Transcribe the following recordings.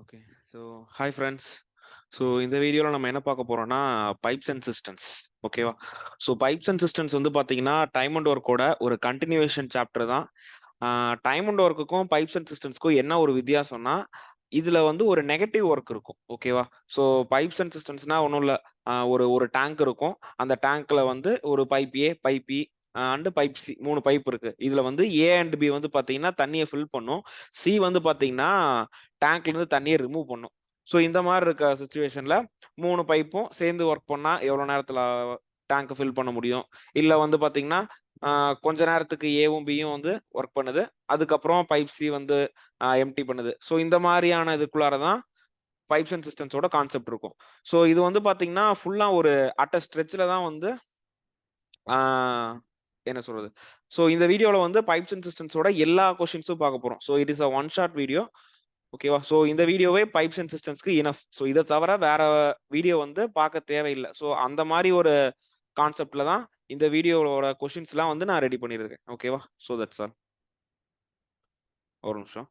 Okay. So hi friends. So இந்த வீடியோவில் நம்ம என்ன பார்க்க போறோம்னா பைப்ஸ் அண்ட் சிஸ்டம்ஸ். ஓகேவா? ஸோ பைப்ஸ் அண்ட் சிஸ்டம்ஸ் வந்து பார்த்தீங்கன்னா டைம் அண்ட் ஒர்க்கோட ஒரு கண்டினியூவேஷன் சாப்டர் தான். டைம் அண்ட் ஒர்க்குக்கும் பைப்ஸ் அண்ட் சிஸ்டம்ஸ்க்கும் என்ன ஒரு வித்தியாசம்னா இதுல வந்து ஒரு நெகட்டிவ் ஒர்க் இருக்கும். ஓகேவா? ஸோ பைப்ஸ் அண்ட் சிஸ்டம்ஸ்னா ஒன்றும் இல்லை, ஒரு ஒரு டேங்க் இருக்கும். அந்த டேங்க்ல வந்து ஒரு pipe A, pipe B and pipe C, 3 pipe இருக்கு. இதுல வந்து ஏ அண்ட் பி வந்து பாத்தீங்கன்னா தண்ணியை ஃபில் பண்ணும். சி வந்து பாத்தீங்கன்னா டேங்க்ல இருந்து தண்ணியை ரிமூவ் பண்ணும். ஸோ இந்த மாதிரி இருக்க சுச்சுவேஷன்ல 3 பைப்பும் சேர்ந்து ஒர்க் பண்ணா எவ்வளவு நேரத்துல டேங்க் ஃபில் பண்ண முடியும்? இல்ல வந்து பாத்தீங்கன்னா கொஞ்ச நேரத்துக்கு ஏவும் பியும் வந்து ஒர்க் பண்ணுது, அதுக்கப்புறம் பைப் சி வந்து எம்டி பண்ணுது. ஸோ இந்த மாதிரியான இதுக்குள்ளாரதான் பைப்ஸ் அண்ட் சிஸ்டம்ஸோட கான்செப்ட் இருக்கும். ஸோ இது வந்து பாத்தீங்கன்னா ஃபுல்லா ஒரு அட்ட ஸ்ட்ரெச்ல தான் வந்து என்ன சொல்றது. ஸோ இந்த வீடியோல வந்து பைப்ஸ் அண்ட் சிஸ்டம்ஸோட எல்லா கொஸ்டின்ஸும் பார்க்க போறோம். So it is a one short video. ஓகேவா? ஸோ இந்த வீடியோவே பைப்ஸ் அண்ட் சிஸ்டம்ஸ்க்கு இனஃப். ஸோ இதை தவிர வேற வீடியோ வந்து பார்க்க தேவையில்லை. ஸோ அந்த மாதிரி ஒரு கான்செப்ட்ல தான் இந்த வீடியோவோட கொஸ்டின்ஸ் எல்லாம் வந்து நான் ரெடி பண்ணிருக்கேன். ஓகேவா? So that's all. ஒரு நிமிஷம்.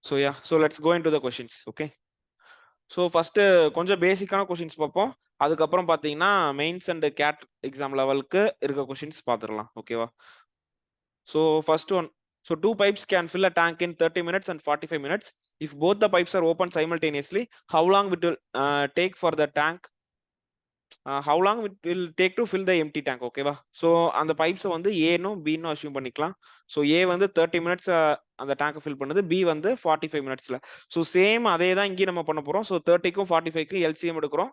So yeah, so let's go into the questions. Okay. So first கொஞ்சம் பேசிக்கான கொஸ்டின்ஸ் பார்ப்போம். அதுக்கப்புறம் பார்த்தீங்கன்னா மெயின்ஸ் அண்ட் கேட் எக்ஸாம் லெவலுக்கு இருக்க கொஸ்டின்ஸ் பார்த்துடலாம். ஓகேவா? So first one. So two pipes can fill a tank in 30 minutes and 45 minutes. If both the pipes are open simultaneously, how long it will take for the tank? How long it will take to fill the empty tank? ஓகேவா? So அந்த pipes வந்து ஏனும் பின்னும் assume பண்ணிக்கலாம். So ஏ வந்து 30 minutes அந்த டேங்கை fill பண்ணுது, பி வந்து 45 மினிட்ஸ்ல. ஸோ சேம் அதே தான் இங்கேயும் நம்ம பண்ண போறோம். ஸோ 30க்கும் 45க்கும் எல்சிஎம் எடுக்கிறோம்.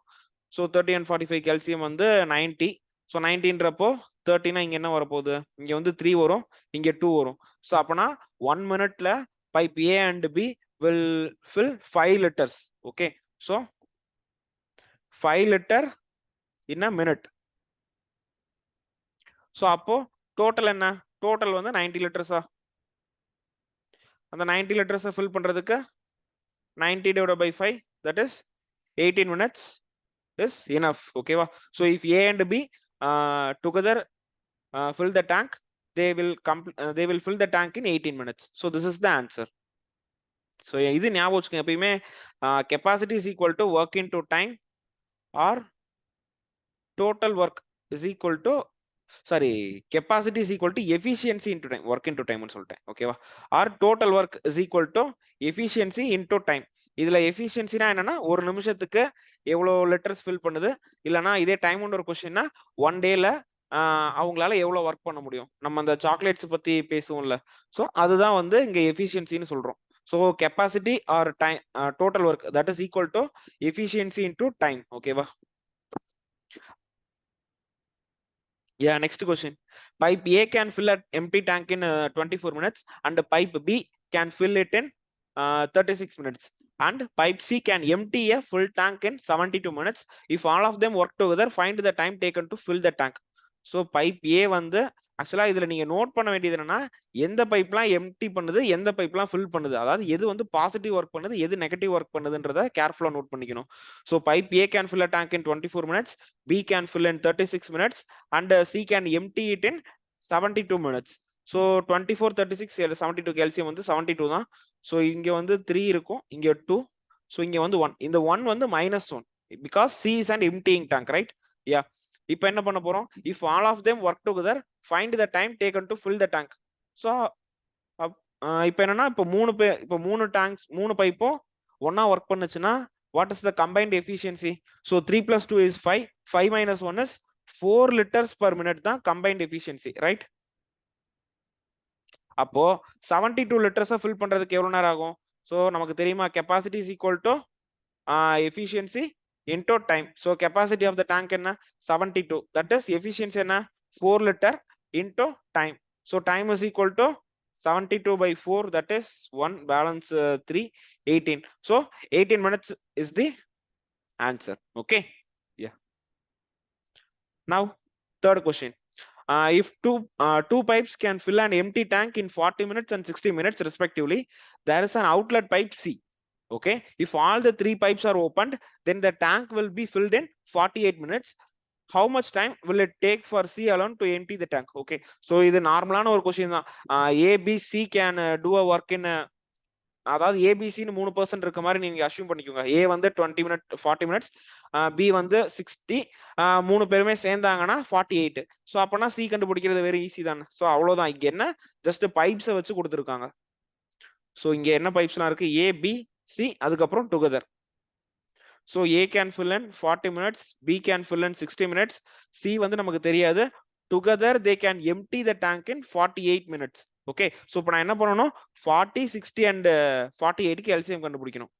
ஸோ 30 அண்ட் 45 எல்சிஎம் வந்து 90. ஸோ 90ன்றப்போ 30னா இங்க என்ன வரப்போகுது? இங்க வந்து 3 வரும், இங்க 2 வரும். ஸோ அப்பனா 1 மினிட்ல pipe A and B will fill 5 liters. Okay, so 5 liter in a minute. So அப்போ டோட்டல் என்ன? டோட்டல் வந்து 90 லிட்டர்ஸா? அந்த 90 லிட்டர்ஸை ஃபில் பண்றதுக்கு 90 divided by 5, that is 18 minutes is enough. ஓகேவா? So if A and B together fill the tank, they will fill the tank in 18 minutes. So this is the answer. So இது ஞாபகம் வச்சுக்கோங்க எப்பயுமே. Capacity is equal to work into time or total work is equal to, sorry, capacity is equal to efficiency into time, work into time னு சொல்லிட்டேன். ஓகேவா? Or total work is equal to efficiency into time. இதுல எஃபிஷியன்சினா என்னன்னா ஒரு நிமிஷத்துக்கு எவ்வளவு litres fill பண்ணுது, இல்லைன்னா இதே டைம் ஒரு கொஸ்டின்னா ஒன் டேல அவங்களால எவ்வளவு ஒர்க் பண்ண முடியும். நம்ம அந்த சாக்லேட்ஸ் பத்தி பேசுவோம்ல, ஸோ அதுதான் வந்து இங்க எஃபிஷியன்சின்னு சொல்றோம். So capacity or time total work that is equal to efficiency into time. ஓகேவா? Yeah, next question. Pipe A can fill an empty tank in 24 minutes and pipe B can fill it in 36 minutes. And pipe C can empty a full tank in 72 minutes. If all of them work together, find the time taken to fill the tank. So pipe A வந்து ஆக்சுவலா இதுல நீங்க note பண்ண வேண்டியது என்னன்னா எந்த பைப்லாம் empty பண்ணுது, எந்த பைப்லாம் ஃபில் பண்ணுது, அதாவது எது வந்து பாசிட்டிவ் ஒர்க் பண்ணுது, எது நெகட்டிவ் ஒர்க் பண்ணுதுன்றத கேர்ஃபுல்லா நோட் பண்ணிக்கணும். So pipe A can fill a tank in 24 minutes, B can fill in 36 minutes and C can empty it in 72 minutes. So 24, 36, 72 calcium வந்து 72 தான். So இங்க வந்து 3 இருக்கும், இங்க 2. So இங்க வந்து 1. இந்த 1 வந்து -1 because C is an emptying tank, right? Yeah. இப்போ என்ன பண்ண போறோம்? If all of them work together, find the time taken to fill the tank. So இப்போ என்னன்னா இப்போ 3 tanks, 3 பைப்பும் ஒண்ணா ஒர்க் பண்ணுச்சுன்னா what is the combined efficiency? So 3 plus 2 is 5. 5 minus 1 is 4 liters per minute தான் combined efficiency, right? அப்போ 72 litres fill பண்றதுக்கு எவ்வளவு நேரம் ஆகும்? சோ நமக்கு தெரியுமா capacity is equal to efficiency into time. So capacity of the tank என்ன? 72. That is efficiency என்ன? 4 litre into time. So time is equal to 72 by 4, that is 1, balance 3, 18. So 18 minutes is the answer. Okay, yeah. Now third question. If two pipes can fill an empty tank in 40 minutes and 60 minutes respectively, there is an outlet pipe C. Okay, if all the 3 pipes are opened, then the tank will be filled in 48 minutes. how much time will it take for C alone to empty the tank? Okay, so இது நார்மலான ஒரு question தான். A, B, C can do a work in அதாவது ஏபிசின்னு 3% இருக்க மாதிரி நீங்க assume பண்ணிக்கோங்க. ஏ வந்து 20 மினிட் 40 மினிட்ஸ், பி வந்து 60, 3 பேருமே சேர்ந்தாங்கன்னா 48. ஸோ அப்பனா சி கண்டுபிடிக்கிறது வெரி ஈஸி தானே. ஸோ அவ்வளோதான். இங்க என்ன ஜஸ்ட் பைப்ஸை வச்சு கொடுத்துருக்காங்க. ஸோ இங்க என்ன பைப்ஸ்லாம் இருக்கு, ஏ பி சி அதுக்கப்புறம் together. So A can fill in 40 minutes, B can fill in 60 minutes, C வந்து நமக்கு தெரியாது. Together they can empty the tank in 48 minutes. Okay, so இப்போ நான் என்ன பண்ணணும், 40, 60 அண்ட் 48க்கு எல்சிஎம் கண்டுபிடிக்கணும்.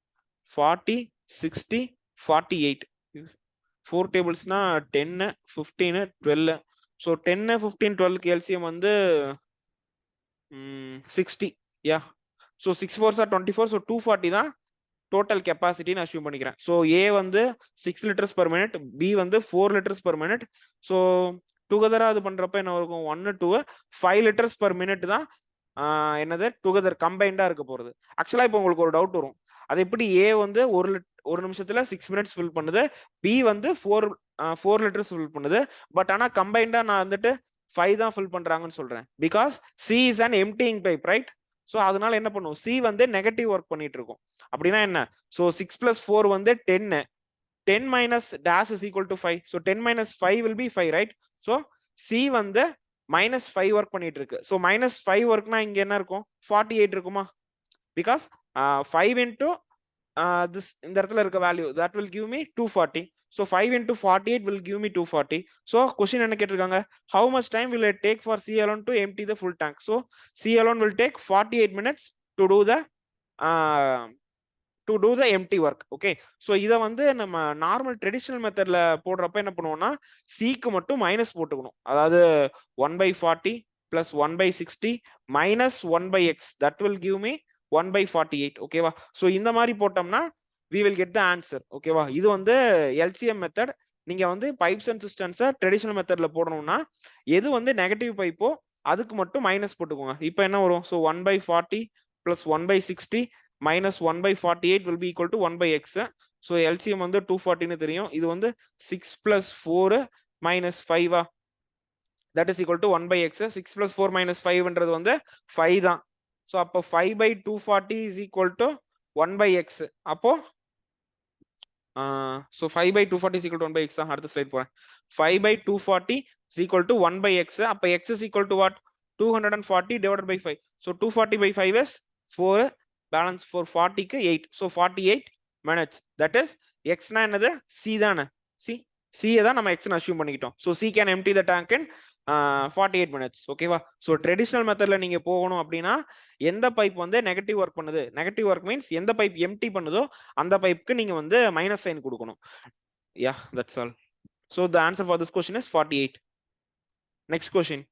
40, 60, 48 4 டேபிள்ஸ்னா 10, 15, 12. ஸோ 10, 15, 12க்கு எல்சிஎம் வந்து 60. யா, ஸோ 6 4s are 24. ஸோ 240 தான் டோட்டல் கெப்பாசிட்டின்னு அஷ்யூம் பண்ணிக்கிறேன். ஸோ ஏ வந்து 6 லிட்டர்ஸ் பர் மினிட், பி வந்து 4 லிட்டர்ஸ் பர் மினிட். ஸோ டுகெதரா அது பண்றப்ப என்ன இருக்கும், 1 to 5 லிட்டர்ஸ் பர் மினிட் தான் என்னது டுகெதர் கம்பைண்டா இருக்க போறது. ஆக்சுவலா இப்போ உங்களுக்கு ஒரு டவுட் வரும், அது எப்படி ஏ வந்து ஒரு நிமிஷத்துல 6 மினிட்ஸ் ஃபில் பண்ணுது, பி வந்து 4 லிட்டர்ஸ் ஃபில் பண்ணுது, பட் ஆனா கம்பைண்டா நான் வந்துட்டு 5 தான் ஃபில் பண்றாங்கன்னு சொல்றேன். Because see is an emptying pipe, right? So அதனால என்ன பண்ணும், சி வந்து நெகட்டிவ் ஒர்க் பண்ணிட்டு இருக்கும். அப்படின்னா என்ன, ஸோ 6 + 4 வந்து 10, 10 minus dash is equal to 5. So 10 minus 5 will be 5, right? So C வந்து -5 ஒர்க் பண்ணிட்டு இருக்கு. ஸோ -5 ஒர்க்னா இங்க என்ன இருக்கும், 48 இருக்குமா? பிகாஸ் 5 into this இந்த இடத்துல இருக்க value that will give me 240. So 5 into 48 will give me 240. So question என்ன கேட்டிருக்காங்க, how much time will it take for C alone to empty the full tank? So C alone will take 48 minutes to do the empty work. Okay, so இத வந்து நம்ம normal traditional மெத்தட்ல போடுறப்ப என்ன பண்ணுவோம்னா, சிக்கு மட்டும் மைனஸ் போட்டுக்கணும். அதாவது 1/40 plus 1/60 minus 1/x, that will give me 1/48. ஓகேவா? ஸோ இந்த மாதிரி போட்டோம்னா we will get the answer. ஓகேவா? இது வந்து எல்சிஎம் மெத்தட். நீங்க வந்து பைப்ஸ் அண்ட் சிஸ்டம்ஸை ட்ரெடிஷனல் மெத்தட்ல போடணும்னா எது வந்து நெகட்டிவ் பைப்போ அதுக்கு மட்டும் மைனஸ் போட்டுக்கோங்க. இப்போ என்ன வரும், so 1/40 plus 1/60 minus 1/48 will be equal to 1/x. So LCM வந்து 240 தெரியும். இது வந்து 6 plus 4 minus 5 that is equal to 1/x. 6 plus 4 minus 5ன்றது வந்து 5 தான். So அப்போ 5/240 is equal to 1/x. அப்போ so 5/240 is equal to 1/x தான். அடுத்த ஸ்லைட் போறேன். 5/240 is equal to 1/x. அப்போ x is equal to what, 240 divided by 5. So 240/5 is 4. Balance 40க்கு 8. So 48 minutes. That is எக்ஸ்னா என்னது, சி தானே. சியை தான் நம்ம எக்ஸ்னு அஷ்யூம் பண்ணிக்கிட்டோம். So C can empty the tank in 48 minutes. ஓகேவா? ஸோ ட்ரெடிஷனல் மெத்தட்ல நீங்க போகணும் அப்படின்னா எந்த பைப் வந்து நெகட்டிவ் ஒர்க் பண்ணுது, நெகட்டிவ் ஒர்க் மீன்ஸ் எந்த பைப் எம்டி பண்ணுதோ அந்த பைப்புக்கு நீங்க வந்து மைனஸ் சைன் கொடுக்கணும். Yeah, that's all. So the answer for this question is 48. Next question.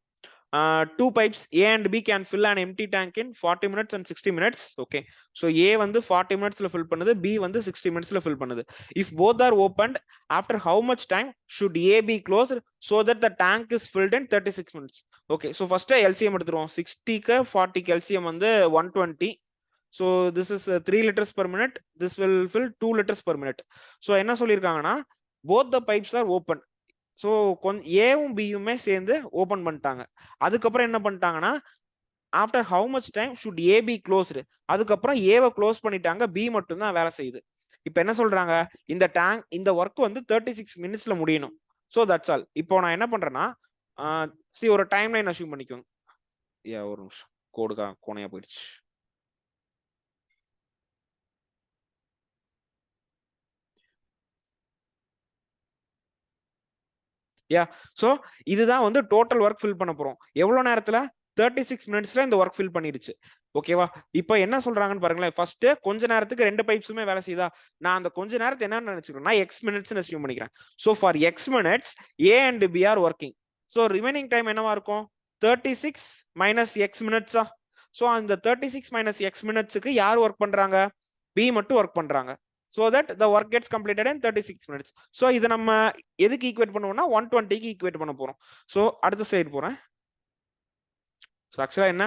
Two pipes A and B can fill an empty tank in 40 minutes and 60 minutes. Okay, so A வந்து 40 minutesல fill பண்ணுது, B வந்து 60 minutesல fill பண்ணுது. If both are opened, after how much time should A be closed so that the tank is filled in 36 minutes? Okay, so first LCM எடுத்துருவோம். 60க்கு 40க்கு LCM வந்து 120. So this is 3 liters per minute. This will fill 2 liters per minute. So என்ன சொல்லியிருக்காங்கன்னா, both the pipes are open. So ஏவும் பியுமே சேர்ந்து open பண்ணிட்டாங்க. அதுக்கப்புறம் என்ன பண்ணிட்டாங்கன்னா, after how much time should A B closed, அதுக்கப்புறம் ஏவை க்ளோஸ் பண்ணிட்டாங்க, பி மட்டும் தான் வேலை செய்யுது. இப்போ என்ன சொல்றாங்க, இந்த ஒர்க் வந்து 36 மினிட்ஸ்ல முடியணும். So that's all. இப்போ நான் என்ன பண்றேன்னா, ஒரு டைம் லைன் அஷ்யூம் பண்ணிக்கோங்க. ஒரு நிமிஷம், கோடுக்கா கோணையா போயிடுச்சு. சோ இதுதான் வந்து டோட்டல் ஒர்க் ஃபில் பண்ண போறோம். எவ்வளவு நேரத்துல, 36 மினிட்ஸ்ல இந்த ஒர்க் ஃபில் பண்ணிருச்சு. ஓகேவா? இப்போ என்ன சொல்றாங்கன்னு பாருங்களேன். ஃபர்ஸ்ட் கொஞ்ச நேரத்துக்கு ரெண்டு பைப்ஸுமே வேலை செய்யுதா, நான் அந்த கொஞ்ச நேரத்தை என்ன நினைச்சுக்கிறேன், நான் எக்ஸ் மினிட்ஸ் அஸ்யூம் பண்ணிக்கிறேன். So for x minutes A and B are working. So remaining time என்னவா இருக்கும், 36 மைனஸ் எக்ஸ் மினிட்ஸா. சோ அந்த 36 மைனஸ் எக்ஸ் மினிட்ஸ்க்கு யார் ஒர்க் பண்றாங்க, பி மட்டும் ஒர்க் பண்றாங்க. So that the work gets completed in 36 minutes. So இதை நம்ம எதுக்கு ஈக்குவேட் பண்ணுவோம்னா 120க்கு ஈக்குவேட் பண்ண போறோம். ஸோ அடுத்த ஸ்லைட் போறேன். ஸோ ஆக்சுவலா என்ன,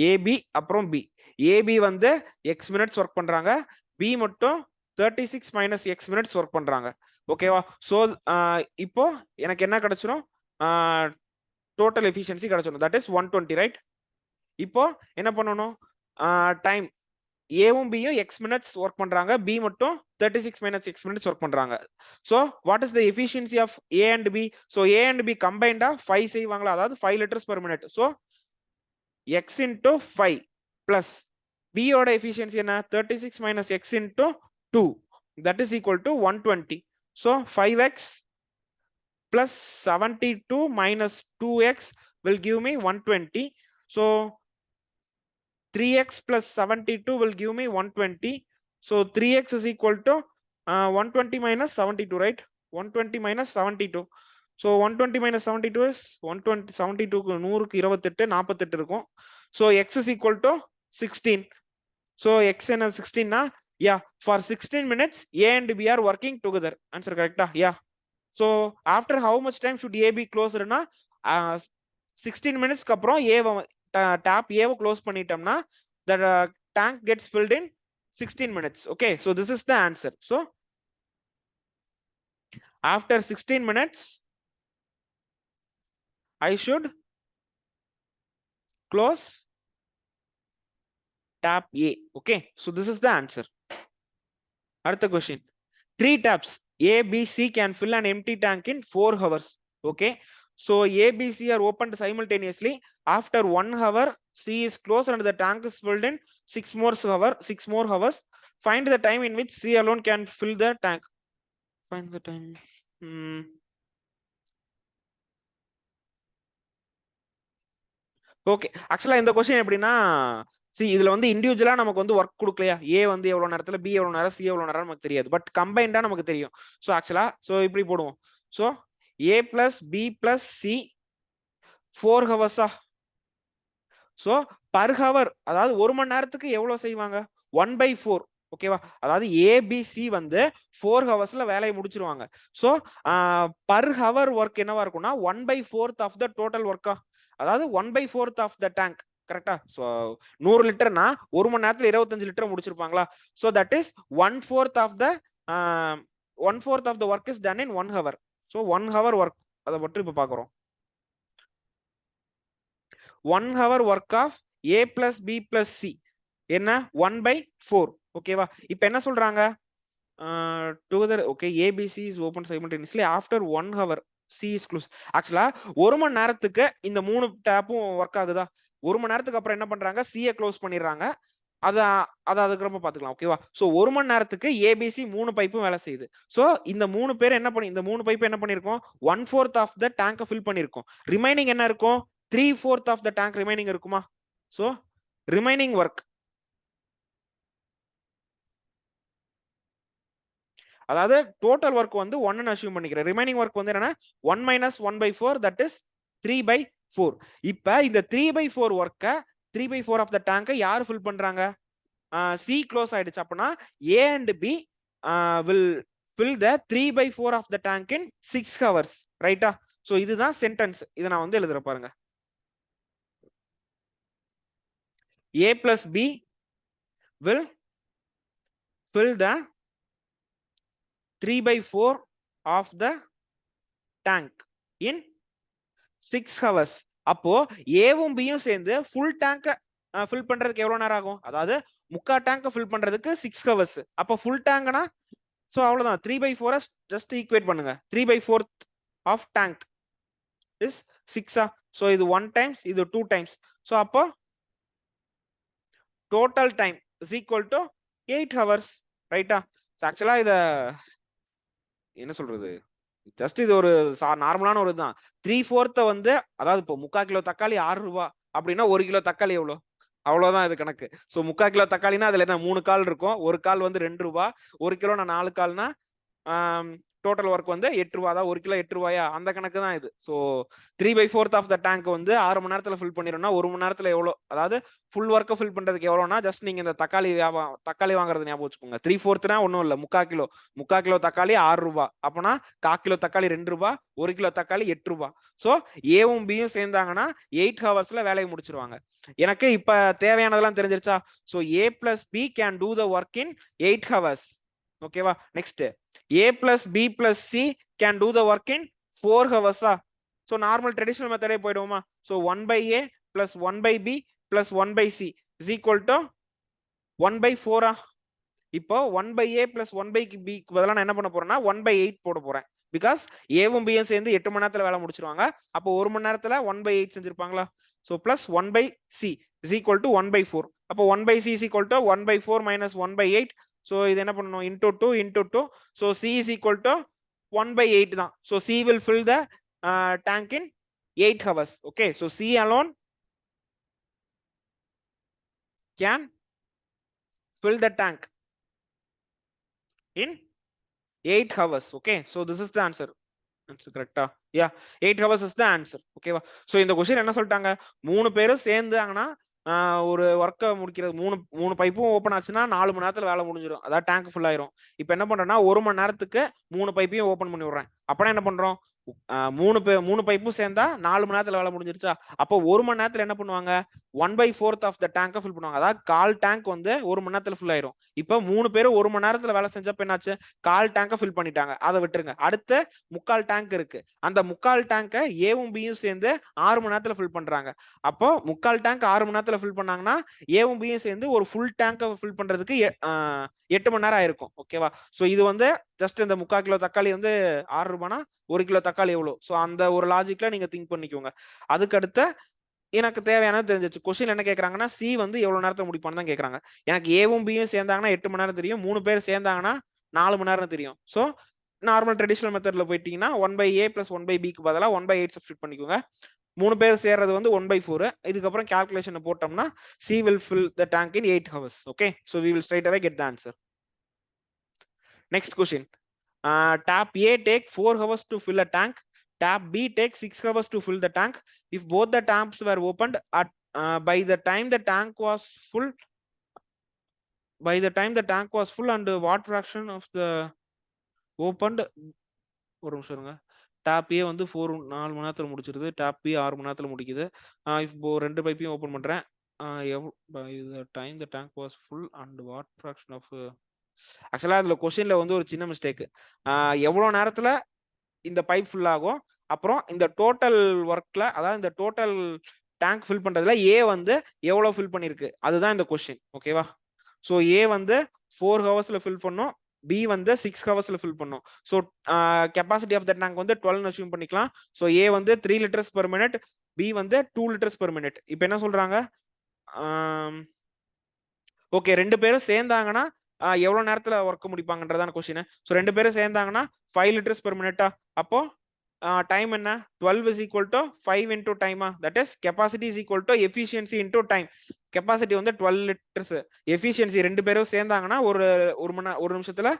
ஏபி அப்புறம் பி. ஏபி வந்து எக்ஸ் மினிட்ஸ் ஒர்க் பண்றாங்க, பி மட்டும் 36 மைனஸ் எக்ஸ் மினிட்ஸ் ஒர்க் பண்றாங்க. ஓகேவா? ஸோ இப்போ எனக்கு என்ன கிடைச்சிரும்? டோட்டல் எஃபிஷியன்சி கிடைச்சிடும். That is 120, right? இப்போ என்ன பண்ணணும்? டைம் ஏவும் பியும் x மினிட்ஸ் ஒர்க் பண்றாங்க, பி மட்டும் 36 minus x மினிட்ஸ் ஒர்க் பண்றாங்க. So what is the efficiency of A and B? So A and B கம்பைண்டா 5 செய்வாங்களா, அதாவது 5 liters per minute. So x into 5 plus b ஓட எஃபிஷியன்சி என்ன? 36 minus x into 2, that is equal to 120. So 5x plus 72 minus 2x will give me 120. So 3x plus 72 will give me 120. So 3x is equal to 120 minus 72, right? 120 minus 72. So 120 minus 72 is 120. 72 க்கு 100க்கு 28 48 இருக்கும். So x is equal to 16. So x என்ன 16 னா, yeah, for 16 minutes a and b are working together. Answer correct? Yeah. So after how much time should a be closed னா, 16 minutes க்கு அப்புறம் a tap a close பண்ணிட்டோம்னா the tank gets filled in 16 minutes. Okay, so this is the answer. So after 16 minutes I should close tap A. Okay, so this is the answer. Another question. 3 taps A, B, C can fill an empty tank in 4 hours. Okay, so A, B, C are opened simultaneously. After 1 hour C is closed and the tank is filled in 6 more hours. Find the time in which C alone can fill the tank. Find the time. Okay, ஆக்சுவலா இந்த question எப்படின்னா, see இதுல வந்து இண்டிவிஜுவலா நமக்கு வந்து work கொடுக்கலையா, ஏ வந்து எவ்வளவு நேரத்துல, பி எவ்வளவு நேரம், சி எவ்வளவு நேரம் நமக்கு தெரியாது. பட் கம்பைண்டா நமக்கு தெரியும். சோ ஆக்சுவலா இப்படி போடுவோம். So A plus B plus C 4 ஹவர்ஸா. சோ பர் ஹவர், அதாவது ஒரு மணி நேரத்துக்கு எவ்வளவு செய்வாங்க? 1/4. ஓகேவா? அதாவது ஏபிசி வந்து 4 ஹவர்ஸ்ல வேலையை முடிச்சிருவாங்க. சோ பர் ஹவர் ஒர்க் என்னவா இருக்கும்னா 1/4 ஆஃப் த டோட்டல் ஒர்க்கா, அதாவது 1/4 ஆஃப் த டேங்க். கரெக்டா? சோ 100 லிட்டர்னா ஒரு மணி நேரத்துல 25 லிட்டர் முடிச்சிருப்பாங்களா? So that is 1/4 of the 1/4 of the work is done in 1 hour. So 1 hour work அதை மட்டும் இப்ப பாக்குறோம். 1 hour work of A plus B plus C என்ன? 1/4. ஓகேவா? இப்ப என்ன சொல்றாங்க? Together. Okay, ABC is open simultaneously after 1 hour C is close. Actually ஒரு மணி நேரத்துக்கு இந்த 3 டேப்பும் ஒர்க் ஆகுதா? ஒரு மணி நேரத்துக்கு அப்புறம் என்ன பண்றாங்க? சியை க்ளோஸ் பண்ணிடுறாங்க. அத அதுக்கு ரொம்ப பாத்துக்கலாம். ஓகேவா? சோ ஒரு மணி நேரத்துக்கு ஏபிசி 3 பைப்பும் வேலை செய்யுது. சோ இந்த 3 பேர் என்ன பண்ணி, இந்த 3 பைப் என்ன பண்ணிருக்கோம்? 1/4 ஆஃப் த டேங்கை ஃபில் பண்ணிருக்கோம். ரிமைனிங் என்ன இருக்கும்? 3/4 ஆஃப் த டேங்க் ரிமைனிங் இருக்குமா? சோ ரிமைனிங் ஒர்க், அதாவது டோட்டல் ஒர்க் வந்து 1 ன்னு அஸ்யூம் பண்ணிக்கிறேன். ரிமைனிங் ஒர்க் வந்து என்னன்னா 1 minus 1/4, தட் இஸ் 3/4. இப்ப இந்த 3/4 ஒர்க்க 3/4 ஆஃப் த டேங்கை யார் ஃபில் பண்றாங்க? சி க்ளோஸ் ஆயிடுச்சு. அப்பனா A and B will fill the 3/4 of the tank in 6 hours. ரைட்டா? சோ இதுதான் சென்டென்ஸ். இதை நான் வந்து எழுதுற பாருங்க. A plus B will fill the 3/4 of the tank in 6 hours. அப்போ ஏவும் பியும் சேர்ந்து ஃபுல் டேங்க் ஃபில் பண்றதுக்கு எவ்வளவு நேரம் ஆகும்? அதாவது முக்கா டேங்க் ஃபில் பண்றதுக்கு 6 ஹவர்ஸ். அப்போ ஃபுல் டேங்க்னா சோ அவ்வளவுதான். 3/4 ஜஸ்ட் ஈக்குவேட் பண்ணுங்க. 3/4 ஆஃப் டேங்க் இஸ் 6. சோ இது 1 times, இது 2 times. சோ அப்போ total time is equal to 8 hours. ரைட்டா? ஆக்சுவலா இத என்ன சொல்றது, ஜஸ்ட் இது ஒரு நார்மலான ஒரு இதுதான். 3/4 வந்து, அதாவது இப்போ 3/4 கிலோ தக்காளி 6 ரூபாய் அப்படின்னா 1 கிலோ தக்காளி எவ்வளவு? அவ்வளவுதான் இது கணக்கு. சோ 3/4 கிலோ தக்காளினா அதுல என்ன 3 கால் இருக்கும். ஒரு கால் வந்து 2 ரூபாய், 1 கிலோ 4 கால்னா டோட்டல் ஒர்க் வந்து 8 ரூபாய். அதாவது 1 கிலோ 8 ரூபாயா, அந்த கணக்கு தான் இது. சோ 3/4 ஆஃப் த டேங்க் வந்து 6 மணி நேரத்துல ஃபில் பண்ணிரோம்னா 1 மணி நேரத்துல எவ்வளவு, அதாவது ஃபுல் ஒர்க்கை ஃபில் பண்றதுக்கு எவ்வளவுனா ஜஸ்ட் நீங்க இந்த தக்காளி வாங்குறது ஞாபகம் வச்சுக்கோங்க. 3/4னா ஒன்றும் இல்லை, 3/4 கிலோ தக்காளி 6 ரூபாய். அப்பனா 1/4 கிலோ தக்காளி 2 ரூபாய், 1 கிலோ தக்காளி 8 ரூபாய். சோ ஏவும் பியும் சேர்ந்தாங்கன்னா 8 ஹவர்ஸ்ல வேலையை முடிச்சிருவாங்க. எனக்கு இப்ப தேவையானதெல்லாம் தெரிஞ்சிருச்சா? So A plus B can do the work in 8 hours. ஓகேவா? Next A plus B plus C can do the work in 4 hours. So normal traditional மெத்தடே போயிடுவோமா? So 1 by A plus 1 by B plus 1 by C is equal to 1 by 4. இப்போ 1 by A plus 1 by B க்கு பதிலா நான் என்ன பண்ண போறேன்னா 1 by 8 போட போறேன். பிகாஸ் ஏவும் பியும் சேர்ந்து 8 மணி நேரத்துல வேலை முடிச்சிருவாங்க. அப்போ 1 மணி நேரத்துல 1 by 8 செஞ்சிருப்பாங்களா? So plus 1 by C is equal to 1 by 4. அப்போ 1 by C is equal to 1 by 4 minus 1 by 8. So இது என்ன பண்ணணும்? Into 2 into 2. So C is equal to 1 by 8 தான். So C will fill the tank in 8 hours. Okay. So C alone can fill the tank in 8 hours. Okay. So this is the answer. Answer correct. Yeah, 8 hours is the answer. Okay. So இந்த question என்ன சொல்லிட்டாங்க? 3 பேரும் சேர்ந்தாங்கன்னா ஒரு ஒர்க்கை முடிக்கிறது மூணு பைப்பும் open ஆச்சுன்னா 4 மணி நேரத்துல வேலை முடிஞ்சிடும். அதாவது டேங்க் ஃபுல் ஆயிரும். இப்போ என்ன பண்றேன்னா 1 மணி நேரத்துக்கு 3 பைப்பையும் ஓப்பன் பண்ணி விடுறேன். அப்பனா என்ன பண்றோம்? 3 பைப்பும் சேர்ந்தா 4 மணி நேரத்துல வேலை முடிஞ்சிருச்சா? அப்போ 1 மணி நேரத்துல என்ன பண்ணுவாங்க? 1/4 ஆஃப் த டேங்கை ஃபில் பண்ணுவாங்க. அதாவது கால் டேங்க் வந்து 1 மணி நேரத்துல ஃபுல் ஆயிரும். இப்போ 3 பேரும் 1 மணி நேரத்துல வேலை செஞ்சப்ப என்னாச்சு? கால் டேங்கை ஃபில் பண்ணிட்டாங்க. அதை விட்டுருங்க. அடுத்து 3/4 டேங்க் இருக்கு. அந்த 3/4 டேங்கை ஏவும் பியும் சேர்ந்து 6 மணி நேரத்துல ஃபில் பண்றாங்க. அப்போ 3/4 டேங்க் 6 மணி நேரத்துல ஃபில் பண்ணாங்கன்னா ஏவும் பியும் சேர்ந்து ஒரு ஃபுல் டேங்கை ஃபில் பண்றதுக்கு 8 மணி நேரம் ஆயிருக்கும். ஓகேவா? சோ இது வந்து ஜஸ்ட் இந்த 3/4 கிலோ தக்காளி வந்து 6 ரூபானா 1 கிலோ தக்காளி எவ்வளவு? சோ அந்த ஒரு லாஜிக்ல நீங்க திங்க் பண்ணிக்கோங்க. அதுக்கு அடுத்து எனக்கு தேவையானது தெரிஞ்சிச்சு. கொஸ்டின் என்ன கேக்குறாங்கன்னா சி வந்து எவ்வளவு நேரத்துல முடிப்பான்னு தான் கேக்குறாங்க. எனக்கு ஏவும் பியும் சேர்ந்தாங்கன்னா 8 மணி நேரம் தெரியும். 3 பேர் சேர்ந்தாங்கன்னா 4 மணி நேரம் தெரியும். சோ நார்மல் ட்ரெடிஷனல் மெத்தட்ல போயிட்டீங்கன்னா 1 by A plus 1 by B க்கு பதிலா 1 by 8 சப்ஸ்டிட் பண்ணிக்கோங்க. 3 பேர் சேர்றது வந்து 1/4. இதுக்கப்புறம் கால்குலேஷன் போட்டோம்னா C will fill the tank in 8 hours. Okay. So we will straight away get the answer. Next question. Tap A take 4 hours to fill a tank. Tap B takes 6 hours to fill the tank. If both the taps were opened at by the time the tank was full, and what fraction of the opened? ஒரு நிமிஷம் இருங்க. Top ஏ வந்து 4 மணி நேரத்துல முடிச்சிருது. Top B 6 மணி நேரத்துல முடிக்குது. இப்போ 2 பைப்பையும் open பண்றேன். by the time the tank was full and what fraction of ஆக்சுவலா அதுல கொஸ்டின்ல வந்து ஒரு சின்ன மிஸ்டேக். எவ்வளவு நேரத்துல இந்த பைப் ஃபுல் ஆகும், அப்புறம் இந்த டோட்டல் ஒர்க்ல, அதாவது இந்த டோட்டல் டேங்க் ஃபில் பண்றதுல ஏ வந்து எவ்வளவு ஃபில் பண்ணிருக்கு, அதுதான் இந்த கொஸ்டின். ஓகேவா? சோ ஏ வந்து 4 ஹவர்ஸ்ல ஃபில் பண்ணும், பி வந்து 6 ஹவர்ஸ்ல ஃபில் பண்ணும். So capacity of the tank வந்து 12 அஸ்யூம் பண்ணிக்கலாம். சோ ஏ வந்து 3 லிட்டர்ஸ் பெர் மினிட், பி வந்து 2 லிட்டர்ஸ் பெர் மினிட். இப்போ என்ன சொல்றாங்க? ஓகே, 2 பேரும் சேர்ந்தாங்கன்னா எவ்வளவு நேரத்துல ஒர்க் முடிப்பாங்கன்றதான கொஸ்டின். சோ 2 பேரும் சேர்ந்தாங்கன்னா 5 லிட்டர்ஸ் பெர் மினிட்டா? அப்போ டைம் என்ன? 12 is equal to 5 into time. That is capacity is equal to efficiency into time. Capacity வந்து 12 லிட்டர்ஸ், எஃபிஷியன்சி 2 பேரும் சேர்ந்தாங்கன்னா ஒரு நிமிஷத்துல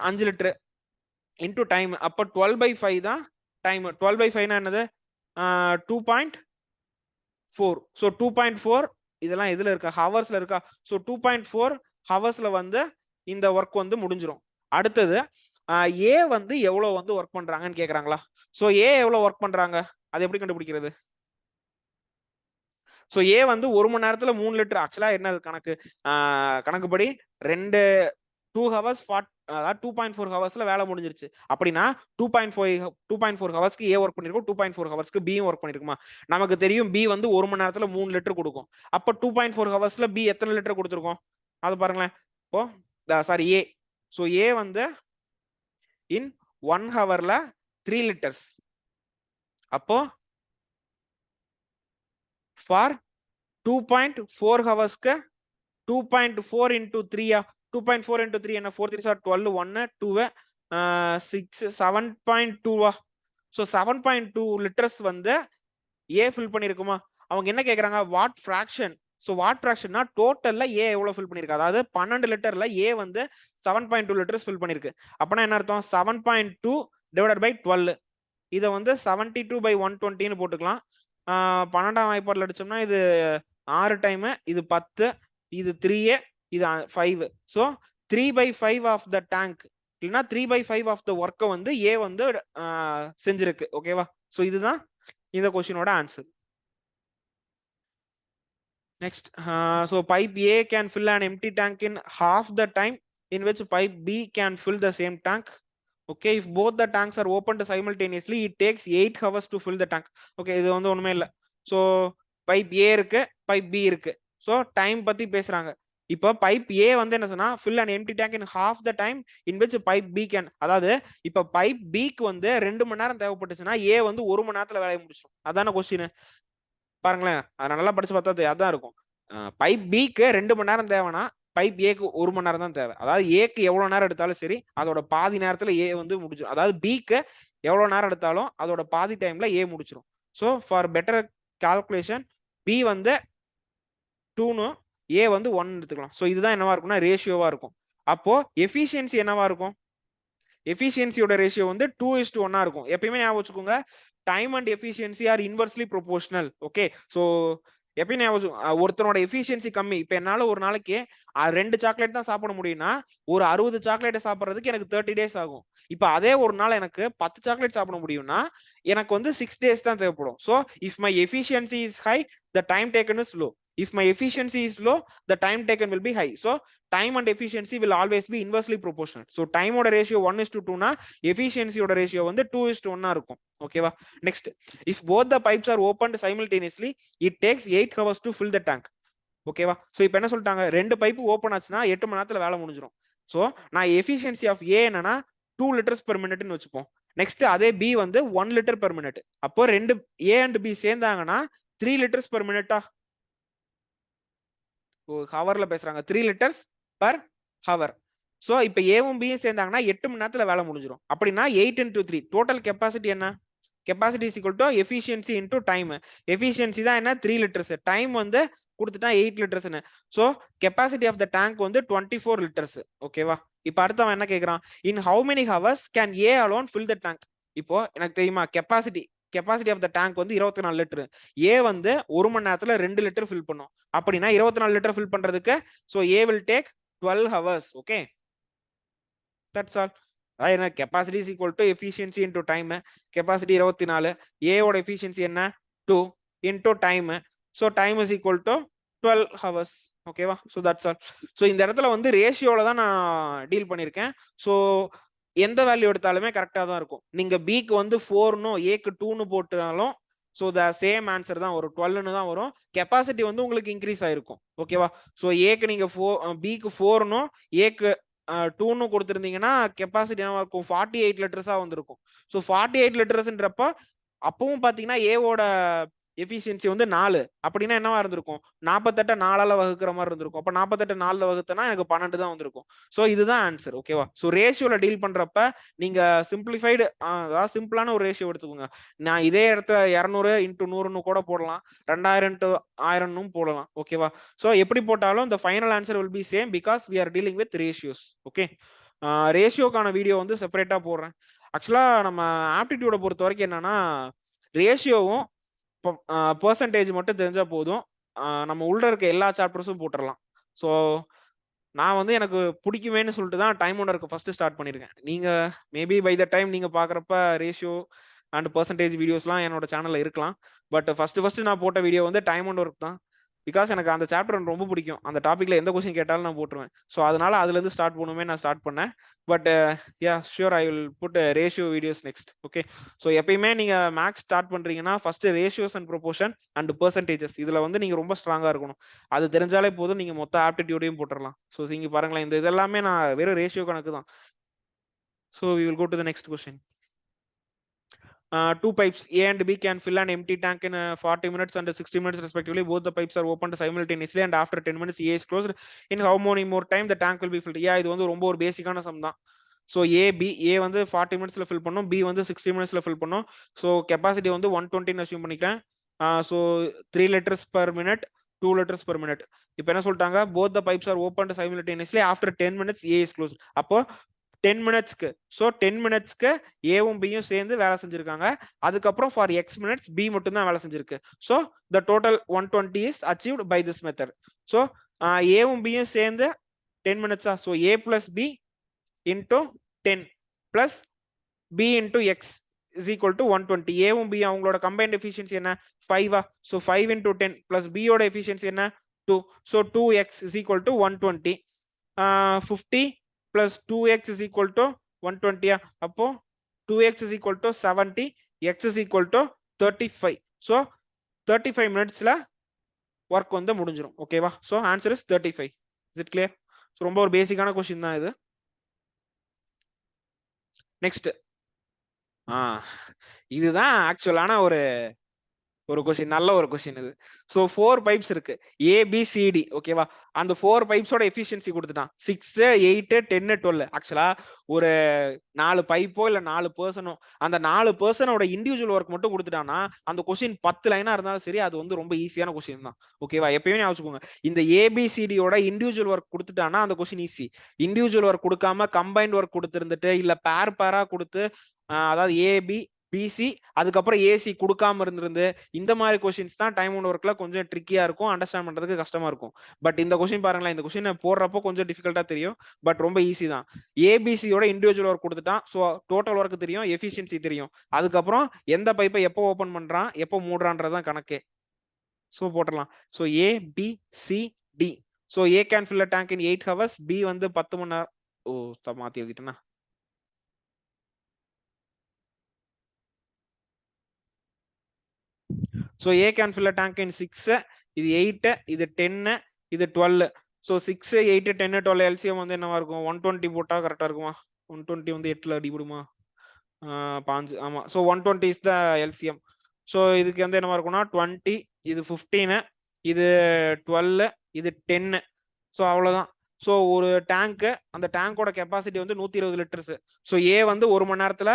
5 லிட்டர் இன்டூ டைம். அப்போ 12/5 தான் டைம். 12/5 என்னது? 2.4. ஸோ 2.4 இதெல்லாம் எதுல இருக்கா? ஹவர்ஸ்ல இருக்கா? ஸோ 2.4 ஹவர்ஸ்ல வந்து இந்த ஒர்க் வந்து முடிஞ்சிடும். அடுத்தது ஏ வந்து எவ்வளவு வந்து ஒர்க் பண்றாங்கன்னு கேக்குறாங்களா? சோ ஏ எவ்வளவு ஒர்க் பண்றாங்க, அது எப்படி கண்டுபிடிக்கிறது? சோ ஏ வந்து 1 மணி நேரத்துல 3 லிட்டர். ஆக்சுவலா என்ன கணக்கு? கணக்குப்படி 2 ஹவர்ஸ் 2.4 ஹவர்ஸ்ல வேலை முடிஞ்சிருச்சு. அப்படின்னா 2.4 ஹவர்ஸ்க்கு ஏ ஒர்க் பண்ணிருக்கும், 2.4 ஹவர்ஸ்க்கு பி ஒர்க் பண்ணிருக்குமா? நமக்கு தெரியும் பி வந்து 1 மணி நேரத்துல 3 லிட்டர் கொடுக்கும். அப்ப 2.4 ஹவர்ஸ்ல பி எத்தனை லிட்டர் கொடுத்துருக்கோம் அது பாருங்களேன். இப்போ சாரி ஏ. சோ ஏ வந்து இன் 1 ஹவர்ல 3 லிட்டர்ஸ். அப்போ ஃபார் 2.4 ஹவர்ஸ்க்கு 2.4 into 3. 2.4 into 3 என்ன? 4 3 12, 1 2 6 7.2. ஸோ 7.2 லிட்டர்ஸ் வந்து ஏ ஃபில் பண்ணிருக்குமா? அவங்க என்ன கேக்குறாங்க? What fraction. ஸோ வாட் ஃபிராக்ஷன்னா டோட்டல்ல ஏ எவ்வளவு ஃபில் பண்ணிருக்கு, அதாவது 12 லிட்டர்ல ஏ வந்து 7.2 லிட்டர்ஸ் ஃபில் பண்ணிருக்கு. அப்பனா என்ன அர்த்தம்? 7.2 டிவைடட் பை 12. இதை வந்து 72/120 போட்டுக்கலாம். 12ஆம் வாய்ப்பாடுல அடிச்சோம்னா இது 6 டைம், இது 10, இது 3, இது 5. ஸோ 3/5 ஆஃப் த டேங்க், இல்லைன்னா 3/5 ஆஃப் த ஒர்க்கை வந்து ஏ வந்து செஞ்சிருக்கு. ஓகேவா? ஸோ இதுதான் இந்த கொஸ்டினோட answer. Next, so pipe A can fill an empty tank in half the time in which pipe B can fill the same tank. Okay, if both the tanks are opened simultaneously, it takes 8 hours to fill the tank. Okay, இது வந்து ஒண்ணுமே இல்ல. So pipe A இருக்கு, pipe B இருக்கு. So time பத்தி பேசுறாங்க. இப்போ pipe A வந்து என்ன சொன்னா fill an empty tank in half the time in which pipe B can, அதாவது இப்போ pipe B க்கு வந்து 2 மணி நேரம் தேவைப்பட்டுச்சுன்னா A வந்து 1 மணி நேரத்துல வேலையை முடிச்சிடும். அதான கொஸ்டின். பாருங்களேன், அதை நல்லா படிச்சு பார்த்தா அதான் இருக்கும். பைப் பிக்கு 2 மணி நேரம் தேவைன்னா பைப் ஏக்கு 1 மணி நேரம் தான் தேவை. அதாவது ஏக்கு எவ்வளவு நேரம் எடுத்தாலும் சரி அதோட பாதி நேரத்துல ஏ வந்து முடிச்சிடும். அதாவது பிக்கு எவ்வளவு நேரம் எடுத்தாலும் அதோட பாதி டைம்ல ஏ முடிச்சிடும். So for better calculation B வந்து 2ன்னு ஏ வந்து 1 எடுத்துக்கலாம். ஸோ இதுதான் என்னவா இருக்கும்னா ரேஷியோவா இருக்கும். அப்போ எஃபிஷியன்சி என்னவா இருக்கும்? எஃபிஷியன்சியோட ரேஷியோ வந்து 2:1 இருக்கும். எப்பயுமே ஞாபகம் வச்சுக்கோங்க, time and efficiency are inversely proportional. Okay, so எப்பயும் ஞாபகம், ஒருத்தனோட எஃபிஷியன்சி கம்மி. இப்போ என்னால ஒரு நாளைக்கு 2 சாக்லேட் தான் சாப்பிட முடியும்னா ஒரு 60 சாக்லேட் சாப்பிட்றதுக்கு எனக்கு 30 டேஸ் ஆகும். இப்போ அதே ஒரு நாள் எனக்கு 10 சாக்லேட் சாப்பிட முடியும்னா எனக்கு வந்து 6 டேஸ் தான் தேவைப்படும். So if my efficiency is high, the time taken is low. If my efficiency is low, the time taken will be high. So time and efficiency will always be inversely proportional. So time oda ratio 1:2 na efficiency oda ratio வந்து 2:1 இருக்கும். ஓகேவா? Next, if both the pipes are opened simultaneously, it takes 8 hours to fill the tank. ஓகேவா? So இப்போ என்ன சொல்லிட்டாங்க, 2 pipe open ஆச்சுன்னா 8 மணி நேரத்துல வேலை முடிஞ்சிடும். சோ நான் எஃபிஷியன்சி ஆஃப் ஏ என்னன்னா 2 liters per minute ன்னு வச்சுப்போம். நெக்ஸ்ட் அதே பி வந்து 1 liter per minute. அப்போ ரெண்டு ஏ அண்ட் பி சேர்ந்தாங்கன்னா 3 liters per minute. ஹவர்ல பேசுறாங்க, 3 liters per hour. சோ இப்போ ஏவும் பியும் சேர்ந்தாங்கன்னா 8 மணி நேரத்துல வேலை முடிஞ்சிடும். அப்படின்னா 8 into 3 டோட்டல் கெப்பாசிட்டி என்ன? Capacity is equal to efficiency into time. Efficiency தான் என்ன? 3 liters. டைம் வந்து கொடுத்துட்டா 8 liters. So capacity of the tank வந்து 24 liters. ஓகேவா? இப்போ அடுத்தவன் என்ன கேக்குறான், in how many hours can A alone fill the tank? இப்போ எனக்கு தெரியுமா கெப்பாசிட்டி ஆஃப் த டேங்க் வந்து 24 லிட்டர். ஏ வந்து 1 மணி நேரத்துல 2 லிட்டர் ஃபில் பண்ணும். அப்படின்னா 24 லிட்டர் ஃபில் பண்றதுக்கு so A will take 12 hours. Okay, that's all. அதாவது capacity is equal to efficiency into time. Capacity 24, ஏவோட எஃபிஷியன்சி என்ன? 2 into time. So time is equal to 12 hours. ஓகேவா? So that's all. சோ இந்த இடத்துல வந்து ரேஷியோல தான் நான் டீல் பண்ணிருக்கேன். சோ எந்த வேல்யூ எடுத்தாலுமே கரெக்டா தான் இருக்கும். நீங்க பிக்கு வந்து 4னோ ஏக்கு 2னு போட்டாலும் சோ த சேம் ஆன்சர் தான் வரும், 12னு தான் வரும். கெப்பாசிட்டி வந்து உங்களுக்கு இன்க்ரீஸ் ஆயிருக்கும். ஓகேவா? சோ ஏக்கு நீங்க பிக்கு 4னோ ஏக்கு 2னு கொடுத்திருந்தீங்கன்னா கெப்பாசிட்டி என்ன இருக்கும்? 48 லிட்டர்ஸா வந்திருக்கும். சோ 48 லிட்டர்ஸ்ன்றப்ப அப்பவும் பாத்தீங்கன்னா ஏவோட எஃபிஷியன்சி வந்து 4. அப்படின்னா என்னவா இருந்திருக்கும்? 48 4ஆல வகுக்கிற மாதிரி இருந்திருக்கும். அப்ப 48 4ல வகுத்தனா எனக்கு 12 தான் வந்திருக்கும். சோ இதுதான் ஆன்சர். ஓகேவா? சோ ரேஷியோல டீல் பண்றப்ப நீங்க சிம்பிளிஃபைடு, அதாவது சிம்பிளான ஒரு ரேஷியோ எடுத்துக்கோங்க. நான் இதே இடத்துல 200 into 100ன்னு கூட போடலாம், 2000 into 1000ன்னு போடலாம். ஓகேவா? சோ எப்படி போட்டாலும் the final answer will be same because we are dealing with ratios. Okay, ரேஷியோக்கான வீடியோ வந்து செப்பரேட்டா போடுறேன். ஆக்சுவலா நம்ம ஆப்டிடியூட பொறுத்த வரைக்கும் என்னன்னா ரேஷியோவும் பெர்சன்டேஜ் மட்டும் தெரிஞ்சா போதும், நம்ம உள்ள இருக்க எல்லா சாப்டர்ஸும் போட்டுடலாம். ஸோ நான் வந்து எனக்கு பிடிக்குமேன்னு சொல்லிட்டு தான் டைம் ஒர்க் ஃபர்ஸ்ட் ஸ்டார்ட் பண்ணியிருக்கேன். நீங்க மேபி பை த டைம் நீங்க பாக்குறப்ப ரேஷியோ அண்ட் பெர்சன்டேஜ் வீடியோஸ்லாம் என்னோட சேனல்ல இருக்கலாம். பட் ஃபர்ஸ்ட் நான் போட்ட வீடியோ வந்து டைம் அண்ட் ஒர்க் தான். பிகாஸ் எனக்கு அந்த சாப்டர் ரொம்ப பிடிக்கும். அந்த டாபிக்ல எந்த கொஸ்டின் கேட்டாலும் நான் போட்டுருவேன். ஸோ அதனால அதுல இருந்து ஸ்டார்ட் பண்ணுமே நான் ஸ்டார்ட் பண்ணேன். But yeah sure I will put ratio videos next. Okay, so எப்பயுமே நீங்க மேக்ஸ் ஸ்டார்ட் பண்றீங்கன்னா first ratios and proportion and percentages இதுல வந்து நீங்க ரொம்ப ஸ்ட்ராங்கா இருக்கணும். அது தெரிஞ்சாலே போதும், நீங்க மொத்த ஆப்டிடியூடையும் போட்டுடலாம். ஸோ இங்க பாருங்களேன், இந்த இதெல்லாமே நான் வெறும் ரேஷியோ கணக்கு தான். So we will go to the next question. 2 pipes A and B can fill an empty tank in 40 minutes and 60 minutes respectively. Both the pipes are opened simultaneously and after 10 minutes A is closed. In how many more time the tank will be filled? Yeah, இது வந்து ரொம்ப ஒரு பேசிக்கான some தான். So A வந்து 40 மினிட்ஸ்ல fill பண்ணும், B வந்து 60 மினிட்ஸ்ல ஃபில் பண்ணும். ஸோ கெப்பாசிட்டி வந்து 120 அஸ்யூம் பண்ணிக்கிறேன். So 3 liters per minute, 2 liters per minute. இப்போ என்ன சொல்லிட்டாங்க, both the pipes are opened simultaneously after 10 minutes A is closed. அப்போ 10 மினிட்ஸ்க்கு, ஸோ 10 மினிட்ஸ்க்கு ஏவும் பியும் சேர்ந்து வேலை செஞ்சிருக்காங்க. அதுக்கப்புறம் ஃபார் எக்ஸ் மினிட்ஸ் பி மட்டும் தான் வேலை செஞ்சிருக்கு. So the total 120 is achieved by this method. So ஏவும் பியும் சேர்ந்து 10 மினிட்ஸா, so A plus B into 10 plus B into X is equal to 120. ஏவும் பி அவங்களோட கம்பைன்ட் எஃபிஷியன்சி என்ன? 5. ஸோ 5 into 10 பிளஸ் பியோட எஃபிஷியன்சி என்ன? 2. So 2x is equal to 120. 50 plus 2x is equal to 120. அப்போ 2x is equal to 70, x is equal to 35. So 35 minutesல work வந்து முடிஞ்சிரும். ஓகேவா? So answer is 35. Is it clear? So ரொம்ப ஒரு பேசிக்கான question தான் இது. நெக்ஸ்ட் இதுதான் ஆக்சுவலான ஒரு கொஸ்டின், நல்ல ஒரு கொஸ்டின் இது. ஸோ 4 பைப்ஸ் இருக்கு, ஏபிசிடி. ஓகேவா? அந்த 4 பைப்ஸோட எஃபிஷியன்சி கொடுத்துட்டான் 6, 8, 10, 12. ஆக்சுவலா ஒரு 4 பைப்போ இல்ல 4 பர்சனோ, அந்த 4 பர்சனோட இண்டிவிஜுவல் ஒர்க் மட்டும் கொடுத்துட்டானா அந்த கொஸ்டின் 10 லைனா இருந்தாலும் சரி, அது வந்து ரொம்ப ஈஸியான கொஸ்டின் தான். ஓகேவா? எப்பயுமே ஞாபகம், இந்த ஏபிசிடியோட இண்டிவிஜுவல் ஒர்க் கொடுத்துட்டானா அந்த கொஸ்டின் ஈஸி. இண்டிவிஜுவல் ஒர்க் கொடுக்காம கம்பைன்ட் ஒர்க் கொடுத்துருந்துட்டு இல்ல பேரா கொடுத்து, அதாவது ஏபி பிசி அதுக்கப்புறம் ஏசி கொடுக்காம இருந்திருந்து, இந்த மாதிரி கொஸ்டின்ஸ் தான் டைம் ஒன் ஒர்க்ல கொஞ்சம் ட்ரிக்கியா இருக்கும், அண்டர்ஸ்டாண்ட் பண்றதுக்கு கஷ்டமா இருக்கும். பட் இந்த கொஸ்டின் பாருங்களேன், இந்த கொஸ்டின் போடுறப்போ கொஞ்சம் டிஃபிகல்ட்டா தெரியும், பட் ரொம்ப ஈஸி தான். ஏபிசியோட இண்டிவிஜுவல் ஒர்க் கொடுத்துட்டான், ஸோ டோட்டல் ஒர்க் தெரியும், எஃபிஷியன்சி தெரியும், அதுக்கப்புறம் எந்த பைப்பை எப்போ ஓபன் பண்றான் எப்போ மூடுறான்றதான் கணக்கே. ஸோ போட்டுடலாம். So A B C D. So A can fill a tank in 8 hours, B வந்து 10 மணி நேரம். ஓ, மாத்தி எழுதிட்டேன்னா. So A can fill a tank in 6, இது 8, இது 10, இது 12. So 6, 8, 10, 12 LCM வந்து என்னவா இருக்கும்? 120 போட்டா கரெக்டா இருக்குமா? 120 வந்து 8ல அடிபடுமா? 5. ஆமா. So 120 is the LCM. So இதுக்கு வந்து என்னவா இருக்கும்னா 20, இது 15, இது 12, இது 10. So அவ்வளவுதான். ஸோ ஒரு டேங்க், அந்த டேங்கோட கெப்பாசிட்டி வந்து 120 லிட்டர்ஸ். ஸோ ஏ வந்து ஒரு மணி நேரத்துல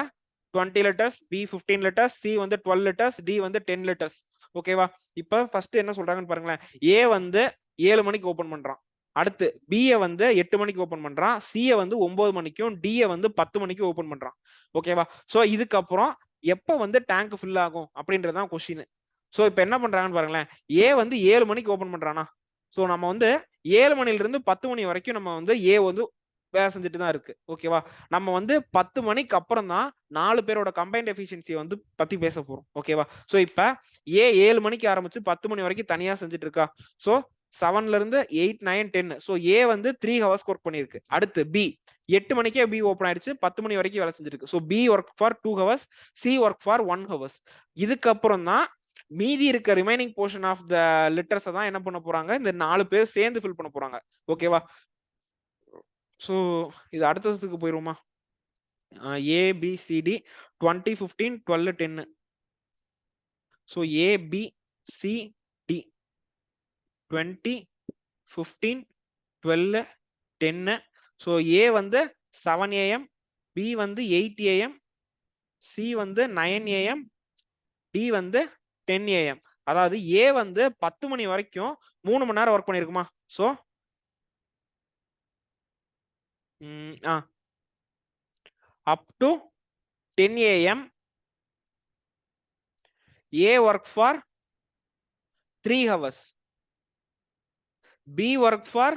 20 லிட்டர்ஸ், பி 15 லிட்டர்ஸ், சி வந்து 12 லிட்டர்ஸ், டி வந்து 10 லிட்டர்ஸ். ஓகேவா? இப்ப ஃபர்ஸ்ட் என்ன சொல்றாங்கன்னு பாருங்களேன். ஏ வந்து 7 மணிக்கு ஓபன் பண்றான், அடுத்து பி வந்து 8 மணிக்கு ஓபன் பண்றான், சி வந்து 9 மணிக்கும், டி வந்து 10 மணிக்கு ஓபன் பண்றான். ஓகேவா? சோ இதுக்கப்புறம் எப்ப வந்து டேங்க் ஃபில் ஆகும் அப்படின்றதான் கொஸ்டின். சோ இப்ப என்ன பண்றாங்கன்னு பாருங்களேன். ஏ வந்து 7 மணிக்கு ஓபன் பண்றானா, சோ நம்ம வந்து 7 மணில இருந்து 10 மணி வரைக்கும் நம்ம வந்து ஏ வந்து வேலை செஞ்சுட்டு தான் இருக்கு. ஓகேவா? நம்ம வந்து 10 மணிக்கு அப்புறம் தான் 4 பேரோட கம்பைன்ட் எஃபிஷியன்சி வந்து பத்தி பேச போறோம். ஓகேவா? சோ இப்ப ஏ 7 மணிக்கு ஆரம்பிச்சு 10 மணி வரைக்கும் தனியா செஞ்சுட்டு இருக்கா. சோ 7ல இருந்து 8, 9, 10. சோ ஏ வந்து 3 ஹவர்ஸ் ஒர்க் பண்ணிருக்கு. அடுத்து பி 8 மணிக்கே பி ஓபன் ஆயிடுச்சு, 10 மணி வரைக்கும் வேலை செஞ்சிருக்கு. So B work for 2 hours, C work for 1 hours. இதுக்கப்புறம் தான் மீதி இருக்க remaining portion of the litres தான் என்ன பண்ண போறாங்க, இந்த 4 பேர் சேர்ந்து ஃபில் பண்ண போறாங்க. ஓகேவா? சோ இது அடுத்ததுக்கு போயிருவோமா? A B C D 20, 15, 12, 10. So A B C D 20, 15, 12, 10. So A வந்து 7 AM, B வந்து 8 AM, C வந்து 9 AM, D வந்து 10 AM. அதாவது A வந்து 10 மணி வரைக்கும் 3 மணி நேரம் ஒர்க் பண்ணிருக்குமா? So up to 10 AM A work for 3 hours, B work for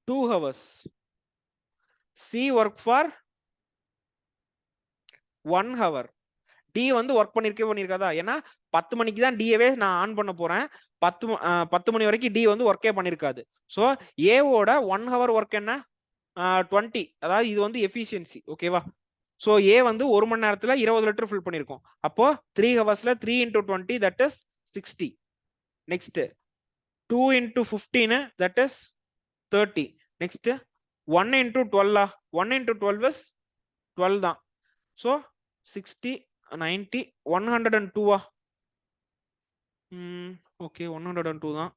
2 hours, C work for 1 hour. D வந்து ஒர்க் பண்ணிருக்காதா? ஏன்னா 10 மணிக்கு தான் டிஏவே நான் ஆன் பண்ண போறேன். 10 மணி வரைக்கும் டி வந்து ஒர்க்கே பண்ணிருக்காது. சோ ஏவோட 1 ஹவர் ஒர்க் என்ன? 20. அதாவது இது வந்து எஃபிஷியன்சி. ஓகேவா? சோ ஏ வந்து ஒரு மணி நேரத்துல 20 லிட்டர் ஃபில் பண்ணிருக்கோம். அப்போ 3 ஹவர்ஸ்ல 3 into 20 that is 60. Next 2 into 15 that is 30. Next 1 into 12 1 into 12 is 12 தான். சோ 60, 90, 102. ஓகே 102 தான்.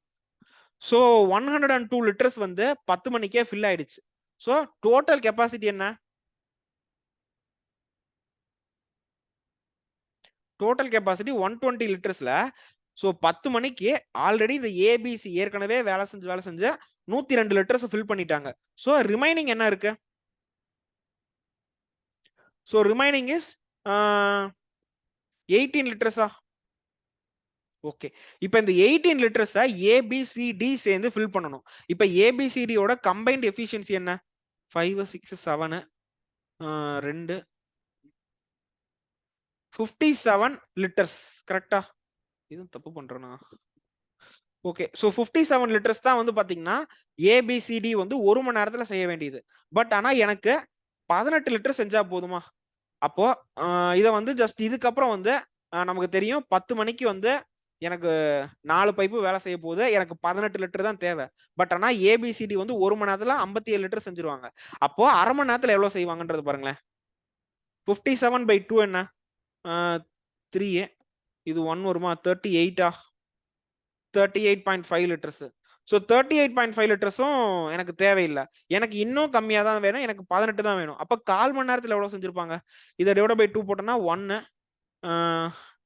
சோ 102 லிட்டர்ஸ் வந்து 10 மணிக்கே ஃபில் ஆயிடுச்சு. சோ டோட்டல் கெப்பாசிட்டி என்ன? Total capacity 120 லிட்டர்ஸ்ல. சோ 10 மணிக்கு ஆல்ரெடி இந்த ஏபிசி ஏற்கனவே வேலை செஞ்சு 102 லிட்டர்ஸ் ஃபில் பண்ணிட்டாங்க. சோ ரிமைனிங் என்ன இருக்கு? So remaining is 18 லிட்டர்ஸா? ஓகே. இப்போ இந்த 18 லிட்டர்ஸ் ஏபிசிடி சேர்ந்து ஃபில் பண்ணணும். இப்போ ஏபிசிடியோட கம்பைன்ட் எஃபிஷியன்சி என்ன? 5, 6, 7, 2, 57 லிட்டர்ஸ். கரெக்டா? இது தப்பு பண்றேனா? ஓகே. ஸோ 57 லிட்டர்ஸ் தான் வந்து பாத்தீங்கன்னா ஏபிசிடி வந்து 1 மணி நேரத்துல செய்ய வேண்டியது. பட் ஆனா எனக்கு 18 லிட்டர் செஞ்சா போதுமா? அப்போ இத வந்து ஜஸ்ட் இதுக்கப்புறம் வந்து நமக்கு தெரியும் 10 மணிக்கு வந்து எனக்கு 4 பைப்பு வேலை செய்ய போகுது. எனக்கு 18 லிட்டர் தான் தேவை. பட் ஆனா ஏபிசிடி வந்து 1 மணி நேரத்துல 57 லிட்டர் செஞ்சிருவாங்க. அப்போ அரை மணி நேரத்துல எவ்வளவு செய்வாங்கன்றது பாருங்களேன். 57/2 என்ன? 3 இது 1 வருமா? 38 38.5 லிட்டர்ஸ். ஸோ 38.5 லிட்டர்ஸும் எனக்கு தேவையில்லை. எனக்கு இன்னும் கம்மியா தான் வேணும். எனக்கு 18 தான் வேணும். அப்ப 1/4 மணி நேரத்துல எவ்வளவு செஞ்சிருப்பாங்க? இதை டிவைட் பை 2 போட்டோம்னா 1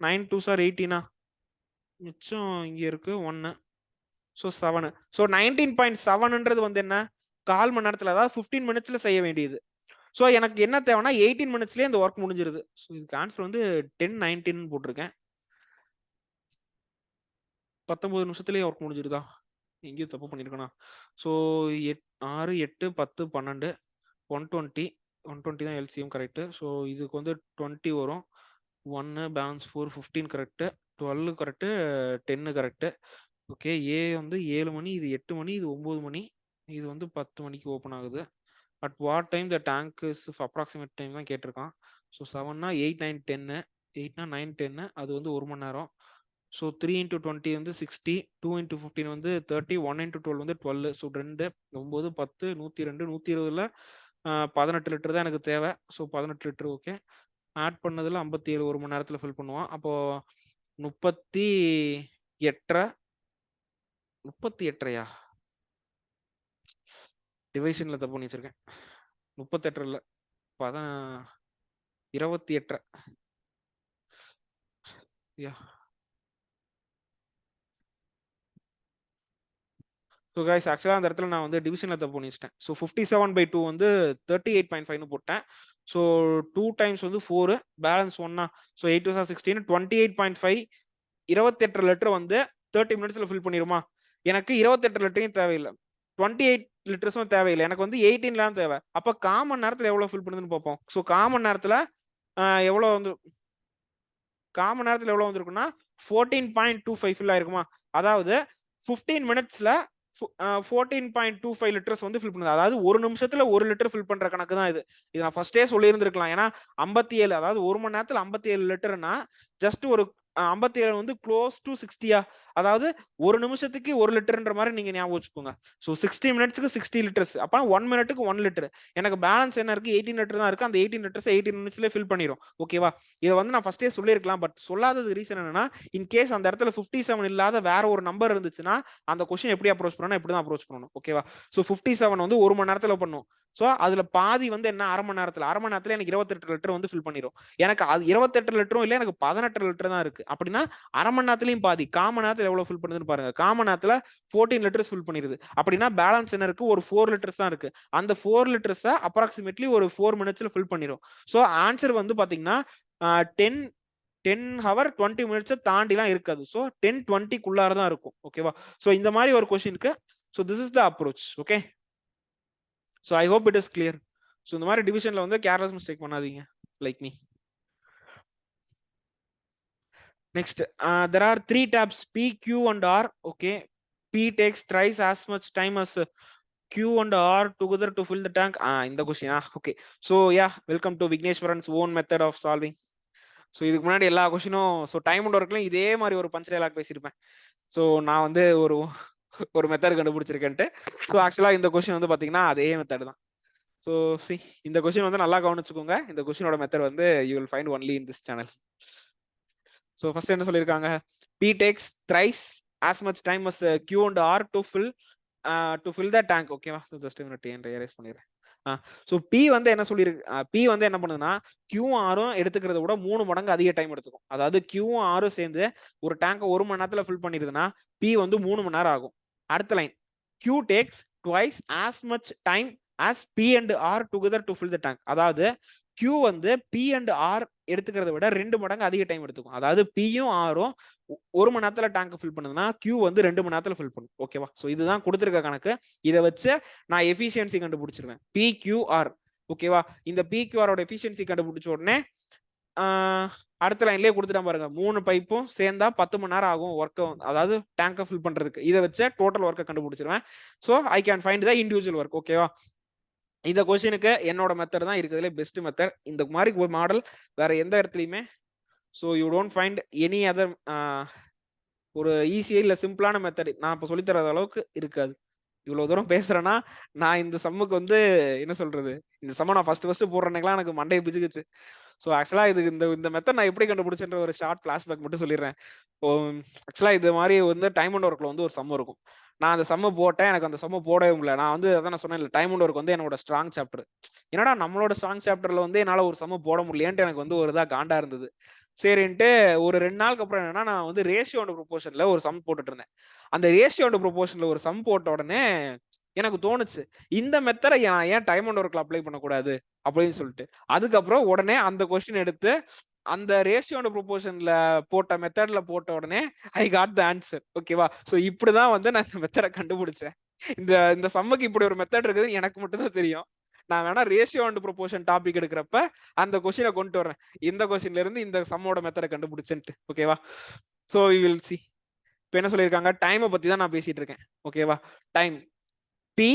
9 2s are 18 மிச்சம் இங்க இருக்கு 1 ஸோ 7 ஸோ 19.7ன்றது வந்து என்ன? 1/4 மணி நேரத்துல, அதாவது 15 மினிட்ஸ்ல செய்ய வேண்டியது. ஸோ எனக்கு என்ன தேவைன்னா 18 மினிட்ஸ்லயே இந்த ஒர்க் முடிஞ்சிருது. ஸோ இதுக்கு ஆன்சர் வந்து 10:19 போட்டிருக்கேன். 19 நிமிஷத்துலயே ஒர்க் முடிஞ்சிருதா? எங்கேயும் தப்பு பண்ணிருக்கேனா? ஸோ 6 8 10 12 120 120 தான் எல்சிஎம் கரெக்ட். ஸோ இதுக்கு வந்து 20 வரும். 1 balance 4 15 correct. 12 correct. 10 correct. Okay. A வந்து 7 மணி, இது 8 மணி, இது 9 மணி, இது வந்து 10 மணிக்கு ஓப்பன் ஆகுது. At what time the tank is approximate time தான் கேட்டிருக்கான். ஸோ 7னா 8 9 10 8னா 9 10 அது வந்து 1 மணி நேரம். ஸோ 3 × 20 வந்து 60, 2 × 15 வந்து 30, 1 × 12 வந்து 12. ஸோ 2 9 10 102 120ல 18 லிட்டர் தான் எனக்கு தேவை. So 18 litre okay. ஆட் பண்ணதுல 57 1 மணி நேரத்துல ஃபில் பண்ணுவான். அப்போ 38 38யா? டிவைஷன்ல தப்பு பண்ணி வச்சிருக்கேன். 38 இல்ல 28 யா. ஸோ கைஸ் ஆக்சுவலாக அந்த இடத்துல நான் வந்து டிவிஷனில் தப்பு பண்ணி வச்சிட்டேன். ஸோ 57/2 வந்து 38.5ன்னு போட்டேன். ஸோ 2 டைம்ஸ் வந்து 4 balance 1 so 8 2s are 16 28.5 28 litre வந்து 30 மினிட்ஸ்ல ஃபில் பண்ணிருமா? எனக்கு 28 லிட்டரையும் தேவையில்லை, 28 லிட்டர்ஸும் தேவையில்லை. எனக்கு வந்து 18 தேவை. அப்ப காமன் நேரத்துல எவ்வளவு ஃபில் பண்ணுதுன்னு பார்ப்போம். ஸோ காமன் நேரத்துல எவ்வளவு வந்து காமன் நேரத்துல எவ்வளவு வந்திருக்குன்னா 14.25 ஃபில் ஆயிருக்குமா? அதாவது 15 மினிட்ஸ்ல 14.25 லிட்டர்ஸ் வந்து ஃபில் பண்ணுது. அதாவது ஒரு நிமிஷத்துல 1 லிட்டர் ஃபில் பண்ற கணக்கு தான் இது. இது நான் ஃபர்ஸ்டே சொல்லி இருந்திருக்கலாம். ஏன்னா 57, அதாவது ஒரு மணி நேரத்துல 57 லிட்டர்னா ஜஸ்ட் ஒரு 57 வந்து க்ளோஸ் டு 60யா, அதாவது ஒரு நிமிஷத்துக்கு 1 லிட்டர்ன்ற மாதிரி நீங்க ஞாபகம் வச்சுக்கோங்க. ஸோ 60 மினிட்ஸ்க்கு 60 லிட்டர்ஸ், அப்ப 1 மினிட்டுக்கு 1 லிட்டர். எனக்கு பேலன்ஸ் என்ன இருக்கு? 18 லிட்டர் தான் இருக்கு. அந்த 18 லிட்டர்ஸ் 18 மினிட்ஸ்ல ஃபில் பண்ணிரும். ஓகேவா? இதை வந்து நான் ஃபர்ஸ்டே சொல்லியிருக்கலாம். பட் சொல்லாதது ரீசன் என்னன்னா, இன் கேஸ் அந்த இடத்துல 57 இல்லாத வேற ஒரு நம்பர் இருந்துச்சுன்னா அந்த கொஸ்டின் எப்படி அப்ரோச் பண்ணணும், இப்படி தான் அப்ரோச் பண்ணணும். ஓகேவா? ஸோ 57 வந்து ஒரு மணி நேரத்துல பண்ணும். ஸோ அதுல பாதி வந்து என்ன? அரை மணி நேரத்துல எனக்கு 28 லிட்டர் வந்து ஃபில் பண்ணிரும். எனக்கு அது 28 லிட்டரும் இல்லை, எனக்கு 18 லிட்டர் தான் இருக்கு. அப்படின்னா அரை மணி நேரத்துலயும் பாதி. காமன் நேரத்துல எவ்வளவு ஃபில் பண்ணுதுன்னு பாருங்க. காமன் நேரத்துல 14 லிட்டர்ஸ் ஃபில் பண்ணிருது. அப்படின்னா பேலன்ஸ் என்ன இருக்கு? ஒரு 4 லிட்டர்ஸ் தான் இருக்கு. அந்த 4 லிட்டர்ஸ் அப்ராக்சிமேட்லி ஒரு 4 மினிட்ஸ்ல ஃபில் பண்ணிரும். ஸோ ஆன்சர் வந்து பாத்தீங்கன்னா 10 ஹவர் 20 மினிட்ஸ் தாண்டிலாம் இருக்காது. ஸோ 10:20க்குள்ளார தான் இருக்கும். ஓகேவா? ஸோ இந்த மாதிரி ஒரு கொஸ்டினுக்கு so this is the approach. Okay. So I hope it is clear. So இந்த மாதிரி டிவிஷன்ல வந்து கேர்லெஸ் மிஸ்டேக் பண்ணாதீங்க, like me. Next, there are 3 tabs P, Q and R. Okay, P takes thrice as much time as Q and R together to fill the tank. இந்த question. Okay, so yeah, welcome to Vigneshwaran's own method of solving. So இதுக்கு முன்னாடி எல்லா கொஸ்டினும் so time and ஒர்க்லையும் இதே மாதிரி ஒரு punch dialogue பேசியிருப்பேன். So நான் வந்து ஒரு மெத்தட் கண்டுபிடிச்சிருக்கேன்ட்டு. ஸோ ஆக்சுவலாக இந்த கொஸ்டின் வந்து பார்த்தீங்கன்னா அதே மெத்தட் தான். ஸோ இந்த கொஸ்டின் வந்து நல்லா கவனிச்சுக்கோங்க. இந்த கொஸ்டினோட மெத்தட் வந்து you will find only in this channel. So first என்ன சொல்லியிருக்காங்க? P takes thrice as much time as Q and R to fill the tank. ஓகேவா? ஸோ ஜஸ்ட் erase பண்ணிடுறேன். ஸோ P வந்து என்ன சொல்லியிருக்கு? P வந்து என்ன பண்ணுதுன்னா Q ஆரும் எடுத்துக்கிறத விட 3 மடங்கு அதிக டைம் எடுத்துக்கும். அதாவது Q ஆரும் சேர்ந்து ஒரு டேங்கை 1 மணி நேரத்துல ஃபில் பண்ணிடுதுன்னா P வந்து 3 மணி நேரம் ஆகும். அடுத்த line, Q takes twice as much time as P and R together to fill the tank. அதாவது Q வந்து P and R எடுத்துக்கிறத விட 2 மடங்கு அதிக டைம் எடுத்துக்கும். அதாவது Pயும் Rயும் 1 மணி நேரத்துல டேங்க் ஃபில் பண்ணுதுன்னா Q வந்து 2 மணி நேரத்துல ஃபில் பண்ணும். ஓகேவா? ஸோ இதுதான் கொடுத்துருக்க கணக்கு. இதை வச்சு நான் எஃபிஷியன்சி கண்டுபிடிச்சிருவேன். PQR. ஓகேவா? இந்த PQR ஓட எஃபிஷியன்சி கண்டுபிடிச்ச உடனே அடுத்த லைன்லயே கொடுத்துட்டேன் பாருங்க, 3 பைப்பும் சேர்ந்தா 10 மணி நேரம் ஆகும் ஒர்க், அதாவது டேங்கை ஃபில் பண்றதுக்கு. இதை வச்சு டோட்டல் ஒர்க்கை கண்டுபிடிச்சிருவேன். So I can find the individual work. ஓகேவா? இந்த கொஸ்டினுக்கு என்னோட மெத்தட் தான் இருக்கிறதுல பெஸ்ட் மெத்தட். இந்த மாதிரி ஒரு மாடல் வேற எந்த இடத்துலையுமே, so you don't find any other ஒரு ஈஸியா இல்ல சிம்பிளான மெத்தட் நான் இப்ப சொல்லித்தர அளவுக்கு இருக்காது. இவ்வளவு தூரம் பேசுறேன்னா நான் இந்த சம்முக்கு வந்து என்ன சொல்றது, இந்த சம்ம நான் ஃபர்ஸ்ட் போடுறேன்னுக்கெல்லாம் எனக்கு மண்டையை பிச்சுக்குச்சு. ஸோ ஆக்சுவலா இது இந்த மெத்தட் நான் எப்படி கண்டுபிடிச்சேன்ற ஒரு ஷார்ட் ஃபிளாஷ்பேக் மட்டும் சொல்லிடுறேன். ஆக்சுவலா இது மாதிரி வந்து டைம் அண்ட் ஒர்க்ல வந்து ஒரு சம் இருக்கும். நான் அந்த சம்ம போட்டேன், எனக்கு அந்த சம்ம போடவே முடியல. நான் வந்து அதான் நான் சொன்னேன், டைம் அண்ட் ஒர்க் வந்து என்னோட ஸ்ட்ராங் சாப்டர். என்னடா நம்மளோட ஸ்ட்ராங் சாப்டர்ல வந்து என்னால ஒரு சம்ம போட முடியலன்ட்டு எனக்கு வந்து ஒரு இதா காண்டா இருந்தது. சரின்ட்டு ஒரு 2 நாளுக்கு அப்புறம் என்னன்னா, நான் வந்து ரேஷியோ அண்ட் ப்ரொபோர்ஷன்ல ஒரு சம் போட்டுட்டு இருந்தேன். அந்த ரேஷியோ அண்ட் ப்ரொபோர்ஷன்ல ஒரு சம் போட்ட உடனே எனக்கு தோணுச்சு, இந்த மெத்தடை நான் ஏன் டைம் அண்ட் ஒர்க்ல அப்ளை பண்ணக்கூடாது அப்படின்னு சொல்லிட்டு. அதுக்கப்புறம் உடனே அந்த கொஸ்டின் எடுத்து அந்த ரேஷியோ அண்ட் ப்ரொபோர்ஷன்ல போட்ட மெத்தட்ல போட்ட உடனே ஐ காட் த ஆன்சர். ஓகேவா? ஸோ இப்படிதான் வந்து நான் இந்த மெத்தடை கண்டுபிடிச்சேன். இந்த இந்த சம்முக்கு இப்படி ஒரு மெத்தட் இருக்குதுன்னு எனக்கு மட்டும் தான் தெரியும். நான் வேணா ரேஷியோ அண்ட் ப்ரொபோர்ஷன் டாபிக் எடுக்கிறப்ப அந்த கொஸ்டினை கொண்டு வரேன், இந்த கொஸ்டின்ல இருந்து இந்த சம்மோட மெத்தடை கண்டுபிடிச்சேன்ட்டு. ஓகேவா? So we will see. இப்போ என்ன சொல்லியிருக்காங்க, டைமை பத்தி தான் நான் பேசிட்டு இருக்கேன். ஓகேவா? டைம் P,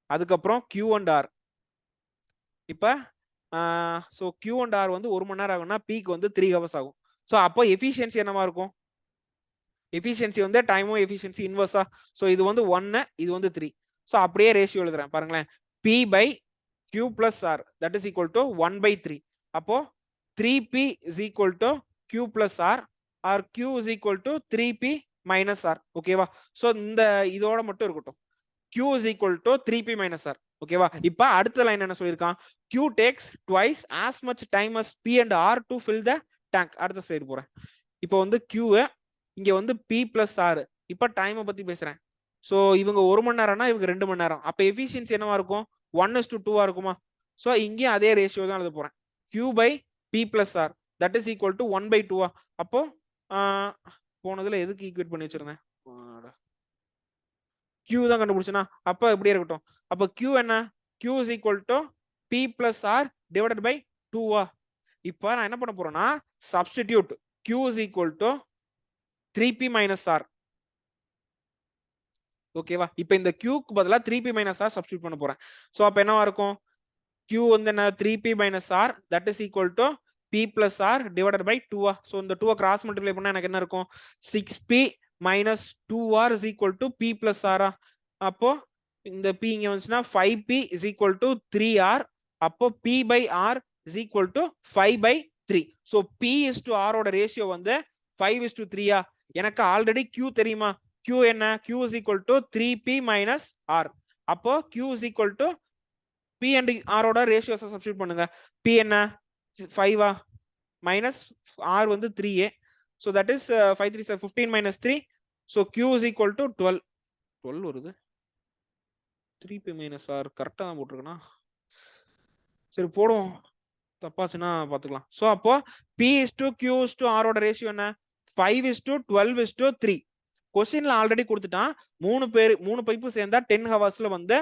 அதுக்கப்புறம் Q and R. இப்ப ஸோ Q and R வந்து 1 மணி நேரம் ஆகும்னா Pக்கு வந்து 3 ஹவர்ஸ் ஆகும். ஸோ அப்போ எஃபிஷியன்சி என்னவா இருக்கும்? எஃபிஷியன்சி வந்து டைமும் எஃபிஷியன்சி இன்வர்ஸா. ஸோ இது வந்து 1, இது வந்து 3. ஸோ அப்படியே ரேஷியோ எழுதுறேன் பாருங்களேன், P by Q plus R that is equal to 1/3. அப்போ 3P is equal to Q plus R or Q is equal to 3P minus R. ஓகேவா? ஸோ இந்த இதோட மட்டும் இருக்கட்டும், Q is equal to 3P minus R. ஓகேவா? இப்ப அடுத்த line என்ன சொல்லியிருக்கான், Q takes twice as much time as P and R to fill the tank. அடுத்த சைடு போறேன். இப்போ வந்து Q இங்க வந்து P plus R. இப்ப டைமை பத்தி பேசுறேன். ஸோ இவங்க 1 மணி நேரம்னா இவங்க 2 மணி நேரம். அப்ப எஃபிஷியன்சி என்னவா இருக்கும், 1:2 இருக்குமா? ஸோ இங்கேயும் அதே ரேஷியோ தான் எழுத போறேன், Q by P plus R that is equal to 1/2. அப்போ போனதுல எதுக்கு ஈக்குவேட் பண்ணி வச்சிருந்தேன், Q தான் கண்டுபிடிச்சனா? அப்ப இப்படியே இருக்கட்டும். அப்ப Q என்ன, Q is equal to P plus R divided by 2. இப்ப நான் என்ன பண்ண போறேன்னா, substitute Q is equal to 3P minus R. ஓகேவா? இப்ப இந்த Qக்கு பதிலா 3P minus R சப்ஸ்டிடியூட் பண்ண போறேன். சோ அப்ப என்னவா இருக்கும், Q வந்து என்ன, 3P minus R that is equal to P plus R divided by 2. So இந்த 2 கிராஸ் மல்டிப்ளை பண்ணா எனக்கு என்ன இருக்கும், 6P minus 2R is equal to P plus R. அப்போ இந்த P இங்க வந்துச்சுன்னா 5P is equal to 3R. அப்போ P by R is equal to 5/3. so P is to R ஓட ரேஷியோ வந்து 5:3. எனக்கு ஆல்ரெடி Q தெரியுமா, Q என்ன, Q is equal to 3P minus R. அப்போ Q is equal to P and R ஓட ரேஷியோஸை substitute பண்ணுங்க. P என்ன 5 minus R வந்து 3A. so that is 5 3 15 minus 3. so Q is equal to 12 வருது. 3P minus R கரெக்டா தான் போட்டுருக்கேனா? சரி போடுவோம், தப்பாச்சுன்னா பாத்துக்கலாம். சோ அப்போ P is to Q is to R ஓட ரேஷியோ என்ன, 5:12:3. கொஸ்டின்ல ஆல்ரெடி கொடுத்துட்டான், 3 பைப்பு சேர்ந்தா 10 ஹவர்ஸ்ல வந்து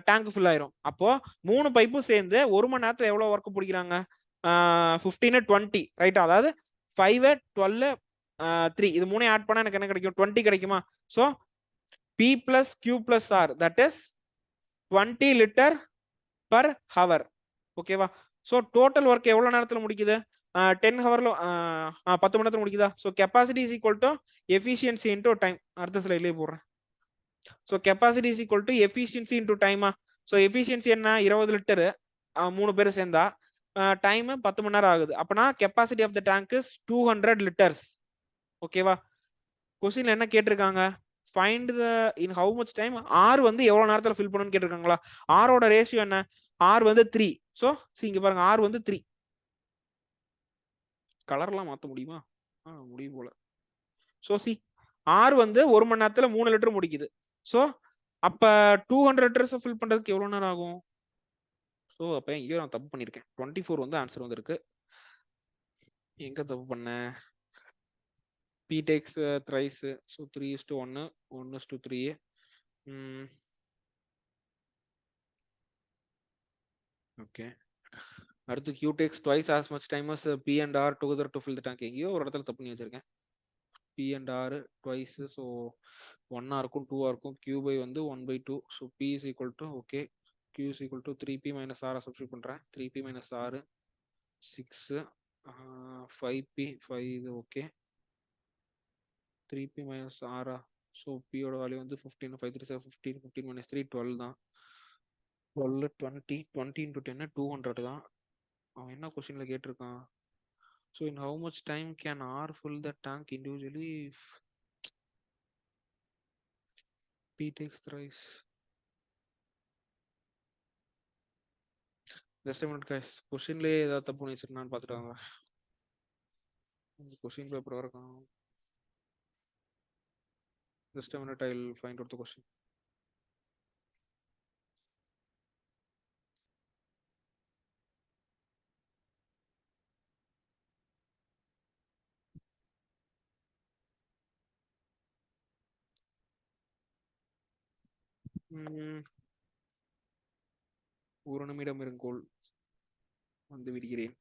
டேங்க் ஃபில் ஆயிரும். அப்போ 3 பைப்பும் சேர்ந்து 1 மணி நேரத்துல எவ்வளவு ஒர்க் பிடிக்கிறாங்க, 15 20 ரைட். அதாவது 5 12 3 இது 3 ஆட் பண்ணா எனக்கு என்ன கிடைக்கும், 20 கிடைக்குமா? So P plus Q plus R that is 20 liter per hour. ஓகேவா? சோ டோட்டல் ஒர்க் எவ்வளவு நேரத்துல முடிக்குது, 10 ஹவர்ல 10 மணி நேரத்துல முடிக்குதா? So capacity is equal to efficiency into time. அடுத்த ஸ்லைட்லயே போடுறேன். So capacity is equal to efficiency into time. So efficiency என்ன, 20 லிட்டர் 3 பேர் சேர்ந்தா, டைம் 10 மணி நேரம் ஆகுது. அப்பனா capacity of the tank is 200 liters. ஓகேவா? கொஸ்டின்ல என்ன கேட்டிருக்காங்க, find the in how much time R வந்து எவ்வளவு நேரத்துல ஃபில் பண்ணனும்னு கேட்டிருக்காங்களா? R ஓட ரேஷியோ என்ன, R வந்து 3. சோ இங்க பாருங்க R வந்து 3. கலர்லாம் மாத்த முடியுமா? முடியும் போல. சோ சி R வந்து 1 மணி நேரத்துல 3 லிட்டர் முடிக்குது. சோ அப்ப 200 லிட்டர்ஸ் ஃபில் பண்றதுக்கு எவ்வளவு நேரம் ஆகும்? சோ அப்ப இங்க நான் தப்பு பண்ணிருக்கேன், 24 வந்து ஆன்சர் வந்திருக்கு. எங்க தப்பு பண்ணேன், P takes thrice. so 3:1 1:3. Okay அடுத்து Q takes twice as much time as P and R together to fill the tank. எங்கேயோ ஒரு இடத்துல தப்பு பண்ணி வச்சிருக்கேன். P and R twice, so 1 இருக்கும் 2 இருக்கும். Q by வந்து 1/2, so P is equal to okay. Q is equal to 3P minus R substitute பண்றேன். 3P minus R 6, 5P 5 இது okay. 3P minus R, so P ஓட value வந்து 15, 5 3 7 15, 15 minus 3 12 தான். 12 20 20 into 10 200 தான். அவன் என்ன கொஸ்டின்ல கேட்டிருக்கான்? So in how much time can R fill the tank individually if P takes thrice? Just a minute guys, கொஸ்டின்லயே ஏதாவது தப்பு பண்ணி வச்சிருக்கான்னு பார்த்துட்டு வாங்க. கொஸ்டின் பேப்பர் வரைக்கும். Just a minute, I'll find out the question. ஒரு நிமிடம் இருங்கோள், வந்து விடுகிறேன்.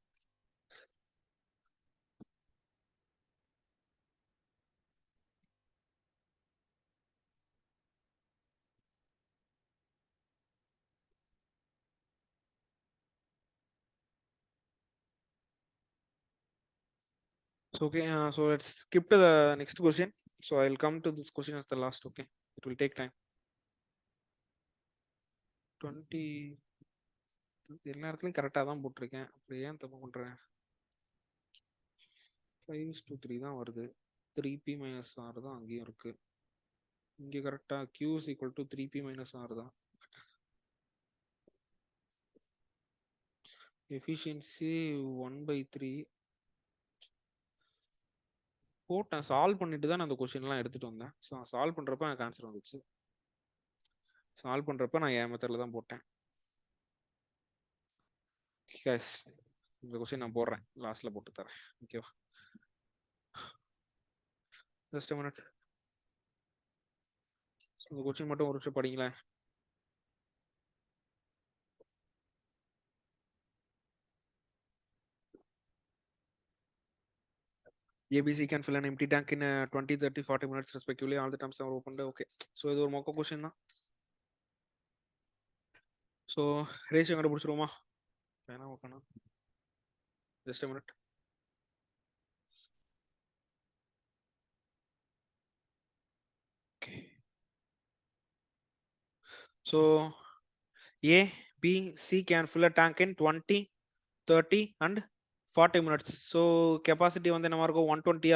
So okay, so let's skip to the next question. So I'll come to this question as the last. Okay, it will take time. 20 எல்லா இடத்துலயும் கரெக்டா தான் போட்டிருக்கேன், அப்படி ஏன் தப்பு பண்றேன்? 5:3 தான் வருது. 3P minus R தான் அங்கேயும் இருக்கு. இங்க கரெக்டா Q is equal to 3P minus R தான். Efficiency 1/3 போட்டேன். சால்வ் பண்ணிட்டு தான் நான் அந்த கொஸ்டின் எல்லாம் எடுத்துட்டு வந்தேன். ஸோ சால்வ் பண்றப்ப எனக்கு ஆன்சர் வந்துச்சு. சால்வ் பண்றப்ப நான் என் மெத்தட்ல தான் போட்டேன். இந்த கொஸ்டின் நான் போடுறேன், லாஸ்ட்ல போட்டு தரேன். ஓகேவா? Just a minute. இந்த கொஸ்டின் மட்டும் ஒரு நிமிஷம் படிங்களேன். ABC can fill an empty tank in 20, 30, 40 minutes respectively. All the terms are opened. Okay. So இது ஒரு மொக்க கொஸ்டின் தான். ஸோ ரேஷியோ கண்டுபிடிச்சிருவோமா? வேணா ஓகேண்ணா. Just a minute. Okay. So A, B, C can fill a tank in 20, 30 and 40 minutes. So capacity வந்து என்ன இருக்கும்? 120.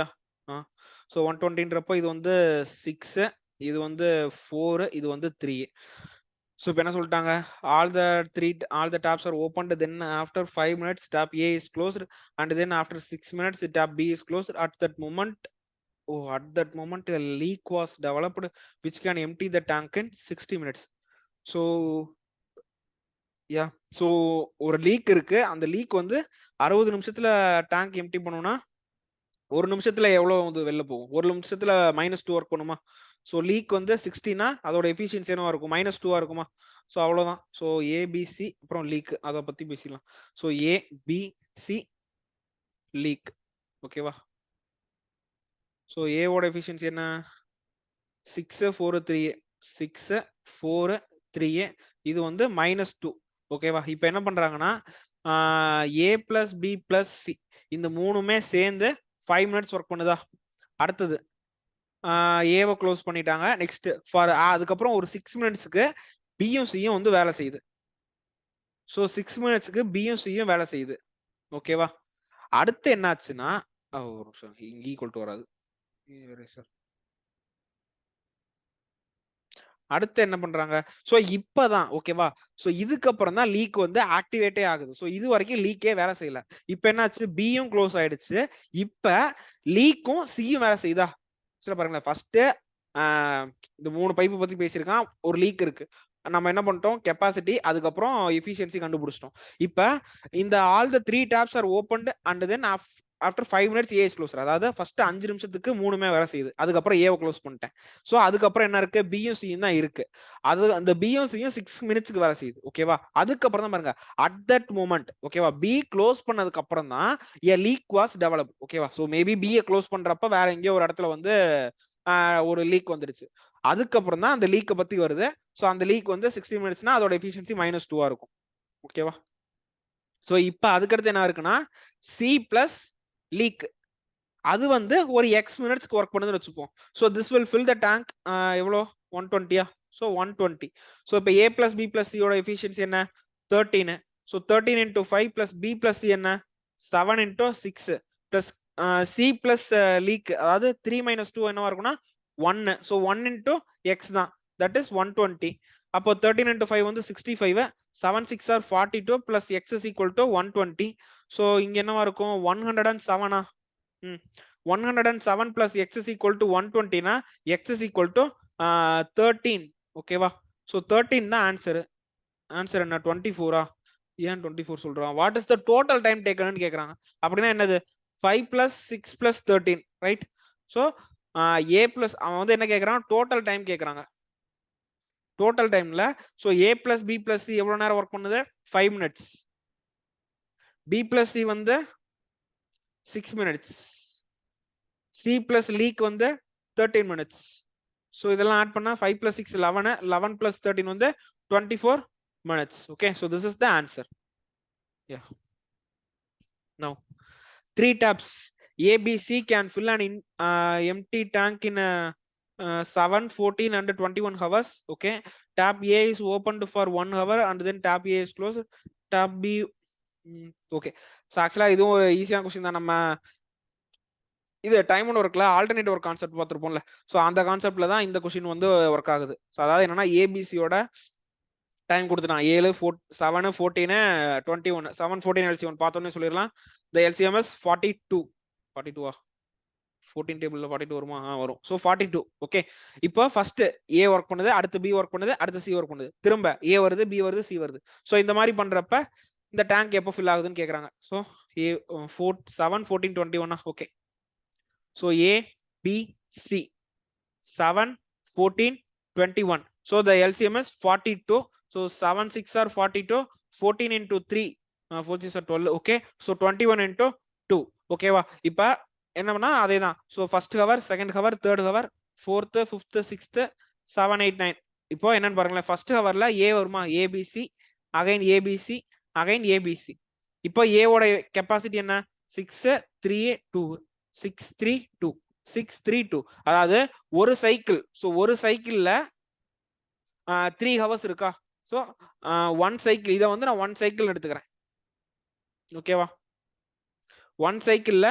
ஸோ 120ன்றப்போ இது வந்து 6, இது வந்து 4, இது வந்து 3. ஸோ இப்போ என்ன சொல்லிட்டாங்க? all the taps are opened, then after 5 minutes tap A is closed, and then after 6 minutes tap B is closed. At that moment a leak was developed which can empty the tank in 60 minutes. So so ஒரு league இருக்கு. அந்த league வந்து 60 நிமிஷத்துல tank empty பண்ணோம்னா ஒரு நிமிஷத்துல எவ்வளவு வந்து வெளில போகும்? ஒரு நிமிஷத்துல -2 ஒர்க் பண்ணுமா? ஸோ லீக் வந்து 60னா அதோட எஃபிஷியன்சி என்னவா இருக்கும்? -2 இருக்குமா? ஸோ அவ்வளவுதான். ஸோ ஏபிசி அப்புறம் லீக், அதை பத்தி பேசிடலாம். So ABC leak. ஓகேவா? ஸோ ஏவோட எஃபிஷியன்சி என்ன? 6 4 3 6 4 3. இது வந்து -2. ஓகேவா? இப்போ என்ன பண்றாங்கன்னா A plus B plus C இந்த மூணுமே சேர்ந்து 5 minutes ஒர்க் பண்ணுதா? அடுத்தது ஏவை க்ளோஸ் பண்ணிட்டாங்க. நெக்ஸ்ட் ஃபார் அதுக்கப்புறம் ஒரு 6 minutesக்கு பியும் சியும் வந்து வேலை செய்யுது. ஸோ 6 minutesக்கு பியும் சியும் வேலை செய்யுது. ஓகேவா? அடுத்து என்னாச்சுன்னா ஒரு நிமிஷம், இங்க ஈக்குவல் டு வராது. அடுத்து என்ன பண்றாங்க? ஸோ இப்பதான் ஓகேவா? ஸோ இதுக்கப்புறம் தான் லீக் வந்து ஆக்டிவேட்டே ஆகுது. ஸோ இது வரைக்கும் லீக்கே வேலை செய்யல. இப்ப என்னாச்சு? பியும் க்ளோஸ் ஆயிடுச்சு. இப்ப லீக்கும் சியும் வேலை செய்யுதா? சரி பாருங்களேன். ஃபர்ஸ்ட் இந்த 3 பைப்பு பத்தி பேசியிருக்கான். ஒரு லீக் இருக்கு. நம்ம என்ன பண்ணிட்டோம்? கெப்பாசிட்டி, அதுக்கப்புறம் எஃபிஷியன்சி கண்டுபிடிச்சிட்டோம். இப்ப இந்த all the 3 taps are opened and then after 5 minutes A is close. அதாவது ஃபர்ஸ்ட் 5 நிமிஷத்துக்கு மூணுமே வேலை செய்யுது. அதுக்கப்புறம் ஏவை க்ளோஸ் பண்ணிட்டேன். ஸோ அதுக்கப்புறம் என்ன இருக்கு, பியும் சியும் தான் இருக்கு. அது அந்த பியும் சியும் 6 மினிட்ஸ்க்கு வேலை செய்யுது. ஓகேவா, அதுக்கப்புறம் தான் பாருங்க அட் தட் மூமெண்ட். ஓகேவா, பி க்ளோஸ் பண்ணதுக்கு அப்புறம் தான் ஏ லீக் வாஸ் டெவலப். ஓகேவா, ஸோ மேபி பியை க்ளோஸ் பண்றப்ப வேற எங்கேயோ ஒரு இடத்துல வந்து ஒரு லீக் வந்துடுச்சு. அதுக்கப்புறம் தான் அந்த லீக்கை பத்தி வருது. ஸோ அந்த லீக் வந்து 60 மினிட்ஸ்னா அதோட எஃபிஷியன்சி -2 இருக்கும். ஓகேவா, ஸோ இப்போ அதுக்கடுத்து என்ன இருக்குன்னா சி பிளஸ் லீக். அது வந்து ஒரு எக்ஸ் மினிட்ஸ்க்கு ஒர்க் பண்ணுதுன்னு வச்சுப்போம். So this will fill the tank எவ்வளோ 120. ஸோ 120. ஸோ இப்போ ஏ பிளஸ் பி பிளஸ் சியோட எஃபிஷியன்சி என்ன 13. So 13 into 5 plus B plus C என்ன 7 into 6 plus C plus leak, அதாவது 3 - 2 என்னவா இருக்கும்னா 1. ஸோ 1 into எக்ஸ் தான், தட் இஸ் 120. அப்போ 13 into 5 வந்து 65. 7 6 are 42 plus x is equal to 120. So இங்க என்னவா இருக்கும் 107. 107 plus x is equal to 120 னா x is equal to 13. ஓகேவா, ஸோ 13 தான் ஆன்சர். ஆன்சர் என்ன 24. ஏன் 24 சொல்றான்? What is the total time taken கேக்குறாங்க. அப்படின்னா என்னது 5 plus 6 plus 13, right? So A plus அவன் வந்து என்ன கேக்குறான், டோட்டல் டைம் கேக்குறாங்க. டோட்டல் டைம்ல so A plus B plus C எவ்வளவு நேரம் ஒர்க் பண்ணுது 5 மினிட்ஸ். பி பிளஸ் சி வந்து 6 மினிட்ஸ். சி பிளஸ் லீக் வந்து 13 மினிட்ஸ். ஸோ இதெல்லாம் ஆட் பண்ணா 5 plus 6 11. 11 plus 13 வந்து 24 minutes. Okay, so this is the answer. Yeah. Now 3 taps A, B, C can fill an empty tank in 7, 14 and 21 hours. Okay, tap A is opened for 1 hour and then tap A is closed. Tap B. Okay, so actually இதுவும் ஒரு ஈஸியான question தான். நம்ம இது time and ஒர்க்ல alternate work concept பார்த்துருப்போம்ல. So அந்த கான்செப்ட்ல தான் இந்த கொஸ்டின் வந்து ஒர்க் ஆகுது. ஸோ அதாவது என்னன்னா ஏபிசியோட டைம் கொடுத்துட்டான் 7 7 14 21. 7 14 LCM பார்த்தோன்னே சொல்லிடலாம். the LCM is 42. 42 14 டேபிள்ல 42 வருமா? வரும். ஸோ 42. ஓகே, இப்போ ஃபர்ஸ்ட் ஏ ஒர்க் பண்ணுது, அடுத்து பி ஒர்க் பண்ணுது, அடுத்து சி ஒர்க் பண்ணுது, திரும்ப ஏ வருது, பி வருது, சி வருது. ஸோ இந்த மாதிரி பண்றப்ப இந்த டேங்க் எப்போ ஃபில் ஆகுதுன்னு கேக்குறாங்க. So A 7 14 21. Okay, so A, B, C, 7, 14, 21. So the LCM is 42. So 7 6 are 42. 14 into 3, 4 6 are 12. Okay, so 21 into 2. Okay வா, இப்போ என்னன்னா அதே தான். So first hour, second hour, third hour, fourth, fifth, sixth, 7 8 9. இப்போ என்னன்னு பாருங்களேன், ஃபர்ஸ்ட் ஹவர்ல ஏ வருமா, ABC, again ABC, again ABC. இப்போ ஏவோட கெப்பாசிட்டி என்ன 6 3 2 6 3 2 6 3 2. அதாவது ஒரு சைக்கிள். ஸோ ஒரு சைக்கிள்ல 3 ஹவர்ஸ் இருக்கா. ஸோ 1 சைக்கிள், இதை வந்து நான் 1 சைக்கிள் எடுத்துக்கிறேன். ஓகேவா, 1 சைக்கிள்ல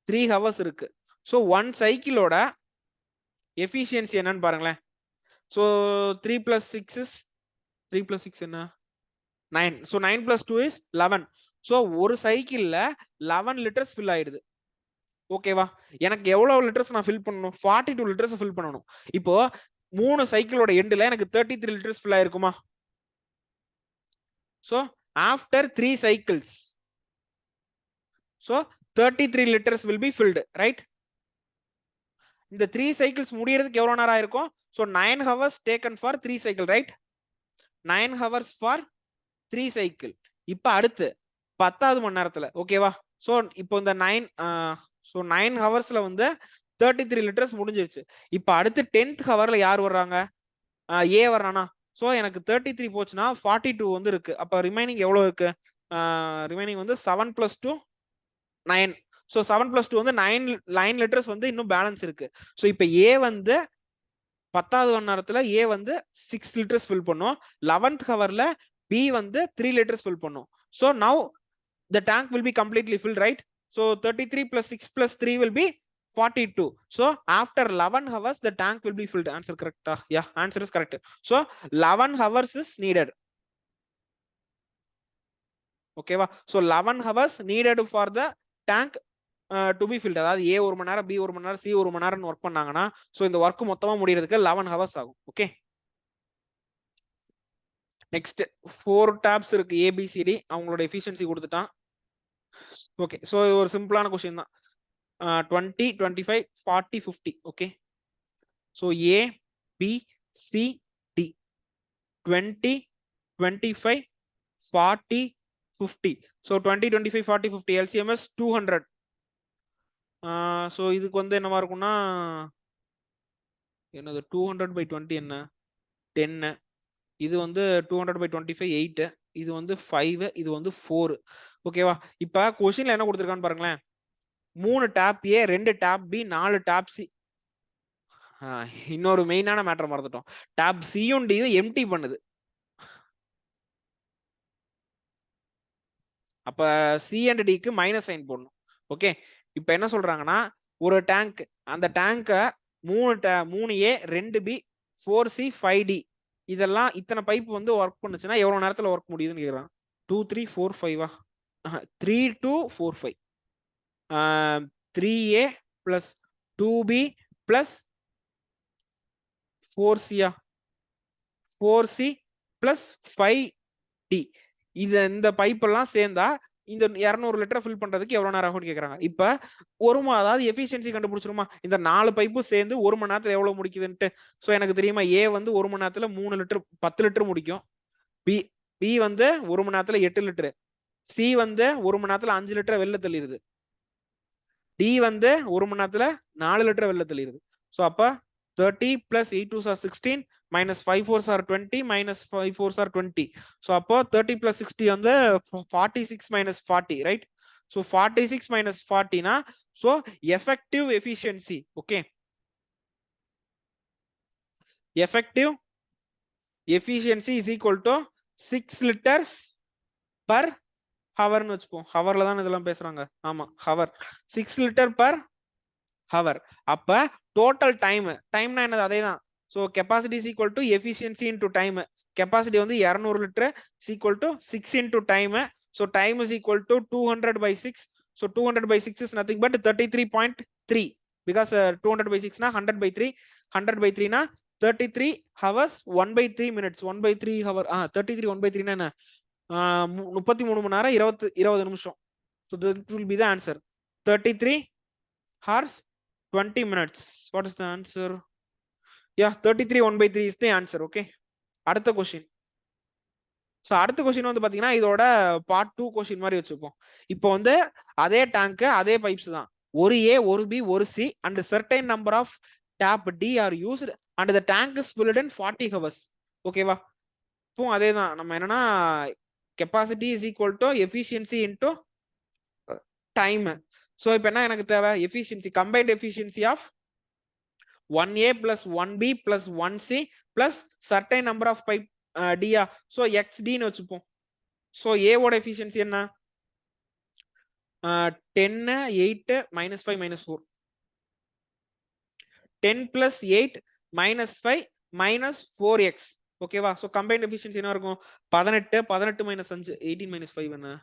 3 ஹவர்ஸ் இருக்கு. ஸோ 1 சைக்கிளோட எஃபிஷியன்சி என்னன்னு பாருங்களேன். ஸோ 3 plus 6 is 3 plus 6 என்ன 9. So 9 plus 2 is 11. ஸோ ஒரு சைக்கிள்ல 11 லிட்டர்ஸ் ஃபில் ஆயிடுது. ஓகேவா, எனக்கு எவ்வளவு லிட்டர்ஸ் நான் ஃபில் பண்ணணும், 42 லிட்டர்ஸ் ஃபில் பண்ணணும். இப்போ 3 சைக்கிளோட எண்ட்ல எனக்கு 33 லிட்டர்ஸ் ஃபில் ஆயிருக்குமா. So after 3 cycles, so 33 liters will be filled, right? இந்த 3 cycles முடியறதுக்கு எவ்வளவு நேரம் ஆயிருக்கும். so 9 hours taken for 3 cycle, right? 9 hours for 3 cycle. இப்போ அடுத்து 10வது மணி நேரத்துல. ஓகேவா, சோ இப்போ இந்த 9 ஹவர்ஸ்ல வந்து 33 லிட்டர்ஸ் முடிஞ்சிருச்சு. இப்போ அடுத்து 10th ஹவர்ல யார் வர்றாங்க, ஏ வர்றானா. சோ எனக்கு 33 போச்சுன்னா 42 வந்து இருக்கு. அப்ப ரிமைனிங் எவ்வளவு இருக்கு, ரிமைனிங் வந்து 7 plus 2 9. சோ 7 plus 2 வந்து 9 லிட்டர்ஸ் வந்து இன்னும் பேலன்ஸ் இருக்கு. சோ இப்போ ஏ வந்து 10வது மணி நேரத்துல ஏ வந்து 6 லிட்டர்ஸ் ஃபில் பண்ணும். 11th ஹவர்ல பி வந்து 3 லிட்டர்ஸ் ஃபில் பண்ணும். So now the tank will be completely filled, right? So 33 plus 6 plus 3 will be 42. So after 11 hours the tank will be filled. Answer correct? Yeah, answer is correct. So 11 hours is needed. Okay va, so 11 hours needed for the tank to be filled. அதாவது A ஒரு மணி நேரம், B ஒரு மணி நேரம், C ஒரு மணி நேரம் work பண்ணாங்கன்னா so இந்த work மொத்தமா முடியறதுக்கு 11 hours ஆகும். ஓகே, நெக்ஸ்ட் 4 டாப்ஸ் இருக்கு ABCD, அவங்களோட எஃபிஷியன்சி கொடுத்துட்டான். ஓகே, சோ இது ஒரு சிம்பிளான क्वेश्चन தான். 20, 25, 40, 50. Okay. So A, B, C, D. 20, 25, 40, 50. So 20, 25, 40, 50. LCM is 200. So இதுக்கு வந்து என்னவா இருக்கும்னா என்னது 200 by 20 என்ன 10. இது வந்து 200 by 25 8. இது வந்து 5. இது வந்து 4. ஓகேவா? இப்ப கொஸ்டின்ல என்ன கொடுத்திருக்கான்னு பாருங்களேன். 3 டேப் ஏ 2 டேப் பி 4 டேப் சி. இன்னொரு மெயினான மேட்டர் மறந்துட்டோம். டேப் சியும் டியும் எம்டி பண்ணுது. அப்ப சி அண்ட் டிக்கு மைனஸ் சைன் போடணும். ஓகே. இப்ப என்ன சொல்றாங்கன்னா ஒரு டேங்க், அந்த டேங்க 3A 2B 4C 5D இதெல்லாம் இத்தனை பைப் வந்து ஒர்க் பண்ணுச்சுன்னா எவ்வளவு நேரத்துல ஒர்க் முடியுதுன்னு கேக்குறான். 2 3 4 5 3 2 4 5 3A plus 2B plus 4C 4C plus 5D இந்த பைப் எல்லாம் சேர்ந்தா இந்த 200 லிட்டர் ஃபில் பண்றதுக்கு எவ்வளவு நேரம் ஆகும்னு கேக்குறாங்க. இப்ப அதாவது எஃபிஷியன்சி கண்டுபிடிச்சிருமா? இந்த 4 பைப்பும் சேர்ந்து 1 மணி நேரத்துல எவ்வளவு முடிக்குதுன்ட்டு. சோ எனக்கு தெரியுமா ஏ வந்து 1 மணி நேரத்துல 3 லிட்டர் 10 லிட்டர் முடிக்கும். பி வந்து 1 மணி நேரத்துல 8 லிட்டர். சி வந்து 1 மணி நேரத்துல 5 லிட்டர் வெளில தள்ளிடுது. டி வந்து 1 மணி நேரத்துல 4 லிட்டர் வெளில தள்ளிடுது. சோ அப்ப 30 plus 8 2s are 16 minus 5 4s are 20 minus 5 4s are 20. So அப்போ 30 plus 60 வந்து 46 minus 40, right? So 46 minus 40 na, so effective efficiency, okay? Effective efficiency is equal to 6 liters per hour னு வச்சுப்போம். ஹவர்ல தான் இதெல்லாம் பேசுறாங்க. ஆமா, ஹவர் 6 liter per hour. அப்ப total டைம்னா என்னது? அதேதான். So capacity is equal to efficiency into time. Capacity வந்து 200 litre is equal to 6 into time. So time is equal to 200 by 6. So 200 by 6 is nothing but 33.3 because 200 by 6 na 100 by 3. 100 by 3 na 33 hours 1 by 3 minutes. 1 by 3 hour 33 1 by 3 na என்ன 33 மணி நேரம் 20 நிமிஷம். So that will be the answer. 33 hours 20 minutes. What is the answer? Yeah, 33 1 by 3 is the answer. Okay. அடுத்த question. So அடுத்த question வந்து பாத்தீங்கன்னா இதோட part 2 question மாதிரி வச்சுப்போம். இப்போ வந்து அதே டேங்க் அதே பைப்ஸ் தான். ஒரு ஏ ஒரு பி ஒரு C and certain number of tap D are used and the tank is filled in 40 hours. ஓகேவா? இப்போ அதே தான். நம்ம என்னன்னா capacity is equal to efficiency into time. So இப்போ என்ன எனக்கு தேவை? Efficiency, combined efficiency of 1A plus 1B plus 1C plus certain number of pipe D. So XD னு வச்சுப்போம். So A ஓட efficiency என்ன? 10 8 minus 5 minus 4. 10 plus 8 minus 5 minus 4x. ஓகேவா? So combined efficiency என்ன இருக்கும்? 18 18 minus 5 18 minus 5 என்ன?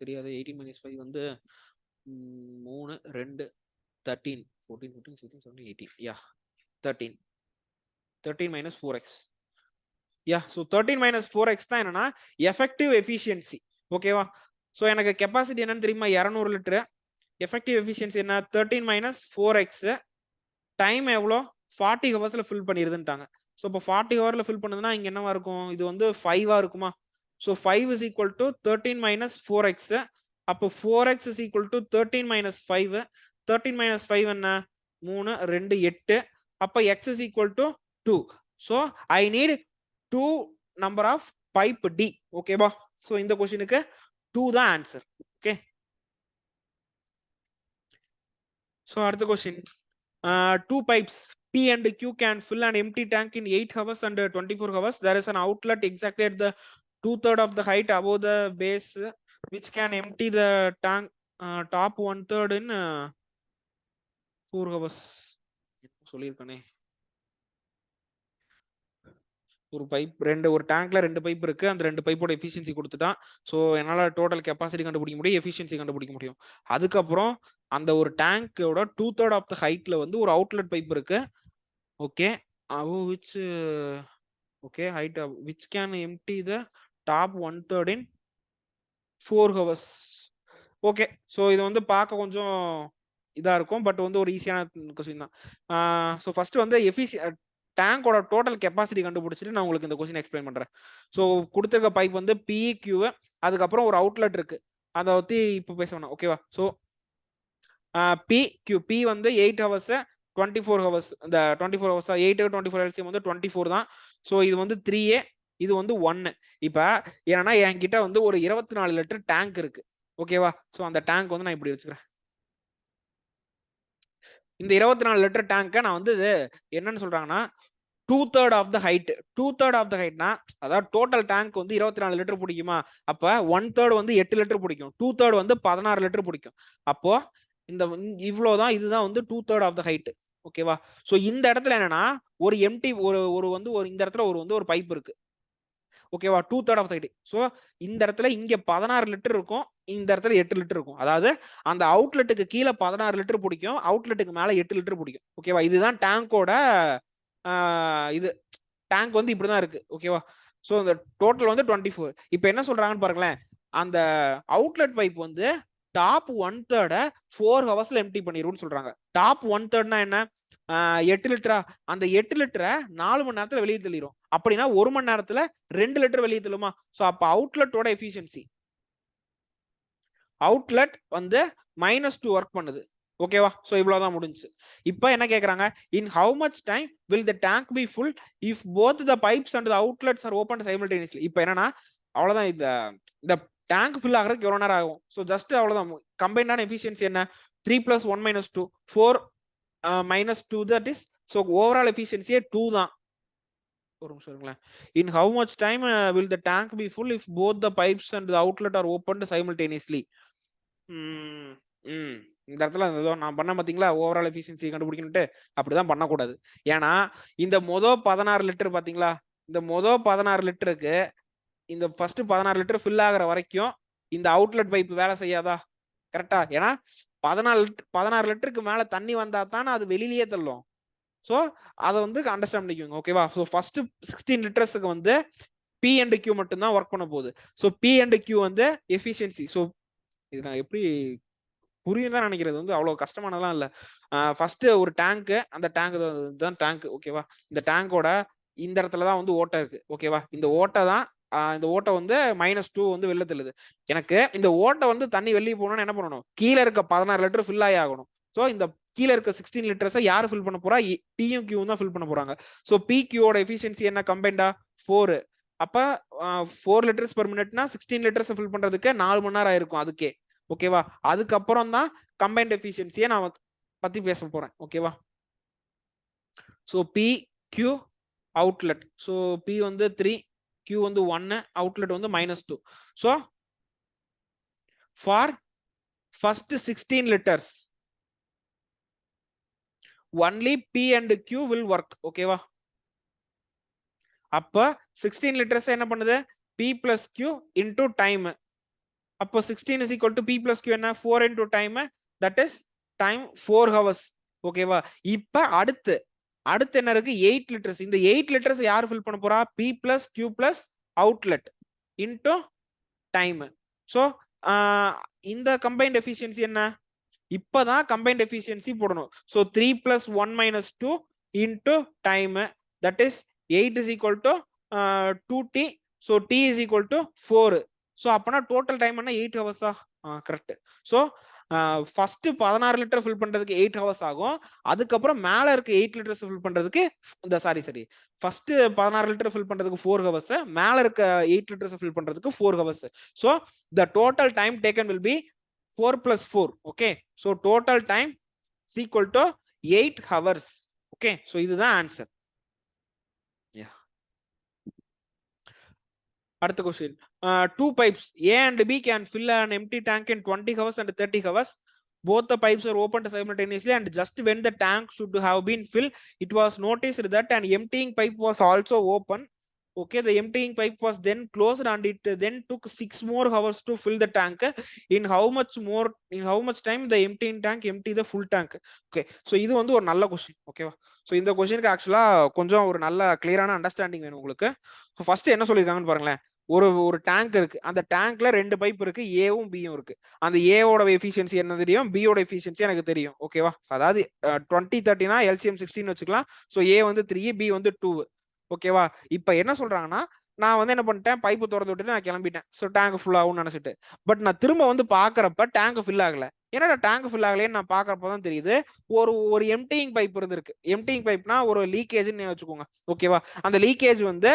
தெரியாது. 18 minus 5 வந்து 3 2 13 14 15 16 17 18. Yeah. 13 minus 4x. Yeah, so 13 minus 4x தான் என்னன்னா effective efficiency. ஓகேவா? so எனக்கு கெபாசிட்டி என்னன்னு தெரியுமா? 200 லிட்டர். effective efficiency என்ன? 13 minus 4x. டைம் எவ்வளோ? 40 ஹவர்ஸ்ல ஃபில் பண்ணிருதுன்ட்டாங்க. ஸோ இப்போ 40 ஹவர்ல ஃபில் பண்ணுதுன்னா இங்க என்னவா இருக்கும்? இது வந்து 5 இருக்குமா? So 5 is equal to 13 minus 4x. அப்போ 4x is equal to 13 minus 5. 13 minus 5 என்ன? 3 2 8. அப்போ x is equal to 2. So I need 2 number of pipe D. ஓகேவா? ஸோ இந்த கொஸ்டினுக்கு 2 தான் ஆன்சர். ஓகே. ஸோ அடுத்த question. 2 pipes P and Q can fill an empty tank in 8 hours and 24 hours. There is an outlet exactly at the 2/3 of the height above the base which can empty the tank top 1/3 in 4 hours. சொல்லியிருக்கனே. ஒரு pipe ஒரு டேங்க்ல 2 pipe இருக்கு. அந்த 2 பைப்போட efficiency கொடுத்துட்டான். So என்னால total capacity கண்டுபிடிக்க முடியும், efficiency கண்டுபிடிக்க முடியும். அதுக்கப்புறம் அந்த ஒரு டேங்கோட 2/3 ஆஃப் த ஹைட்ல வந்து ஒரு அவுட்லெட் பைப் இருக்கு. Okay, which okay height which can empty the top 1/3 in 4 hours. Okay, so இது வந்து பார்க்க கொஞ்சம் இதா இருக்கும், பட் வந்து ஒரு ஈஸியான கொஸ்டின் தான். ஸோ ஃபர்ஸ்ட் வந்து டேங்கோட டோட்டல் கெப்பாசிட்டி கண்டுபிடிச்சிட்டு நான் உங்களுக்கு இந்த கொஸ்டின் எக்ஸ்பிளைன் பண்றேன். ஸோ கொடுத்துருக்க பைப் வந்து பிஇ கியூ, அதுக்கப்புறம் ஒரு அவுட்லெட் இருக்கு, அதை பத்தி இப்போ பேச வேணாம். ஓகேவா? ஸோ பி வந்து 8 ஹவர்ஸ் 24 ஹவர்ஸ், இந்த 24 ஹவர்ஸ் 8 24 எல்சிஎம் வந்து 24 தான். ஸோ இது வந்து 3A, இது வந்து 1. இப்போ ஏன்னா என்கிட்ட வந்து ஒரு 24 லிட்டர் டேங்க் இருக்கு. ஓகேவா? ஸோ அந்த டேங்க் வந்து நான் இப்படி வச்சுக்கிறேன். இந்த 24 லிட்டர் டேங்கை நான் வந்து என்னன்னு சொல்றாங்கன்னா 2/3 of the height. 2/3 of the ஹைட்னா அதாவது டோட்டல் டேங்க் வந்து 24 லிட்டர் பிடிக்குமா, அப்ப 1/3 வந்து 8 லிட்டர் பிடிக்கும், 2/3 வந்து 16 லிட்டர் பிடிக்கும். அப்போ இந்த இவ்வளவுதான், இதுதான் வந்து 2/3 ஆஃப் த ஹைட். ஓகேவா? சோ இந்த இடத்துல என்னன்னா ஒரு எம்டி ஒரு வந்து ஒரு இந்த இடத்துல ஒரு பைப் இருக்கு. ஓகேவா? 2/3 ஆஃப் த ஹைட். சோ இந்த இடத்துல இங்க 16 லிட்டர் இருக்கும், இந்த இடத்துல 8 லிட்டர் இருக்கும். அதாவது அந்த அவுட்லெட்டுக்கு கீழே 16 லிட்டர் பிடிக்கும், அவுட்லெட்டுக்கு மேல 8 லிட்டர் பிடிக்கும். ஓகேவா? இதுதான் டேங்கோட இது. டேங்க் வந்து இப்படிதான் இருக்கு. ஓகேவா? சோ இந்த டோட்டல் வந்து 24. இப்போ என்ன சொல்றாங்கன்னு பாருங்களேன், அந்த அவுட்லெட் பைப் வந்து டாப் 1/3 4 ஹவர்ஸ்ல எம்டி பண்ணிருன்னு சொல்றாங்க. டாப் 1/3னா என்ன, 8 லிட்டரா, அந்த 8 லிட்டரை 4 மணி நேரத்துல வெளியே தள்ளிடும். அப்படின்னா 1 மணி நேரத்துல 2 லிட்டர் வெளியே தள்ளுமா? சோ அப்ப அவுட்லெட்டோட எஃபிஷியன்சி, அவுட்லெட் வந்து -2 ஒர்க் பண்ணுது. ஓகேவா? சோ இவ்வளவுதான் முடிஞ்சு. இப்போ என்ன கேக்குறாங்க, in how much time will the tank be full if both the pipes and the outlets are opened simultaneously? இப்போ என்னன்னா அவ்வளவுதான், இந்த டேங்க் ஃபில் ஆகிறதுக்கு எவ்வளவு நேரம் ஆகும்? சோ ஜஸ்ட் அவ்வளவுதான். கம்பைன்டான எஃபிஷியன்சி என்ன, 3 + 1 - 2 4 -2, that is, so ஓவரால் எஃபிஷியன்சியே 2 தான். ஒரு நிமிஷம் இருங்களேன். in how much time will the tank be full if both the pipes and the outlet are opened simultaneously? இந்த இடத்துல நான் பண்ண பாத்தீங்களா, ஓவரால் எஃபிஷியன்சி கண்டுபிடிக்கணும்ட்டு, அப்படிதான் பண்ணக்கூடாது. ஏன்னா இந்த 16 லிட்டர் பாத்தீங்களா, இந்த 16 லிட்டருக்கு இந்த ஃபர்ஸ்ட் 16 லிட்டர் ஃபில் ஆகிற வரைக்கும் இந்த அவுட்லெட் பைப் வேலை செய்யாதா? கரெக்டா? ஏன்னா 16 லிட்டருக்கு மேல தண்ணி வந்தா தானே அது வெளியிலேயே தள்ளும். ஸோ அதை வந்து அண்டர்ஸ்டாண்ட் பண்ணிக்கோங்க. ஓகேவா? ஸோ ஃபர்ஸ்ட் 16 லிட்டர்ஸுக்கு வந்து பி அண்ட் கியூ மட்டும் தான் ஒர்க் பண்ண போகுது. ஸோ பி அண்ட் கியூ வந்து எஃபிஷியன்சி. ஸோ இது நான் எப்படி புரியும் தான் நினைக்கிறது, வந்து அவ்வளவு கஷ்டமானதெல்லாம் இல்ல. ஃபர்ஸ்ட் ஒரு டேங்க், அந்த டேங்க் தான் டேங்க். ஓகேவா? இந்த டேங்கோட இந்த இடத்துல தான் வந்து ஓட்டை இருக்கு. ஓகேவா? இந்த ஓட்டை தான், இந்த ஓட்டை வந்து -2 வந்து வெளில தள்ளுது. எனக்கு இந்த ஓட்டை வந்து தண்ணி வெளியே போகணும்னு என்ன பண்ணணும், கீழே இருக்க 16 லிட்டர் ஃபில் ஆகி ஆகணும். ஸோ இந்த கீழே இருக்க 16 லிட்டர்ஸை யாரு ஃபில் பண்ண போறா, பியும் கியூ தான் ஃபில் பண்ண போறாங்க. ஸோ பி கியூவோட எஃபிஷியன்சி என்ன கம்பைண்டா 4. அப்ப 4 லிட்டர்ஸ் பெர் மினிட்னா 16 லிட்டர்ஸ் ஃபில் பண்றதுக்கு 4 மணி நேரம் ஆயிருக்கும் அதுக்கே. ஓகேவா? அதுக்கப்புறம் தான் கம்பைன்ட் எஃபிஷியன்சியை நான் பத்தி பேச போறேன். ஓகேவா? So P Q outlet. So P வந்து 3, கியூ வந்து 1, அவுட்லெட் வந்து -2. So for first 16 litres only P and Q will work. ஓகேவா? அப்ப 16 லிட்டர்ஸ் என்ன பண்ணுது, P plus Q into time. அப்போ 16 is equal to P plus Q என்ன, 4 into time, that is time 4 hours. ஓகேவா? இப்ப அடுத்து என்ன இருக்கு, 8 லிட்டர்ஸ். இந்த 8 லிட்டர்ஸ் யார் ஃபில் பண்ண போறா, P plus Q plus outlet into time. So இந்த கம்பைன்ட் எஃபிஷியன்சி என்ன, இப்பதான் கம்பைன்ட் எஃபிஷியன்சி போடணும். So 3 plus 1 - 2 into time, that is 8 is equal to 2t. so t is equal to 4. So அப்பனா total time என்ன, 8 ஹவர்ஸா? Correct. So first 16 litre fill பண்றதுக்கு 8 hours ஆகும். அதுக்கப்புறம் மேல இருக்க 8 லிட்டர்ஸ் ஃபில் பண்றதுக்கு இந்த சாரி ஃபர்ஸ்ட் 16 லிட்டர் ஃபில் பண்றதுக்கு 4 ஹவர்ஸ், மேல இருக்க 8 லிட்டர்ஸ் ஃபில் பண்றதுக்கு 4 hours. So the total time taken will be 4 plus 4. okay, so total time is equal to 8 hours. okay, so இதுதான் ஆன்சர். அடுத்த question, two pipes A and B can fill an empty tank in 20 hours and 30 hours. Both the pipes are opened simultaneously, and just when the tank should have been filled, it was noticed that an emptying pipe was also open. Okay, the emptying pipe was then closed, and it then took 6 more hours to fill the tank. In how much time the emptying tank empty the full tank? Okay, so இது வந்து ஒரு நல்ல question. ஓகேவா? So இந்த கொஸ்டினுக்கு ஆக்சுவலா கொஞ்சம் ஒரு நல்ல கிளியரான அண்டர்ஸ்டாண்டிங் வேணும் உங்களுக்கு. ஃபர்ஸ்ட் என்ன சொல்லிருக்காங்கன்னு பாருங்களேன், ஒரு டேங்க் இருக்கு. அந்த டேங்க்ல 2 பைப் இருக்கு. ஏவும் பியும் இருக்கு. அந்த ஏவோட எஃபிஷியன்சி என்ன தெரியும், பியோட எஃபிஷியன்சி எனக்கு தெரியும். ஓகேவா? அதாவது 20-30னா எல்சிஎம் 16 வச்சுக்கலாம். ஸோ ஏ வந்து 3, பி வந்து 2. ஓகேவா? இப்ப என்ன சொல்றாங்கன்னா, நான் வந்து என்ன பண்ணிட்டேன், பைப்பு திறந்து விட்டுட்டு நான் கிளம்பிட்டேன். ஸோ டேங்க் ஃபுல் ஆகும்னு நினைச்சிட்டு. பட் நான் திரும்ப வந்து பாக்குறப்ப டேங்க் ஃபில் ஆகல. என்னடா டேங்க் ஃபில் ஆகலைன்னு நான் பாக்குறப்ப தான் தெரியுது, ஒரு ஒரு எம்டிங் பைப் இருந்திருக்கு. எம்டிங் பைப்னா ஒரு லீக்கேஜ்னு வச்சுக்கோங்க. ஓகேவா? அந்த லீக்கேஜ் வந்து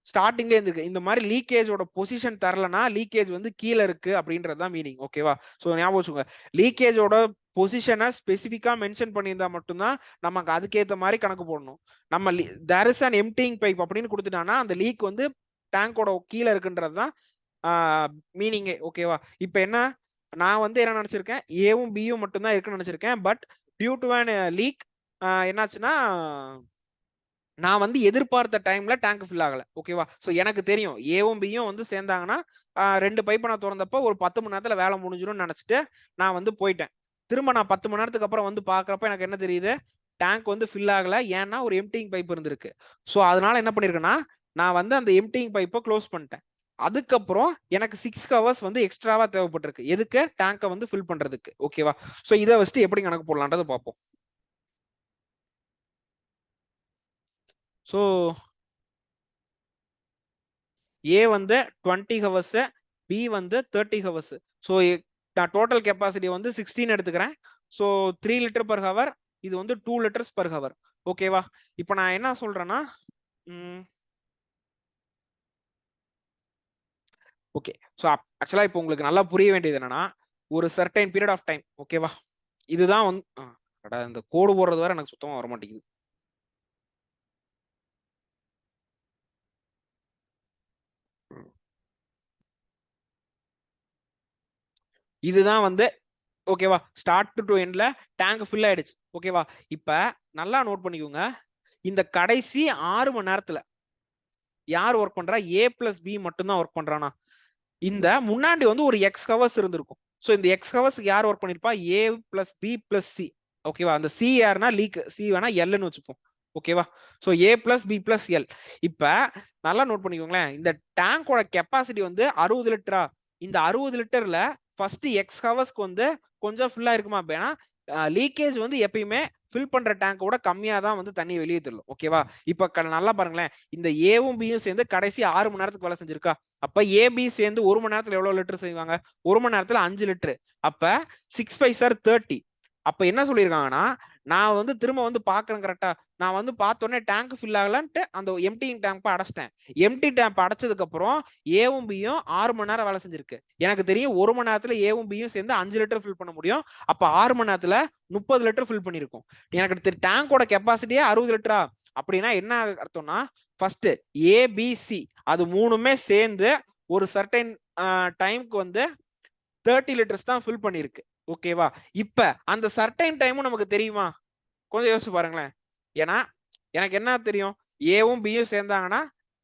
ஸ்டார்டிங்ல இருக்கு. இந்த மாதிரி லீக்கேஜோட பொசிஷன் தரலனா லீக்கேஜ் வந்து கீழே இருக்கு அப்படின்றது தான் மீனிங். ஓகேவா? ஸோ ஞாபகம் வச்சுக்கோங்க, லீக்கேஜோட பொசிஷனை ஸ்பெசிஃபிக்கா மென்ஷன் பண்ணியிருந்தா மட்டும்தான் நமக்கு அதுக்கேற்ற மாதிரி கணக்கு போடணும். நம்ம there is an emptying pipe அப்படின்னு கொடுத்துட்டானா அந்த லீக் வந்து டேங்கோட கீழே இருக்குன்றது தான் மீனிங்கே. ஓகேவா? இப்போ என்ன, நான் வந்து என்ன நினைச்சிருக்கேன், ஏவும் பியும் மட்டும்தான் இருக்குன்னு நினைச்சிருக்கேன். But due to an leak என்னாச்சுன்னா, நான் வந்து எதிர்பார்த்த டைம்ல டேங்க் ஃபில் ஆகல. ஓகேவா? ஸோ எனக்கு தெரியும் ஏவும் பியும் வந்து சேர்ந்தாங்கன்னா 2 பைப்பை நான் திறந்தப்போ ஒரு 10 மணி நேரத்துல வேலை முடிஞ்சிடும்னு நினைச்சிட்டு நான் வந்து போயிட்டேன். திரும்ப நான் 10 மணி நேரத்துக்கு அப்புறம் வந்து பாக்குறப்ப எனக்கு என்ன தெரியுது, டேங்க் வந்து ஃபில் ஆகல. ஏன்னா ஒரு எம்டிங் பைப் இருந்திருக்கு. ஸோ அதனால என்ன பண்ணிருக்கேன்னா, நான் வந்து அந்த எம்டிங் பைப்பை க்ளோஸ் பண்ணிட்டேன். அதுக்கப்புறம் எனக்கு 6 ஹவர்ஸ் வந்து எக்ஸ்ட்ராவா தேவைப்பட்டிருக்கு. எதுக்கு? டேங்கை வந்து ஃபில் பண்றதுக்கு. ஓகேவா? ஸோ இதை வச்சுட்டு எப்படி கணக்கு போடலான்றது பார்ப்போம். ஸோ ஏ வந்து 20 ஹவர்ஸ், பி வந்து 30 ஹவர்ஸ். ஸோ நான் டோட்டல் கெப்பாசிட்டி வந்து 16 எடுத்துக்கிறேன். ஸோ 3 லிட்டர் பர் ஹவர், இது வந்து 2 லிட்டர்ஸ் பர் ஹவர். ஓகேவா? இப்போ நான் என்ன சொல்றேன்னா, ஓகே. ஸோ ஆக்சுவலா இப்போ உங்களுக்கு நல்லா புரிய வேண்டியது என்னன்னா, ஒரு சர்டைன் பீரியட் ஆஃப் டைம். ஓகேவா? இதுதான் வந்து இந்த கோடு போடுறது வரை எனக்கு சுத்தமா வர மாட்டேங்குது. இதுதான் வந்து ஓகேவா, ஸ்டார்ட் டு எண்ட்ல டேங்க் ஃபில் ஆயிடுச்சு. ஓகேவா? இப்ப நல்லா நோட் பண்ணிக்கோங்க, இந்த கடைசி 6 மணி நேரத்துல யார் ஒர்க் பண்றா, ஏ பிளஸ் பி மட்டும் தான் ஒர்க் பண்றானா. இந்த முன்னாடி வந்து ஒரு எக்ஸ் ஹவர்ஸ் இருந்திருக்கும். ஸோ இந்த எக்ஸ் ஹவர்ஸ்க்கு யார் ஒர்க் பண்ணிருப்பா, ஏ பிளஸ் பி பிளஸ் சி. ஓகேவா? அந்த சி யாருன்னா லீக், சி வேணா எல்னு வச்சுப்போம். ஓகேவா? So A plus B plus L. இப்ப நல்லா நோட் பண்ணிக்கோங்களேன், இந்த டேங்கோட கெப்பாசிட்டி வந்து 60 லிட்டரா. இந்த 60 லிட்டர்ல ஃபர்ஸ்ட் எக்ஸ் ஹவர்ஸ்க்கு வந்து கொஞ்சம் ஃபுல்லா இருக்குமா. ஏன்னா லீக்கேஜ் வந்து எப்பயுமே ஃபில் பண்ற டேங்கோட கம்மியா தான் வந்து தண்ணி வெளியே தள்ளும். ஓகேவா? இப்ப நல்லா பாருங்களேன், இந்த ஏவும் பியும் சேர்ந்து கடைசி 6 மணி நேரத்துக்கு வேலை செஞ்சிருக்கா. அப்ப ஏபி சேர்ந்து 1 மணி நேரத்துல எவ்வளவு லிட்டர் செய்வாங்க, 1 மணி நேரத்துல 5 லிட்டர். அப்ப 6 5 சார் 30. அப்ப என்ன சொல்லியிருக்காங்கன்னா, நான் வந்து திரும்ப வந்து பாக்குறேன் கரெக்டா, நான் வந்து பார்த்தோன்னே டேங்க் ஃபில் ஆகலன்ட்டு அந்த எம்டி டேங்க் அடைச்சிட்டேன். எம்டி டேங்க் அடைச்சதுக்கு அப்புறம் ஏவும் பியும் 6 மணி நேரம் வேலை செஞ்சிருக்கு. எனக்கு தெரியும் 1 மணி நேரத்துல ஏவும் பியும் சேர்ந்து 5 லிட்டர் ஃபில் பண்ண முடியும். அப்ப 6 மணி நேரத்துல 30 லிட்டர் ஃபில் பண்ணிருக்கும். எனக்கு டேங்கோட கெப்பாசிட்டியே 60 லிட்டரா. அப்படின்னா என்ன அர்த்தம்னா, ஃபர்ஸ்ட் ஏபிசி அது மூணுமே சேர்ந்து ஒரு சர்டைன் டைம்க்கு வந்து 30 லிட்டர்ஸ் தான் ஃபில் பண்ணிருக்கு. ஓகேவா? இப்ப அந்த சர்டைன் டைமும் நமக்கு தெரியுமா, கொஞ்சம் யோசிச்சு பாருங்களேன். ஏன்னா எனக்கு என்ன தெரியும், ஏவும் பியும் சேர்ந்தாங்கன்னா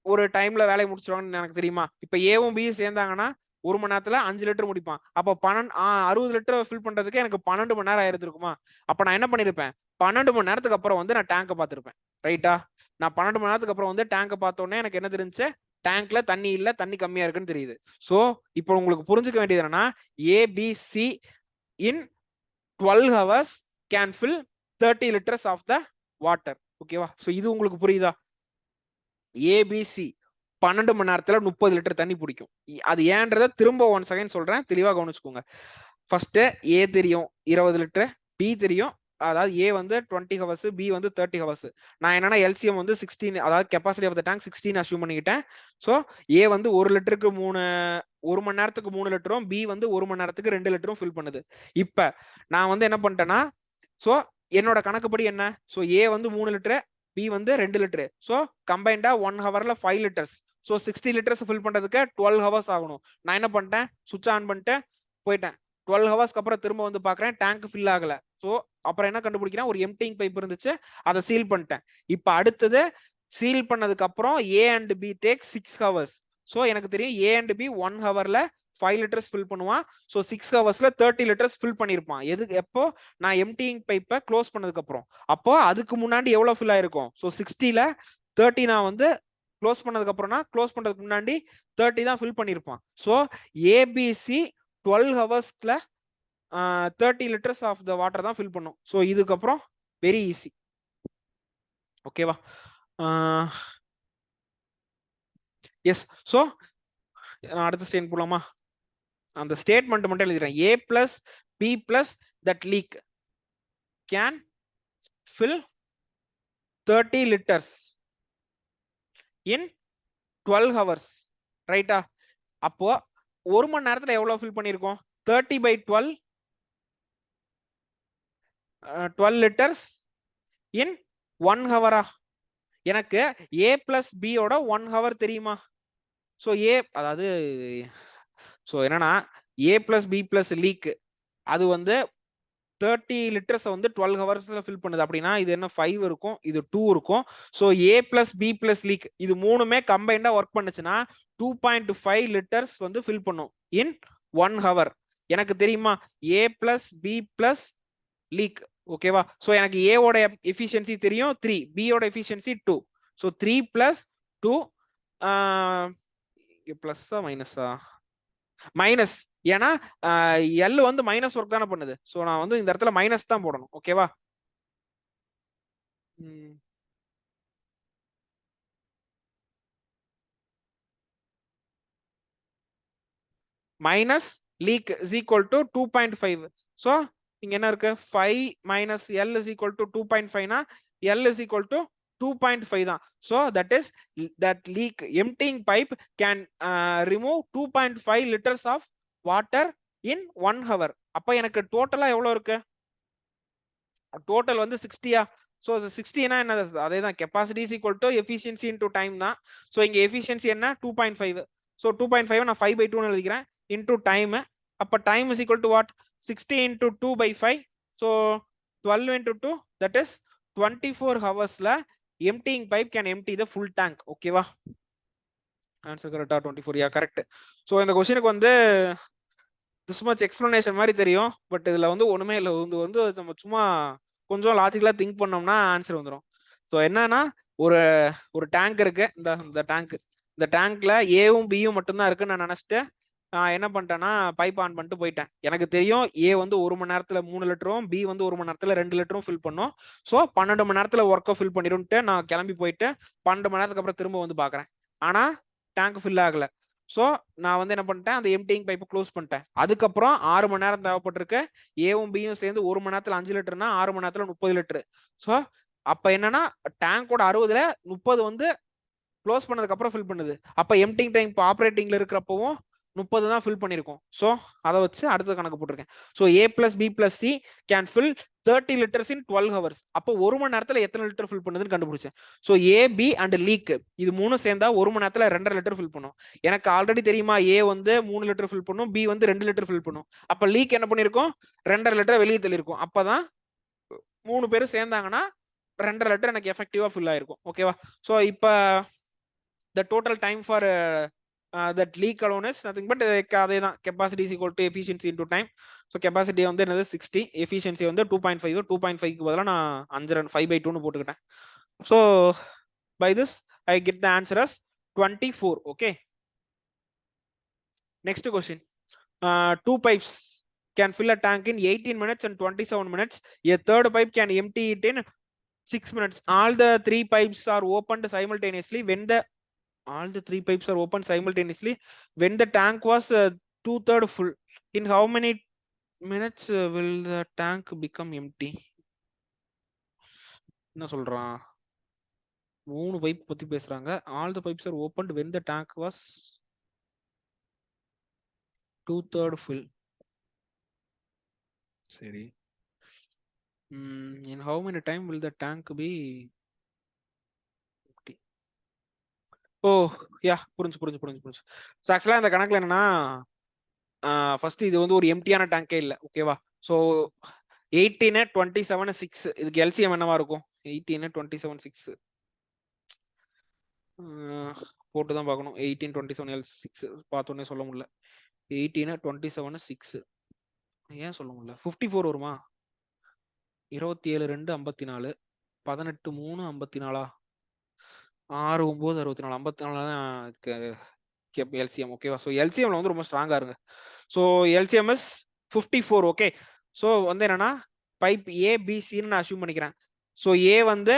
ஒரு டைம்ல வேலையை முடிச்சிருவாங்கன்னு எனக்கு தெரியுமா. இப்ப ஏவும் பியும் சேர்ந்தாங்கன்னா 1 மணி நேரத்துல 5 லிட்டர் முடிப்பான். அப்ப 60 லிட்டர் ஃபில் பண்றதுக்கு எனக்கு 12 மணி நேரம் ஆயிருக்குமா. அப்ப நான் என்ன பண்ணிருப்பேன், 12 மணி நேரத்துக்கு அப்புறம் வந்து நான் டேங்கை பார்த்திருப்பேன். ரைட்டா? நான் 12 மணி நேரத்துக்கு அப்புறம் வந்து டேங்கை பார்த்தோன்னே எனக்கு என்ன தெரிஞ்சு, டேங்க்ல தண்ணி இல்ல, தண்ணி கம்மியா இருக்குன்னு தெரியுது. சோ இப்போ உங்களுக்கு புரிஞ்சுக்க வேண்டியது என்னன்னா, ABC in 12 hours can fill 30 liters of the water. ஓகேவா? சோ இது உங்களுக்கு புரியுதா? ஏபிசி 12 மணி நேரத்துல 30 லிட்டர் தண்ணி பிடிக்கும். அது ஏன்றத திரும்ப 1 செகண்ட் சொல்றேன், தெளிவா கவனிச்சுக்கோங்க. ஃபர்ஸ்ட் ஏ தெரியும் 20 லிட்டர், பி தெரியும், அதாவது ஏ வந்து 20 ஹவர்ஸ், பி வந்து 30 ஹவர்ஸ். நான் என்னன்னா எல்சிஎம் வந்து 16, அதாவது capacity of the tank 16 assume பண்ணிக்கிட்டேன். சோ ஏ வந்து 1 லிட்டருக்கு 1 மணி நேரத்துக்கு 3 லிட்டரும், பி வந்து 1 மணி நேரத்துக்கு 2 லிட்டரும் ஃபில் பண்ணுது. இப்ப நான் வந்து என்ன பண்ணிட்டேன்னா, சோ என்னோட கணக்குப்படி என்ன, சோ ஏ வந்து 3 லிட்டர், பி வந்து 2 லிட்டர். சோ கம்பைண்டா 1 ஹவர்ல 5 லிட்டர்ஸ். சோ 60 லிட்டர்ஸ் ஃபில் பண்றதுக்கு 12 ஹவர்ஸ் ஆகணும். நான் என்ன பண்ணிட்டேன், சுவிட்ச் ஆன் பண்ணிட்டு போயிட்டேன். 12 ஹவர்ஸ்க்கு அப்புறம் திரும்ப வந்து பாக்குறேன், டேங்க் ஃபில் ஆகல. சோ அப்புறம் என்ன கண்டுபிடிக்கிறேன், ஒரு எம்டிங் பைப் இருந்துச்சு, அதை சீல் பண்ணிட்டேன். இப்ப அடுத்தது சீல் பண்ணதுக்கு அப்புறம் A and B take 6 hours. So எனக்கு தெரியும் ஏ அண்ட் பி 1 ஹவர்ல 5 லிட்டர்ஸ் ஃபில் பண்ணுவான். சோ 6 ஹவர்ஸ்ல 30 லிட்டர்ஸ் ஃபில் பண்ணிருப்பான். எதுக்கு, எப்போ நான் எம்டிங் பைப்பை க்ளோஸ் பண்ணதுக்கு அப்புறம். அப்போ அதுக்கு முன்னாடி எவ்வளவு ஃபில் ஆயிருக்கும், சோ 60ல 30 நான் வந்து க்ளோஸ் பண்ணதுக்கு அப்புறம்னா க்ளோஸ் பண்றதுக்கு முன்னாடி 30 தான் ஃபில் பண்ணிருப்பான். ஸோ ஏபிசி 12 ஹவர்ஸ்ல 30 லிட்டர்ஸ் ஆஃப் த வாட்டர் தான் ஃபில் பண்ணும். ஸோ இதுக்கப்புறம் வெரி ஈஸி. ஓகேவா? எஸ். ஸோ அடுத்த ஸ்டேட் போலாமா? அந்த ஸ்டேட்மெண்ட் மட்டும் எழுதிறேன். A plus B plus that leak can fill 30 liters in 12 hours. ரைட்டா? அப்போ ஒரு மணி நேரத்துல எவ்வளவு ஃபில் பண்ணிருக்கோம்? 30 by 12 12 liters in 1 hour. எனக்கு A plus B ஓட 1 hour தெரியுமா? ஸோ A அதாவது ஸோ என்னன்னா A plus B plus leak அது வந்து 30 லிட்டர்ஸ் வந்து 12 ஹவர்ஸ்ல ஃபில் பண்ணுது. அப்படின்னா இது என்ன 5 இருக்கும், இது 2 இருக்கும். So A plus B plus leak இது மூணுமே கம்பைண்டா ஒர்க் பண்ணுச்சுன்னா 2.5 லிட்டர்ஸ் வந்து ஃபில் பண்ணும் இன் 1 ஹவர். எனக்கு தெரியுமா A plus B plus leak. ஓகேவா? ஸோ எனக்கு A ஓட எஃபிஷியன்சி தெரியும் 3, B ஓட எஃபிஷியன்சி 2. ஸோ 3 பிளஸ் 2 பிளஸ்ஸா மைனஸா? மைனஸ். ஏன்னா எல் வந்து மைனஸ் ஒர்க் தானே பண்ணுது. ஸோ நான் வந்து இந்த இடத்துல மைனஸ் தான் போடணும். ஓகேவா? Minus leak is equal to 2.5. So இங்க என்ன இருக்கு? 5 minus L is equal to 2.5னா எல் இஸ் ஈக்குவல் டு 2.5 தான். So that is that leak emptying pipe can remove 2.5 litres of water in 1 hour. அப்ப எனக்கு டோட்டலா எவ்வளவு இருக்கு? டோட்டல் வந்து 60யா? ஸோ 60னா என்ன? அதே தான், capacity is equal to efficiency into time தான். ஸோ இங்க எஃபிஷியன்சி என்ன? 2.5. ஸோ 2.5 நான் 5/2 எழுதிக்கிறேன் இன்டு டைம். அப்ப time is equal to what? 60 into 2/5. So 12 into 2 that is 24 ஹவர்ஸ்ல emptying pipe can empty the full tank. ஓகேவா? ஆன்சர் கரெக்டா? 24. யா, கரெக்ட். ஸோ இந்த கொஸ்டினுக்கு வந்து திஸ் மச் எக்ஸ்பிளனேஷன் மாதிரி தெரியும், பட் இதுல வந்து ஒண்ணுமே இல்லை. இது வந்து நம்ம சும்மா கொஞ்சம் லாஜிக்கலா திங்க் பண்ணோம்னா ஆன்சர் வந்துடும். ஸோ என்னன்னா ஒரு ஒரு டேங்க் இருக்கு. இந்த டேங்க்ல ஏவும் பியும் மட்டும்தான் இருக்குன்னு நான் நினைச்சிட்டு நான் என்ன பண்ணிட்டேன்னா பைப் ஆன் பண்ணிட்டு போயிட்டேன். எனக்கு தெரியும் ஏ வந்து 1 மணி நேரத்துல 3 லிட்டரும் பி வந்து 1 மணி நேரத்துல 2 லிட்டரும் ஃபில் பண்ணும். ஸோ 12 மணி நேரத்துல ஒர்க்கை ஃபில் பண்ணிடும்ட்டு நான் கிளம்பி போயிட்டு 12 மணி நேரத்துக்கு அப்புறம் திரும்ப வந்து பாக்குறேன். ஆனா டேங்க் ஃபில் ஆகல. ஸோ நான் வந்து என்ன பண்ணிட்டேன், அந்த எம்டிங் பைப்பை க்ளோஸ் பண்ணிட்டேன். அதுக்கப்புறம் 6 மணி நேரம் தேவைப்பட்டிருக்கு. ஏவும் பியும் சேர்ந்து 1 மணி நேரத்துல 5 லிட்டர்னா 6 மணி நேரத்துல 30 லிட்டர். ஸோ அப்ப என்னன்னா டேங்கோட 60ல 30 வந்து க்ளோஸ் பண்ணதுக்கு அப்புறம் ஃபில் பண்ணுது. அப்ப எம்டிங் டைம் ஆப்ரேட்டிங்ல இருக்கிறப்பவும் 30 தான் ஃபில் பண்ணிருக்கும். ஸோ அதை வச்சு அடுத்த கணக்கு போட்டிருக்கேன். So A plus B plus C can fill 30 litres in 12 hours. அப்போ 1 மணி நேரத்துல எத்தனை லிட்டர் ஃபில் பண்ணுதுன்னு கண்டுபிடிச்சேன். So A, B and leak இது மூணு சேர்ந்தா 1 மணி நேரத்துல 2.5 லிட்டர் ஃபில் பண்ணும். எனக்கு ஆல்ரெடி தெரியுமா A வந்து 3 லிட்டர் ஃபில் பண்ணும், B வந்து 2 லிட்டர் ஃபில் பண்ணும். அப்ப லீக் என்ன பண்ணிருக்கும்? 2.5 லிட்டர் வெளியே தள்ளிருக்கும். அப்பதான் 3 பேரும் சேர்ந்தாங்கன்னா 2.5 லிட்டர் எனக்கு எஃபெக்டிவா ஃபில் ஆயிருக்கும். ஓகேவா? ஸோ இப்ப the total time for that leak alone is nothing but அதே தான், capacity is equal to efficiency into time. so capacity வந்து என்னது 60, efficiency வந்து 2.5. 2.5க்கு பதிலா நான் 5/2 னு போட்டுக்கிட்டேன். so by this I get the answer as 24. okay, next question. Two pipes can fill a tank in 18 minutes and 27 minutes. A third pipe can empty it in 6 minutes. All the 3 pipes are opened simultaneously when the all the 3 pipes are opened simultaneously when the tank was 2/3 full. In how many minutes will the tank become empty? என்ன சொல்றான்? 3 pipe பத்தி பேசுறாங்க. all the pipes are opened when the tank was 2/3 full. சரி. in how many time will the tank be empty? ஓ யா, புரிஞ்சு. So ஆக்சுவலா இந்த கணக்குல என்னன்னா ஃபர்ஸ்ட் இது வந்து ஒரு எம்டியான டேங்கே இல்லை. ஓகேவா? ஸோ 18, 27, 6 இதுக்கு எல்சிஎம் என்னவா இருக்கும்? 18, 27, 6 போட்டு தான் பார்க்கணும். 18, 27, 6 பார்த்தோன்னே சொல்ல முடியல. 18, 27, 6 ஏன் சொல்ல முடியல? 54 வருமா? 27, 2, 54, 18, 3, 54. 6 9 64 54 தான் எல்சிஎம். ஓகேவா? ஸோ எல்சிஎம்ல வந்து ரொம்ப ஸ்ட்ராங்கா இருங்க. So LCM is 54. Okay. So வந்து என்னன்னா பைப் ஏ பி சின்னு நான் அசியூம் பண்ணிக்கிறேன். ஸோ ஏ வந்து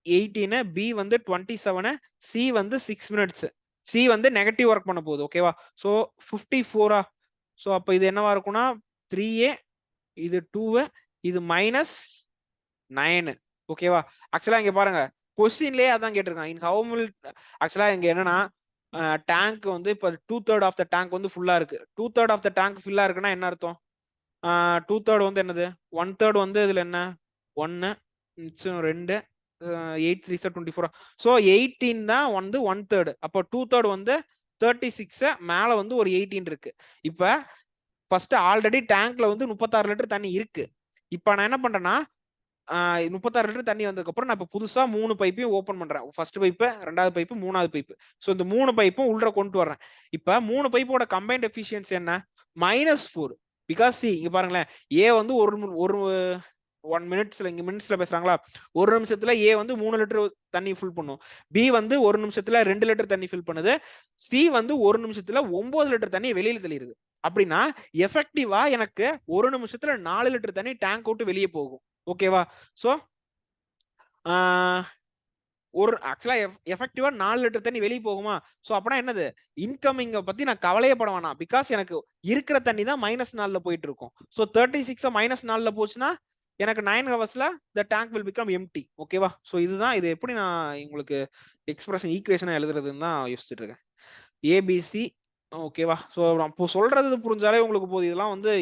18, பி வந்து 27, சி வந்து 6 மினிட்ஸ். சி வந்து நெகட்டிவ் ஒர்க் பண்ண போகுது. ஓகேவா? ஸோ 54. ஸோ அப்போ இது என்னவா இருக்கும்னா 3A, இது 2, இது -9. ஓகேவா? ஆக்சுவலா இங்க பாருங்க, கொஸ்டின்லயே அதான் கேட்டிருக்காங்க. இன் ஹவு வில் ஆக்சுவலா இங்க என்னன்னா டேங்க் வந்து இப்போ 2/3 ஆஃப் த டேங்க் வந்து ஃபுல்லா இருக்கு. 2/3 ஆஃப் த டேங்க் ஃபுல்லா இருக்குன்னா என்ன அர்த்தம்? 2/3 வந்து என்னது? 1/3 வந்து இதுல என்ன? 1 மிச்சம் 2 8 3 24. ஸோ 18 தான் வந்து 1/3. அப்போ 2/3 வந்து 36, மேல வந்து ஒரு 18 இருக்கு. இப்ப ஃபர்ஸ்ட் ஆல்ரெடி டேங்க்ல வந்து 36 லிட்டர் தண்ணி இருக்கு. இப்ப நான் என்ன பண்றேன்னா 36 லிட்டர் தண்ணி வந்ததுக்கு அப்புறம் நான் இப்ப புதுசா 3 பைப்பையும் ஓபன் பண்றேன். ஃபர்ஸ்ட் பைப்பு, ரெண்டாவது பைப்பு, மூணாவது பைப்பு. ஸோ இந்த 3 பைப்பும் உள்ள கொண்டு வர்றேன். இப்ப 3 பைப்போட கம்பைன்ட் எஃபிஷியன்சி என்ன? -4. பிகாஸ் இங்க பாருங்களேன், ஏ வந்து ஒரு 1 மினிட்ஸ்ல, இங்க மினிட்ஸ்ல பேசுறாங்களா, ஒரு நிமிஷத்துல ஏ வந்து 3 லிட்டர் தண்ணி ஃபில் பண்ணும். பி வந்து ஒரு நிமிஷத்துல 2 லிட்டர் தண்ணி ஃபில் பண்ணுது. சி வந்து ஒரு நிமிஷத்துல 9 லிட்டர் தண்ணி வெளியில தெளியுது. அப்படின்னா எஃபெக்டிவா எனக்கு ஒரு நிமிஷத்துல 4 லிட்டர் தண்ணி டேங்க் விட்டு வெளியே போகும். ஓகேவா? ஸோ ஒரு ஆக்சுவலா எஃபெக்டிவா 4 லிட்டர் தண்ணி வெளியே போகுமா? ஸோ அப்படின்னா என்னது? இன்கமிங்க பத்தி நான் கவலையே பட வேணாம். பிகாஸ் எனக்கு இருக்கிற தண்ணி தான் -4ல போயிட்டு இருக்கும். ஸோ 36 -4ல போச்சுன்னா எனக்கு 9 ஹவர்ஸ்ல the tank will become empty. ஓகேவா? ஸோ இதுதான், இது எப்படி நான் உங்களுக்கு எக்ஸ்பிரஷன் ஈக்குவேஷனா எழுதுறதுன்னு தான் யோசிச்சுட்டு இருக்கேன். ஏபிசி. ஓகேவா? ஸோ இப்போ சொல்றது புரிஞ்சாலே உங்களுக்கு போதும். இதெல்லாம் வந்து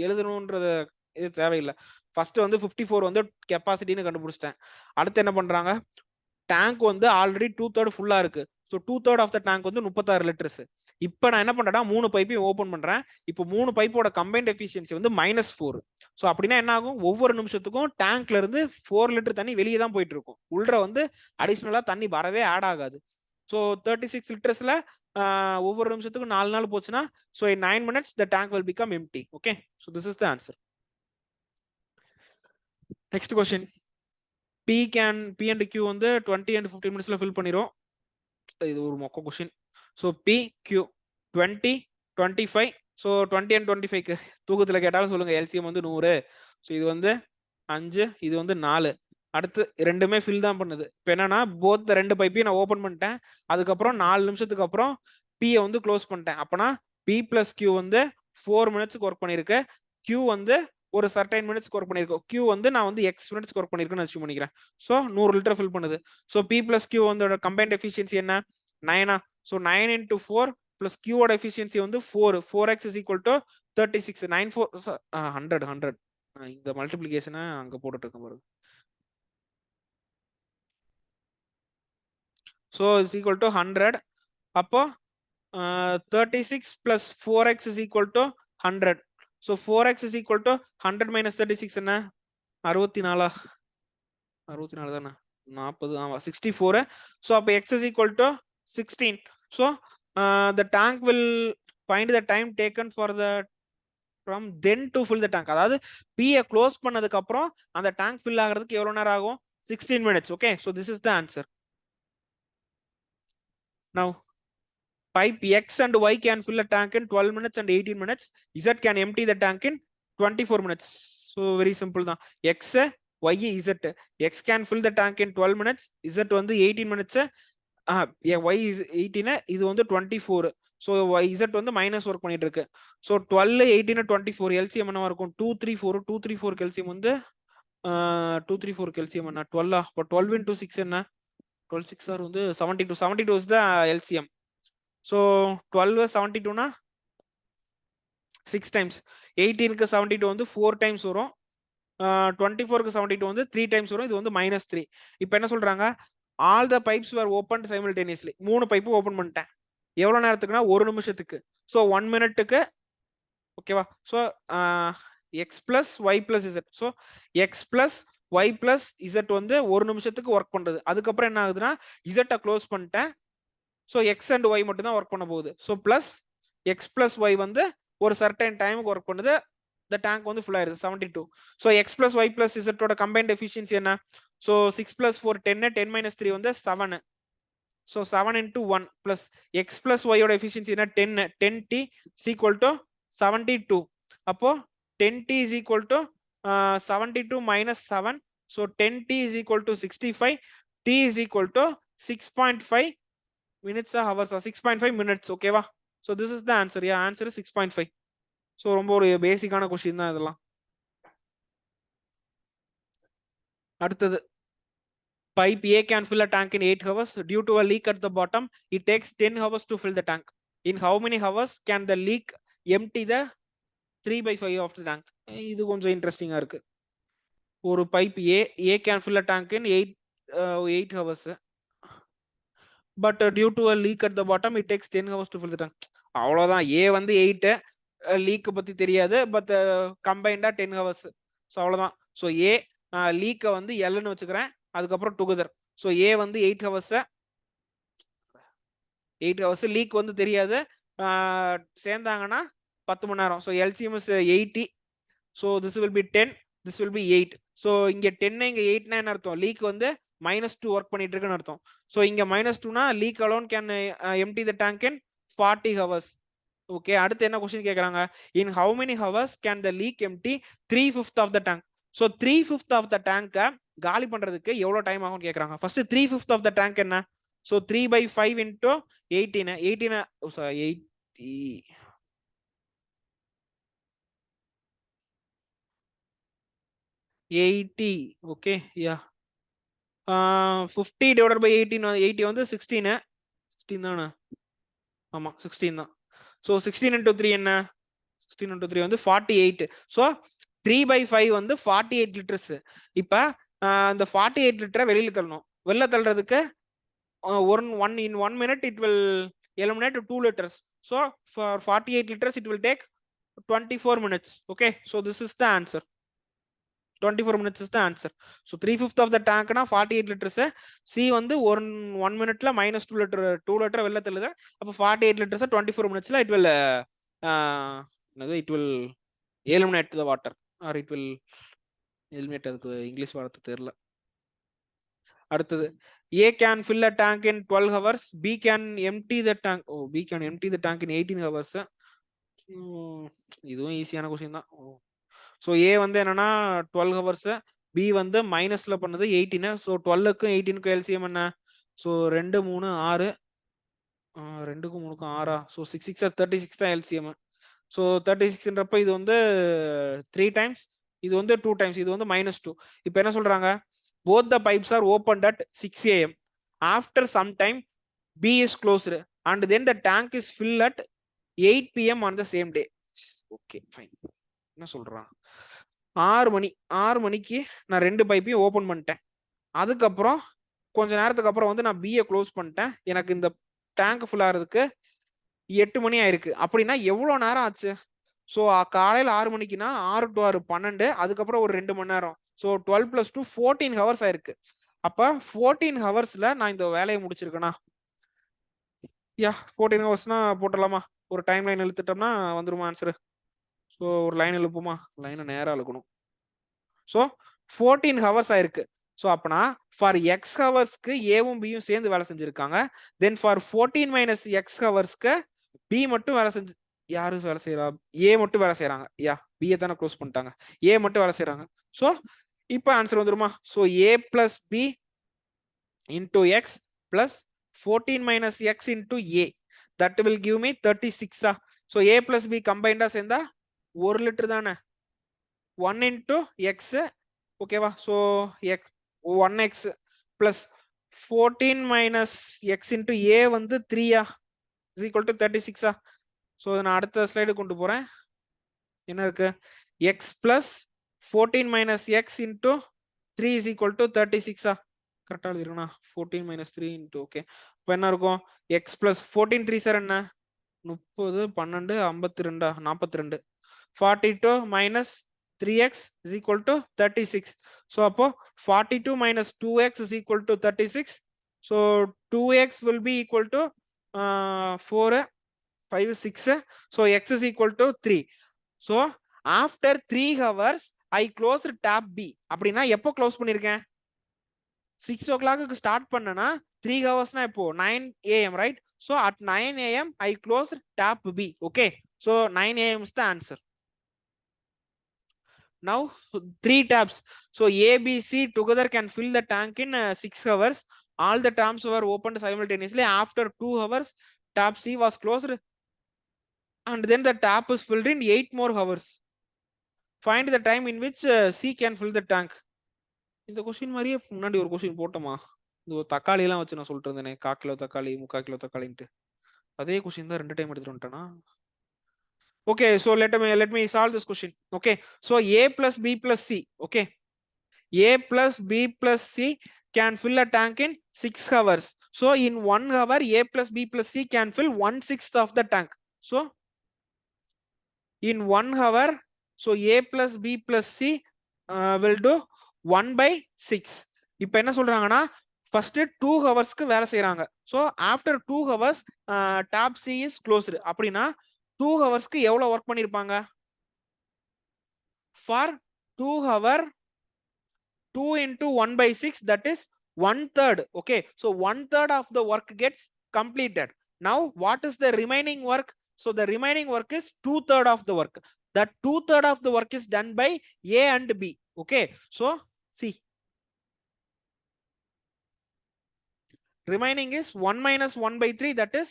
எழுதணும்ன்றது இது தேவையில்லை. ஃபர்ஸ்ட் வந்து 54 வந்து கெப்பாசிட்டின்னு கண்டுபிடிச்சிட்டேன். அடுத்து என்ன பண்றாங்க? டேங்க் வந்து ஆல்ரெடி 2/3 ஃபுல்லா இருக்கு. ஸோ 2/3 ஆஃப் த டேங்க் வந்து 36 லிட்டர்ஸ். இப்போ நான் என்ன பண்றேன்னா 3 பைப்பையும் ஓபன் பண்றேன். இப்போ 3 பைப்போட கம்பைன்ட் எஃபிஷியன்சி வந்து -4. ஸோ அப்படின்னா என்ன ஆகும்? ஒவ்வொரு நிமிஷத்துக்கும் டேங்க்ல இருந்து 4 லிட்டர் தண்ணி வெளியே தான் போயிட்டு இருக்கும். உள்ள வந்து அடிஷனலா தண்ணி வரவே ஆட் ஆகாது. ஸோ 36 லிட்டர்ஸ்ல ஒவ்வொரு நிமிஷத்துக்கும் 4 நாள் போச்சுன்னா, so in 9 minutes the tank will become empty. Okay, so this is the answer. Next question. P and Q வந்து 20 and 15 மினிட்ஸ்ல ஃபில் பண்ணிரும். இது ஒரு மொக்க question. So P Q 20 25. So 20 and 25க்கு தூக்கத்துல கேட்டாலும் சொல்லுங்க. எல்சிஎம் வந்து 100. ஸோ இது வந்து 5, இது வந்து 4. அடுத்து ரெண்டுமே ஃபில் தான் பண்ணுது. இப்போ என்னன்னா போத் ரெண்டு பைப்பையும் நான் ஓபன் பண்ணிட்டேன். அதுக்கப்புறம் 4 நிமிஷத்துக்கு அப்புறம் P வந்து க்ளோஸ் பண்ணிட்டேன். அப்பனா P பிளஸ் Q வந்து 4 மினிட்ஸ்க்கு ஒர்க் பண்ணிருக்கு. Q வந்து ஒரு சர்டைன் மினிட்ஸ்க்கு ஒர்க் பண்ணிருக்கோம். Q வந்து நான் வந்து X மினிட்ஸ்க்கு ஒர்க் பண்ணிருக்கேன்னு அசியூம் பண்ணிக்கிறேன். ஸோ 100 லிட்டர் ஃபில் பண்ணுது. ஸோ P பிளஸ் Q வந்து கம்பைன்ட் எஃபிஷியன்சி என்ன? 9. ஸோ 9 into 4 பிளஸ் Q ஓட எஃபிஷியன்சி வந்து 4. 4x is equal to 36. 9 4 100. இந்த மல்டிப்ளிகேஷனை அங்க போட்டுட்டு இருக்கேன் பாருங்க. So is equal to 100. அப்போ 36 plus 4x is equal to 100. So 4x is equal to 100 minus 36 என்ன? 64. 64 தானே? 40. ஆமா 64. So அப்போ x is equal to 16. So the tank will find the time taken for the from then to fill the tank. அதாவது P close பண்ணதுக்கு அப்புறம் அந்த tank fill ஆகிறதுக்கு எவ்வளவு நேரம் ஆகும்? 16 minutes. Okay, so this is the answer. Now pipe X and Y can fill a tank in 12 minutes and 18 minutes. Z can empty the tank in 24 minutes. So very simple தான். X, Y, Z. X can fill the tank in 12 minutes. Z வந்து 18 minutes. Y is 18. இது வந்து 24. So Z வந்து minus work பண்ணிட்டு இருக்கு. So 12, 18, 24 LCM என்னவா இருக்கும்? 234. 234 LCM வந்து 234 LCM என்ன? 12. அப்போ 12 into 6 என்ன? 12 6 ஆர் வந்து 72. 72 is the LCM. So 12 72 6 times. 18க்கு 72 வந்து 4 times வரும். 24க்கு 72 வந்து 3 times வரும். இது வந்து -3. இப்போ என்ன சொல்றாங்க? All the pipes were opened simultaneously. 3 pipe open பண்ணிட்டேன். எவ்வளவு நேரத்துக்குனா ஒரு நிமிஷத்துக்கு. ஸோ 1 மினிட்டுக்கு. ஓகேவா? So x plus y plus z. So x plus y plus z வந்து ஒரு நிமிஷத்துக்கு ஒர்க் பண்றது. அதுக்கப்புறம் என்ன ஆகுதுன்னா z க்ளோஸ் பண்ணிட்டேன். ஸோ எக்ஸ் அண்ட் ஒய் மட்டும் தான் ஒர்க் பண்ண போகுது. So plus x plus y வந்து ஒரு சர்டைன் டைமுக்கு ஒர்க் பண்ணுது. இந்த டேங்க் வந்து ஃபுல் ஆயிருது 72. So X plus Y plus இசட்டோட கம்பைன்ட் எஃபிஷியன்சி என்ன? ஸோ 6 + 4 10. 10 - 3 வந்து 7. So 7 into 1 plus x plus y ஓட efficiency என்ன 10 10t is equal to 72. அப்போ 10t is equal to 72 minus 7. So 10t is equal to 65. T is equal to 6.5 minutes or hours, 6.5 minutes. Okay va? So this is the answer. Yeah, answer is 6.5. So ரொம்ப ஒரு பேசிக்கான question தான் இதெல்லாம். அடுத்தது pipe A can fill a tank in 8 hours. Due to a leak at the bottom, it takes 10 hours to fill the tank. In how many hours can the leak empty the 3/5 of the tank? இது கொஞ்சம் இன்ட்ரெஸ்டிங்கா இருக்கு. ஒரு pipe A can fill a tank in 8 hours. But due to a leak at the bottom, it takes 10 hours to fill the tank. அவ்வளவுதான். A வந்து 8, leak பத்தி தெரியாது, but combined 10 hours. So அவ்வளவுதான். So A leak வந்து L ன்னு வச்சுக்கிறேன், அதுக்கப்புறம் together. So ஏ வந்து 8 ஹவர்ஸ், 8 ஹவர்ஸ், லீக் வந்து தெரியாது, சேர்ந்தாங்கன்னா 10 மணி நேரம். So LCM is 80. So this will be 10, this will be 8. So இங்க 10 இங்க 8னா என்ன அர்த்தம்? லீக் வந்து -2 ஒர்க் பண்ணிட்டு இருக்குன்னு அர்த்தம். ஸோ இங்க -2னா leak alone can empty the tank in 40 hours. Okay, அடுத்து என்ன கொஸ்டின் கேக்குறாங்க? In how many hours can the leak empty 3/5 of the tank? So 3/5 of the டேங்கை காலி பண்றதுக்கு எவ்வளவு டைம் ஆகும்னு கேக்குறாங்க. ஃபர்ஸ்ட் 3/5 ஆஃப் த டேங்க் என்ன? So 3/5 into 18 80. Okay, yeah 50 divided by 18, 80 வந்து 16 தானே? ஆமா 16 தான். ஸோ 16 into 3 என்ன? 16 into 3 வந்து 48. ஸோ 3/5 வந்து 48 லிட்டர்ஸ். இப்ப அந்த 48 லிட்டரை வெளியில தள்ளணும். வெளில தள்ளுறதுக்கு in 1 minute it will eliminate 2 liters. So for 48 liters it will take 24 minutes. Okay, so this is the answer. 24 minutes is the answer. So 3/5 of the tank na 48 liters. C வந்து 1 minute la -2 liter வெளில தள்ளுது. அப்ப 48 liters 24 minutes la it will eliminate the water, or it will eliminate. அதுக்கு English வார்த்தை தெரியல. அடுத்தது A can fill a tank in 12 hours. B can empty the tank. B can empty the tank in 18 hours. இதுவும் ஈஸியான question தான். So A வந்து என்னன்னா 12 hours, B வந்து மைனஸ்ல பண்ணது 18. ஸோ 12க்கும் 18க்கும் எல்சிஎம் என்ன? ஸோ 2 3 6, 2க்கும் 3க்கும் 6. ஸோ 6 6 36 தான் எல்சிஎம். ஸோ 36ன்றப்ப இது வந்து 3 times, இது வந்து 2 times, இது வந்து -2. இப்போ என்ன சொல்றாங்க? Both the pipes are opened at 6 AM. After some time, B is closed and then the tank is filled at 8 PM on the same day. Okay, fine. என்ன சொல்றான்? 6 மணிக்கு நான் 2 பைப்பையும் ஓபன் பண்ணிட்டேன். அதுக்கப்புறம் கொஞ்ச நேரத்துக்கு அப்புறம் வந்து நான் B-யை க்ளோஸ் பண்ணிட்டேன். எனக்கு இந்த டேங்க் ஃபுல் ஆகிறதுக்கு 8 மணி ஆயிருக்கு. அப்படின்னா எவ்வளவு நேரம் ஆச்சு? ஸோ காலையில 6 மணிக்குன்னா 6 to 6 12, அதுக்கப்புறம் ஒரு 2 மணி நேரம். ஸோ 12 + 2 14 ஹவர்ஸ் ஆயிருக்கு. அப்ப 14 ஹவர்ஸ்ல நான் இந்த வேலையை முடிச்சிருக்கேனா? யா 14 ஹவர்ஸ்னா போட்டலாமா? ஒரு டைம் லைன் இழுத்துட்டோம்னா வந்துருமா ஆன்சர்? ஸோ ஒரு லைன் இழுப்புமா? லைனை நேரா இழுக்கணும். ஸோ 14 ஹவர்ஸ் ஆயிருக்கு. ஸோ அப்பனா ஃபார் எக்ஸ் ஹவர்ஸ்க்கு ஏவும் பியும் சேர்ந்து வேலை செஞ்சிருக்காங்க. தென் ஃபார் 14 - x ஹவர்ஸ்க்கு பி மட்டும் வேலை செஞ்சு, யாரு வேலை செய்யறா? ஏ மட்டும் வேலை செய்யறாங்க. யா பிஏ தானே க்ளோஸ் பண்ணிட்டாங்க, ஏ மட்டும் வேலை செய்யறாங்க. ஸோ இப்போ ஆன்சர் வந்துருமா? So A + B into x plus 14 - x into A, that will give me 36. So A + B கம்பைண்டா சேர்ந்தா 1 லிட்டர் தானே? 1 into x, ஓகேவா? So 1x plus 14 - x into A வந்து 3 is equal to 36. ஸோ நான் அடுத்த slide கொண்டு போறேன். என்ன இருக்கு? x plus 14 - x into 3 is equal to 36. கரெக்டா எழுதிருக்கா? 14 - 3 into, ஓகே. இப்போ என்ன இருக்கும்? x plus 14 3 சார் என்ன? 30 12 52 42. 42 minus 3x is equal to 36. So அப்போ 42 minus 2x is equal to 36. So 2x will be equal to 4 5 6. So x is equal to 3. So after 3 hours I closed tab B. அப்படின்னா எப்போ close பண்ணிருக்கேன்? 6 o'clock start பண்ணனா 3 hours na இப்போ 9 AM, right? So at 9 AM I closed tap B. Okay, so 9 AM is the answer. Now 3 taps, so A, B, C together can fill the tank in 6 hours. All the taps were opened simultaneously. After 2 hours tap C was closed and then the tap is filled in 8 more hours. Find the time in which C can fill the tank. இந்த question மாதிரியே முன்னாடி ஒரு question போட்டோமா, இந்த தக்காளி எல்லாம் வச்சு நான் சொல்லிட்டு இருந்தேனே, 1/4 கிலோ தக்காளி 3/4 கிலோ தக்காளின்ட்டு, அதே கொஸ்டின் தான் 2 டைம் எடுத்துட்டு வந்துட்டேனா. Okay, so let me solve this question. Okay, so A plus B plus C. Okay, A plus B plus C can fill a tank in 6 hours. So in 1 hour A plus B plus C can fill 1/6 of the tank. So in 1 hour, so A plus B plus C will do 1/6. இப்போ என்ன சொல்றாங்கன்னா first 2 ஹவர்ஸ்க்கு வேலை செய்றாங்க. So after 2 hours tab C is closed. அப்படினா 2 ஹவர்ஸ்க்கு எவ்வளவு work பண்ணிருப்பாங்க? For 2 hour 2 into 1/6, that is 1/3. Okay, so 1/3 of the work gets completed. Now what is the remaining work? So the remaining work is 2/3 of the work. That 2/3 of the work is done by A and B. Okay, so see, remaining is 1 minus 1/3, that is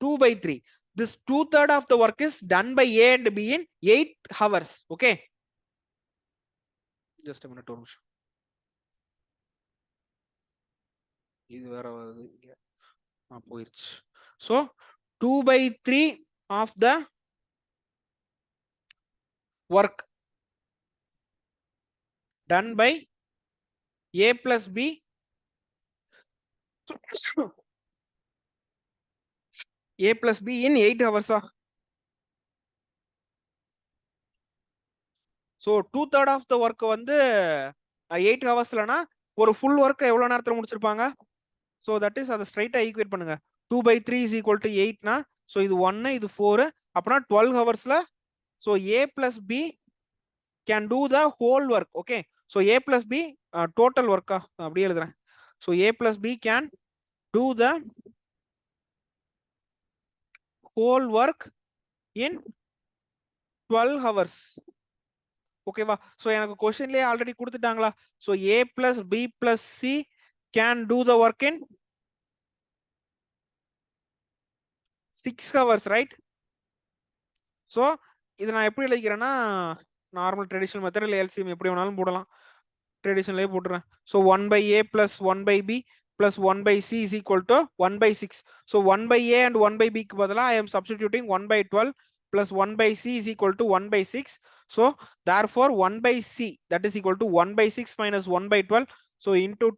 2/3. This 2/3 of the work is done by A and B in 8 hours. Okay, just a minute. இது வேற வருது இங்க. போயிருச்சு. So 2/3 of the work done by A plus B A plus B in 8 hours. So 2/3 of the work வந்து 8 ஹவர்ஸ்லனா ஒரு full work எவ்வளவு நேரத்துல முடிச்சிருப்பாங்க? So that is அதை ஸ்ட்ரைட்டா ஈக்குவேட் பண்ணுங்க. 2/3 is equal to 8 னா, so இது 1 இது 4, அப்பனா 12 ஹவர்ஸ்ல so A plus B can do the whole work. Okay, so A plus B total work அப்படியே எழுதுறேன். So A plus B can do the whole work in 12 hours. ஓகேவா? so எனக்கு क्वेश्चनலயே already கொடுத்துட்டாங்களா? so A plus B plus C can do the work in 6 hours, right? so இத நான் எப்படி எழுதிக்கிறேன்னா, normal traditional மெத்தட்ல LCM எப்படி வேணாலும் போடலாம், ட்ரெடிஷனலே போட்டுறேன். so 1/A plus 1/B plus 1/C is equal to 1/6. so 1/A and 1/B க்கு பதிலா I am substituting 1/12 plus 1/C is equal to 1/6. so therefore 1/C, that is equal to 1/6 minus 1/12. so into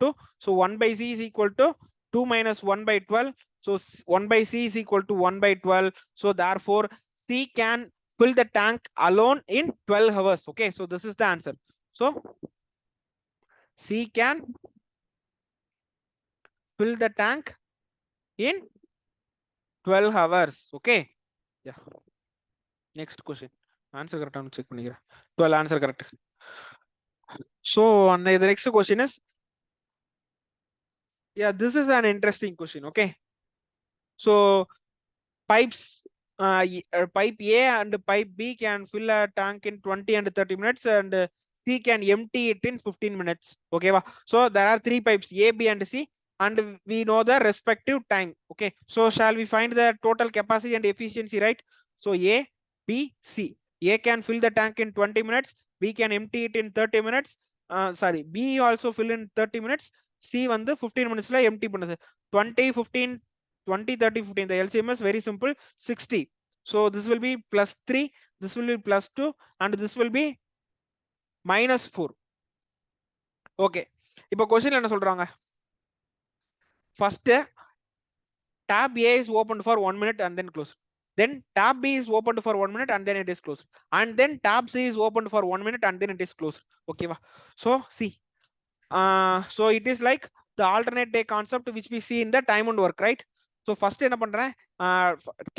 2. so 1/C is equal to 2 minus 1/12. so 1/C is equal to 1/12. so therefore C can fill the tank alone in 12 hours. Okay, so this is the answer. So C can fill the tank in 12 hours. Okay, yeah. Next question. Answer correct on check பண்ணிக்கிறேன். 12 answer correct. So on the next question is, yeah, this is an interesting question. Okay, so pipes pipe A and pipe B can fill a tank in 20 and 30 minutes and C can empty it in 15 minutes. Okay, so there are 3 pipes A, B and C and we know the respective time. Okay, so shall we find the total capacity and efficiency, right? so A, B, C. A can fill the tank in 20 minutes, B can empty it in 30 minutes. Sorry, B also fill in 30 minutes, C வந்து 15 minutesல empty பண்ணுது. 20, 15, 20, 30, 15. The LCM is very simple, 60. So this will be plus 3, this will be plus 2 and this will be minus 4. Okay, இப்போ question என்ன சொல்றாங்க? First tab A is opened for 1 minute and then closed. Then tab B is opened for 1 minute and then it is closed. And then tab C is opened for 1 minute and then it is closed. Okay, so see, so it is like the alternate day concept which we see in the time and work, right? so first என்ன பண்றேன்,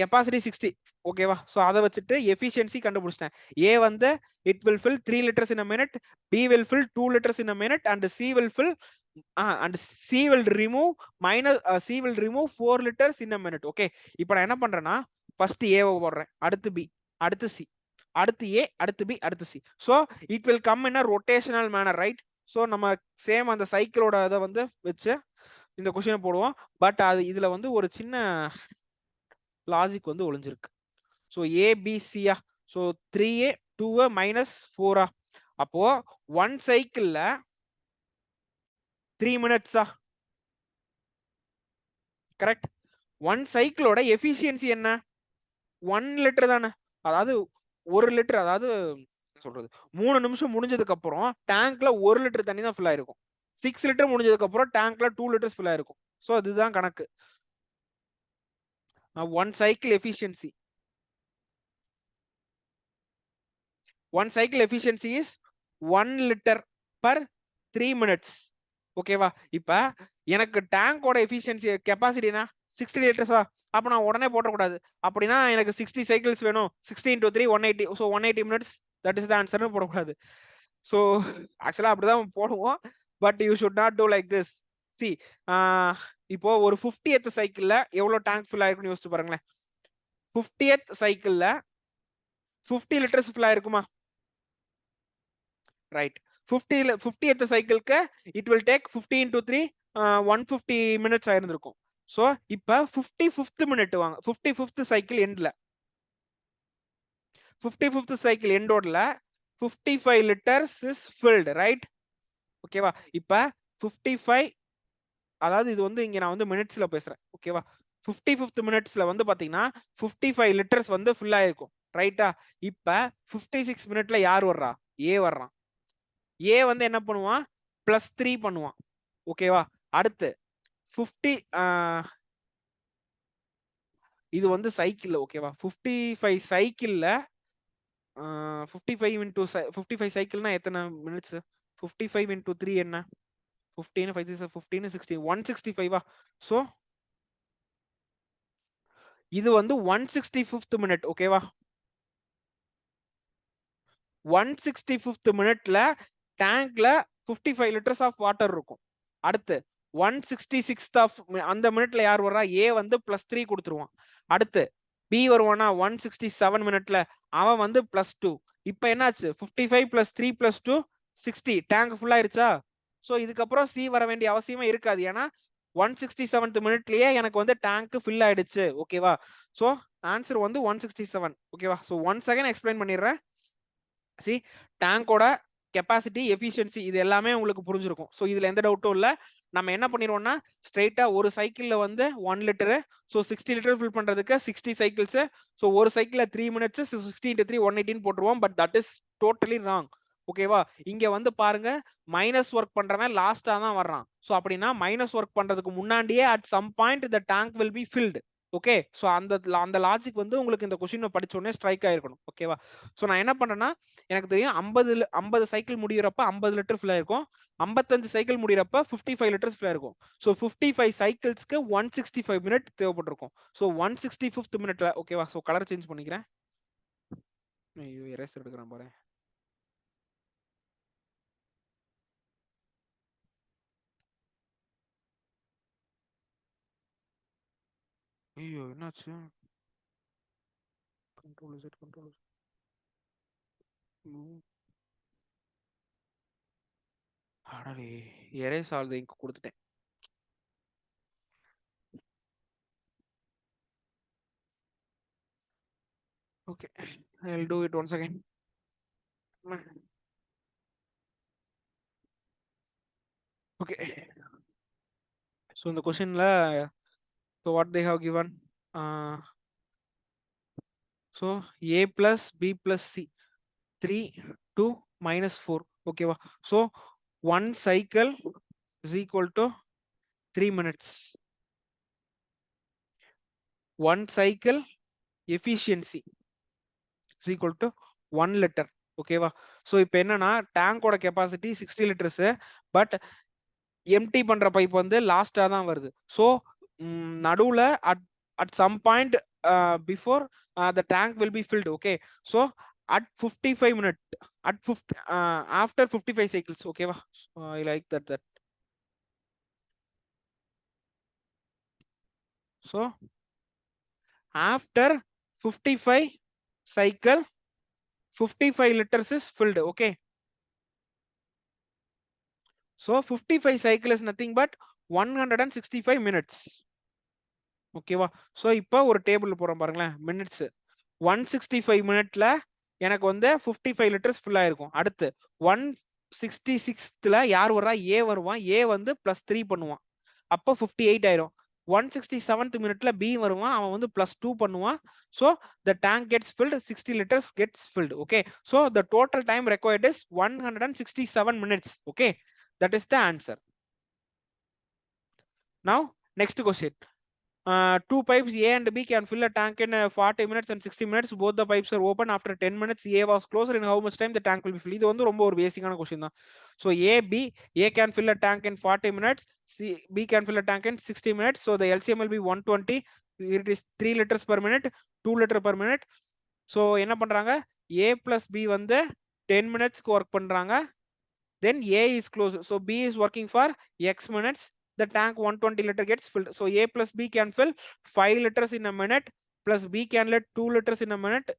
capacity 60. ஓகேவா? so அதை வச்சுட்டு efficiency கண்டுபிடிச்சிட்டேன். A வந்து it will fill 3 liters in a minute, B will fill 2 liters in a minute and C will fill and C will remove C will remove 4 liters in a minute. Okay, இப்போ நான் என்ன பண்றேன்னா first A போடுறேன், அடுத்து B, அடுத்து C, அடுத்து A, அடுத்து B, அடுத்து C. So it will come in a rotational manner, right? So நம்ம சேம் அந்த சைக்கிளோட இதை வந்து வச்சு இந்த கொஸ்டினை போடுவோம். பட் அது இதுல வந்து ஒரு சின்ன லாஜிக் வந்து ஒளிஞ்சிருக்கு. ஸோ ஏபிசியா, so 3A 2A minus 4A, அப்போ 1 சைக்கிள்ல 3 மினிட்ஸா? கரெக்ட். 1 சைக்கிளோட எஃபிஷியன்சி என்ன? 1 லிட்டர் தானே. அதாவது 1 லிட்டர், அதாவது சொல்றது 3 நிமிஷம் முடிஞ்சதுக்கு அப்புறம் டேங்க்ல 1 லிட்டர் தண்ணி தான் ஃபில் ஆயிருக்கும். 6 லிட்டர் முடிஞ்சதுக்கு அப்புறம் டேங்க்ல 2 லிட்டர்ஸ் ஃபில் ஆயிருக்கும். ஸோ அதுதான் கணக்கு. 1 cycle efficiency. 1 cycle efficiency is 1 liter per 3 minutes. ஓகேவா? இப்ப எனக்கு டேங்கோட எஃபிஷியன்சி கெப்பாசிட்டினா 60 லிட்டர்ஸா? அப்ப நான் உடனே போடக்கூடாது. அப்படின்னா எனக்கு 60 சைக்கிள்ஸ் வேணும். 60 into 3 180. So 180 minutes, that is the ஆன்சர்னு போடக்கூடாது. ஸோ ஆக்சுவலா அப்படிதான் போடுவோம். But you should not do like this. See, இப்போ ஒரு 50th சைக்கிள்ல எவ்வளவு டேங்க் ஃபில் ஆயிருக்குன்னு யோசிச்சு பாருங்களேன். 50th சைக்கிள்ல 50 லிட்டர்ஸ் ஃபில் ஆயிருக்குமா? ரைட். 50th சைக்கிள்க்கு it will take 50 into 3 150 minutes ஆயிருந்திருக்கும். சோ இப்ப 55th மினிட் வாங்க. 55th சைக்கிள் எண்ட்ல 55th சைக்கிள் எண்டோடல 55 லிட்டர்ஸ் இஸ் ஃபில்ட், ரைட்? ஓகேவா? இப்ப 55, அதாவது இது வந்து இங்க நான் வந்து மினிட்ஸ்ல பேசுறேன். ஓகேவா? 55th மினிட்ஸ்ல வந்து பாத்தீங்கன்னா 55 லிட்டர்ஸ் வந்து ஃபில் ஆயிருக்கும், ரைட்டா? இப்ப 56 மினிட்ல யார் வர்றா? ஏ வர்றான். ஏ வந்து என்ன பண்ணுவான்? +3 பண்ணுவான். ஓகேவா? அடுத்து 50, இது வந்து சைக்கிள். ஓகேவா? 55 சைக்கிள்ல 55 into 55 சைக்கிள்னா எத்தனை மினிட்ஸ்? 55 into 3 என்ன? 15 5 6 15 16 165. சோ இது வந்து 165th மினிட். ஓகேவா? 165th மினிட்ல டேங்க்ல 55 லிட்டர்ஸ் ஆஃப் வாட்டர் இருக்கும். அடுத்து 166th ஆஃப் அந்த மினிட்ல யார் வர்றா? ஏ வந்து +3 கொடுத்துருவான். அடுத்து பி வருவானா 167 மினிட்ல, அவன் வந்து +2. இப்ப என்னாச்சு? 55 + 3 + 2 60. டேங்க் ஃபுல் ஆயிருச்சா? சோ இதுக்கப்புறம் சி வர வேண்டிய அவசியமே இருக்காது. ஏன்னா 167th மினிட்லயே எனக்கு வந்து டேங்க் ஃபில் ஆயிடுச்சு. ஓகேவா? சோ ஆன்சர் வந்து 167. ஓகேவா? சோ ஒன்ஸ் அகைன் எக்ஸ்பிளைன் பண்ணிடுறேன். சி, டேங்கோட கெப்பாசிட்டி, எஃபிஷியன்சி, இது எல்லாமே உங்களுக்கு புரிஞ்சிருக்கும். ஸோ இதுல எந்த டவுட்டும் இல்லை. நம்ம என்ன பண்ணிடுவோம்னா ஸ்ட்ரைட்டா ஒரு சைக்கிள்ல வந்து 1 லிட்டரு, ஸோ 60 லிட்டர் ஃபில் பண்றதுக்கு 60 சைக்கிள்ஸ். ஸோ ஒரு சைக்கிள்ல 3 மினிட்ஸ், 60 into 3 118 போட்டுருவோம். But that is totally wrong. ஓகேவா? இங்க வந்து பாருங்க, மைனஸ் ஒர்க் பண்றவன் லாஸ்டா தான் வர்றான். ஸோ அப்படின்னா மைனஸ் ஒர்க் பண்றதுக்கு முன்னாடியே at some point the tank will be filled. Okay, so அந்த லாஜிக் வந்து உங்களுக்கு இந்த கொஸ்டின் படிச்ச உடனே ஸ்ட்ரைக் ஆயிருக்கணும். ஓகேவா? ஸோ நான் என்ன பண்றேன்னா, எனக்கு தெரியும் 50 சைக்கிள் முடிகிறப்ப 50 லிட்டர் ஃபில் ஆயிருக்கும். 55 சைக்கிள் முடிகிறப்ப 55 லிட்டர்ஸ் ஃபில் ஆயிருக்கும். ஸோ 55 சைக்கிள்ஸ்க்கு 165 மினிட் தேவைப்பட்டிருக்கும். ஸோ 165th மினிட்ல. ஓகேவா? ஸோ கலர் சேஞ்ச் பண்ணிக்கிறேன். ஐயோ, எரேசர் எடுக்கிறேன் பாரு. ஐயோ, என்னாச்சு? கண்ட்ரோல் Z, கண்ட்ரோல் அடடே, எரேஸ் ஆல் தி இங்க் கொடுத்துட்டேன். Okay, I'll do it once again. Okay, so in the question la, so what they have given, so A plus B plus C, 3 2 minus 4. Okay, so one cycle is equal to 3 minutes. One cycle efficiency is equal to 1 liter. ஓகேவா? So இப்போ என்னன்னா டேங்கோட capacity 60 litres, but empty பண்ற pipe வந்து லாஸ்டா தான் வருது. So நடுவுல at some point before the tank will be filled. Okay, so at 55 minute, at 50 after 55 cycles. Okay, I like that. So after 55 cycle 55 liters is filled. Okay, so 55 cycle is nothing but 165 minutes. ஓகேவா? So இப்போ ஒரு table போறோம் பாருங்களேன், minutes 165 மினிட்ல எனக்கு வந்து 55 litres full ஆயிருக்கும். அடுத்து 166ல யார் வர்றா? ஏ வருவான். ஏ வந்து +3 பண்ணுவான், அப்போ 58 ஆயிரும். 167th மினிட்ல பி வருவான், அவன் வந்து +2 பண்ணுவான். So the tank gets filled, 60 liters gets filled. Okay, so the total time required is 167 minutes. Okay, that is the answer. Now next question. Two pipes A and B can fill a tank in 40 minutes and 60 minutes. Both the pipes are open. After 10 minutes, A was closed. In how much time the tank will be filled? இது வந்து ரொம்ப ஒரு பேசிக்கான question தான். So A can fill a tank in 40 minutes. B can fill a tank in 60 minutes. So the LCM will be 120. It is 3 liters per minute, 2 liter per minute. So என்ன பண்றாங்க? A plus B வந்து 10 minutes work பண்றாங்க. Then A is closed. So B is working for X minutes. The tank 120 liter gets filled. So A plus B can fill 5 liters in a minute, plus B can let 2 liters in a minute.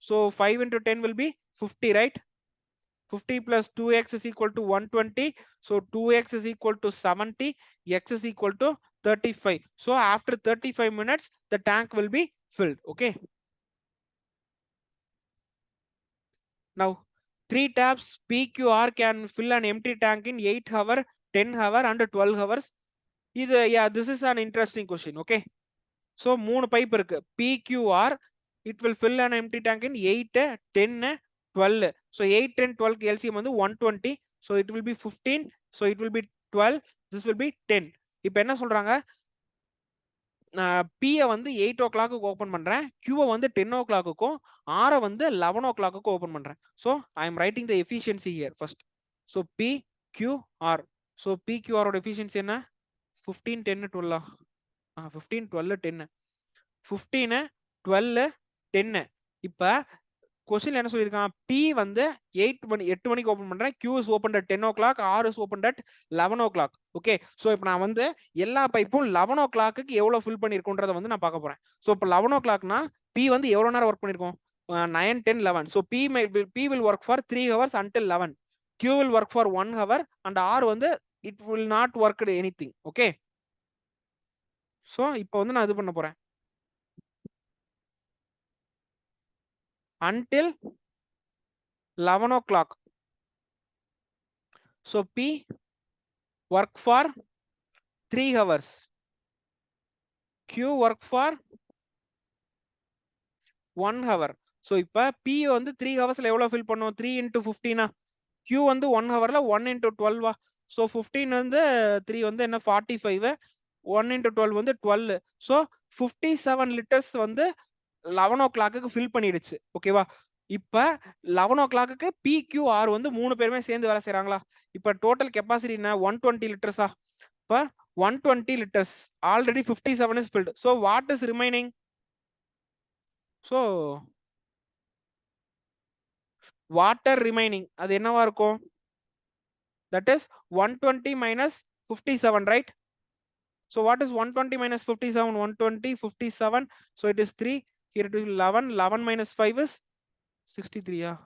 So 5 into 10 will be 50, right? 50 plus 2x is equal to 120. So 2x is equal to 70. X is equal to 35. So after 35 minutes, the tank will be filled. Okay. Now 3 taps PQR can fill an empty tank in 8 hours, 10 hours and 12 hours. இது this is an interesting question. Okay, so 3 pipe இருக்கு. PQR, it will fill an empty tank in 8, 10, 12. So 8, 10, 12 LCM வந்து 120. So it will be 15. So it will be 12. This will be 10. இப்போ என்ன சொல்றாங்க? P வந்து 8 o'clock open பண்றேன், Q வந்து 10 o'clock, R வந்து 11 o'clock open பண்றேன். So I am writing the efficiency here first. So PQR. So PQR ஓட efficiency என்ன? 15, 10, 12. 15, 12, 10. 15, 12, 10. இப்ப கொஸ்டின் என்ன சொல்லியிருக்கான்? P வந்து 8 மணிக்கு ஓபன் பண்றேன், Q is opened at 10 o'clock, R is opened at 11 o'clock. Okay, so இப்போ நான் வந்து எல்லா பைப்பும் 11 o'clock எவ்வளவு ஃபில் பண்ணிருக்கும்ன்றத வந்து நான் பார்க்க போறேன். சோ இப்போ 11 o'clockனா P வந்து எவ்வளவு நேரம் work பண்ணிருக்கும்? 9, 10, 11. So P will work for 3 hours until 11. Q will work for 1 hour and R வந்து it will not work anything. Okay, so இப்போ வந்து நான் இது பண்ண போறேன். Until 11 o'clock. So P work for 3 hours. Q work for 1 hour. So இப்ப P வந்து 3 ஹவர்ஸ்ல எவ்வளவு ஃபில் பண்ணும்? 3 into 15. Q வந்து 1 ஹவர்ல 1 into 12. So 15 வந்து 3 வந்து என்ன 45. 1 into 12 வந்து 12. So 57 லிட்டர்ஸ் வந்து 11 o'clock ஃபில் பண்ணிடுச்சு. ஓகேவா? இப்ப 11 o'clock PQR வந்து 3 பேருமே சேர்ந்து வேலை செய்றாங்களா? இப்ப டோட்டல் கெபாசிட்டி என்ன? 120 லிட்டர்ஸா? இப்ப 120 liters, already 57 is filled. So what is remaining? So water remaining, அது என்னவா இருக்கும்? That is 120 minus 57, right? So what is 120 minus 57? 120, 57. So it is 3. Here it is 11. 11 minus 5 is 63. Yeah.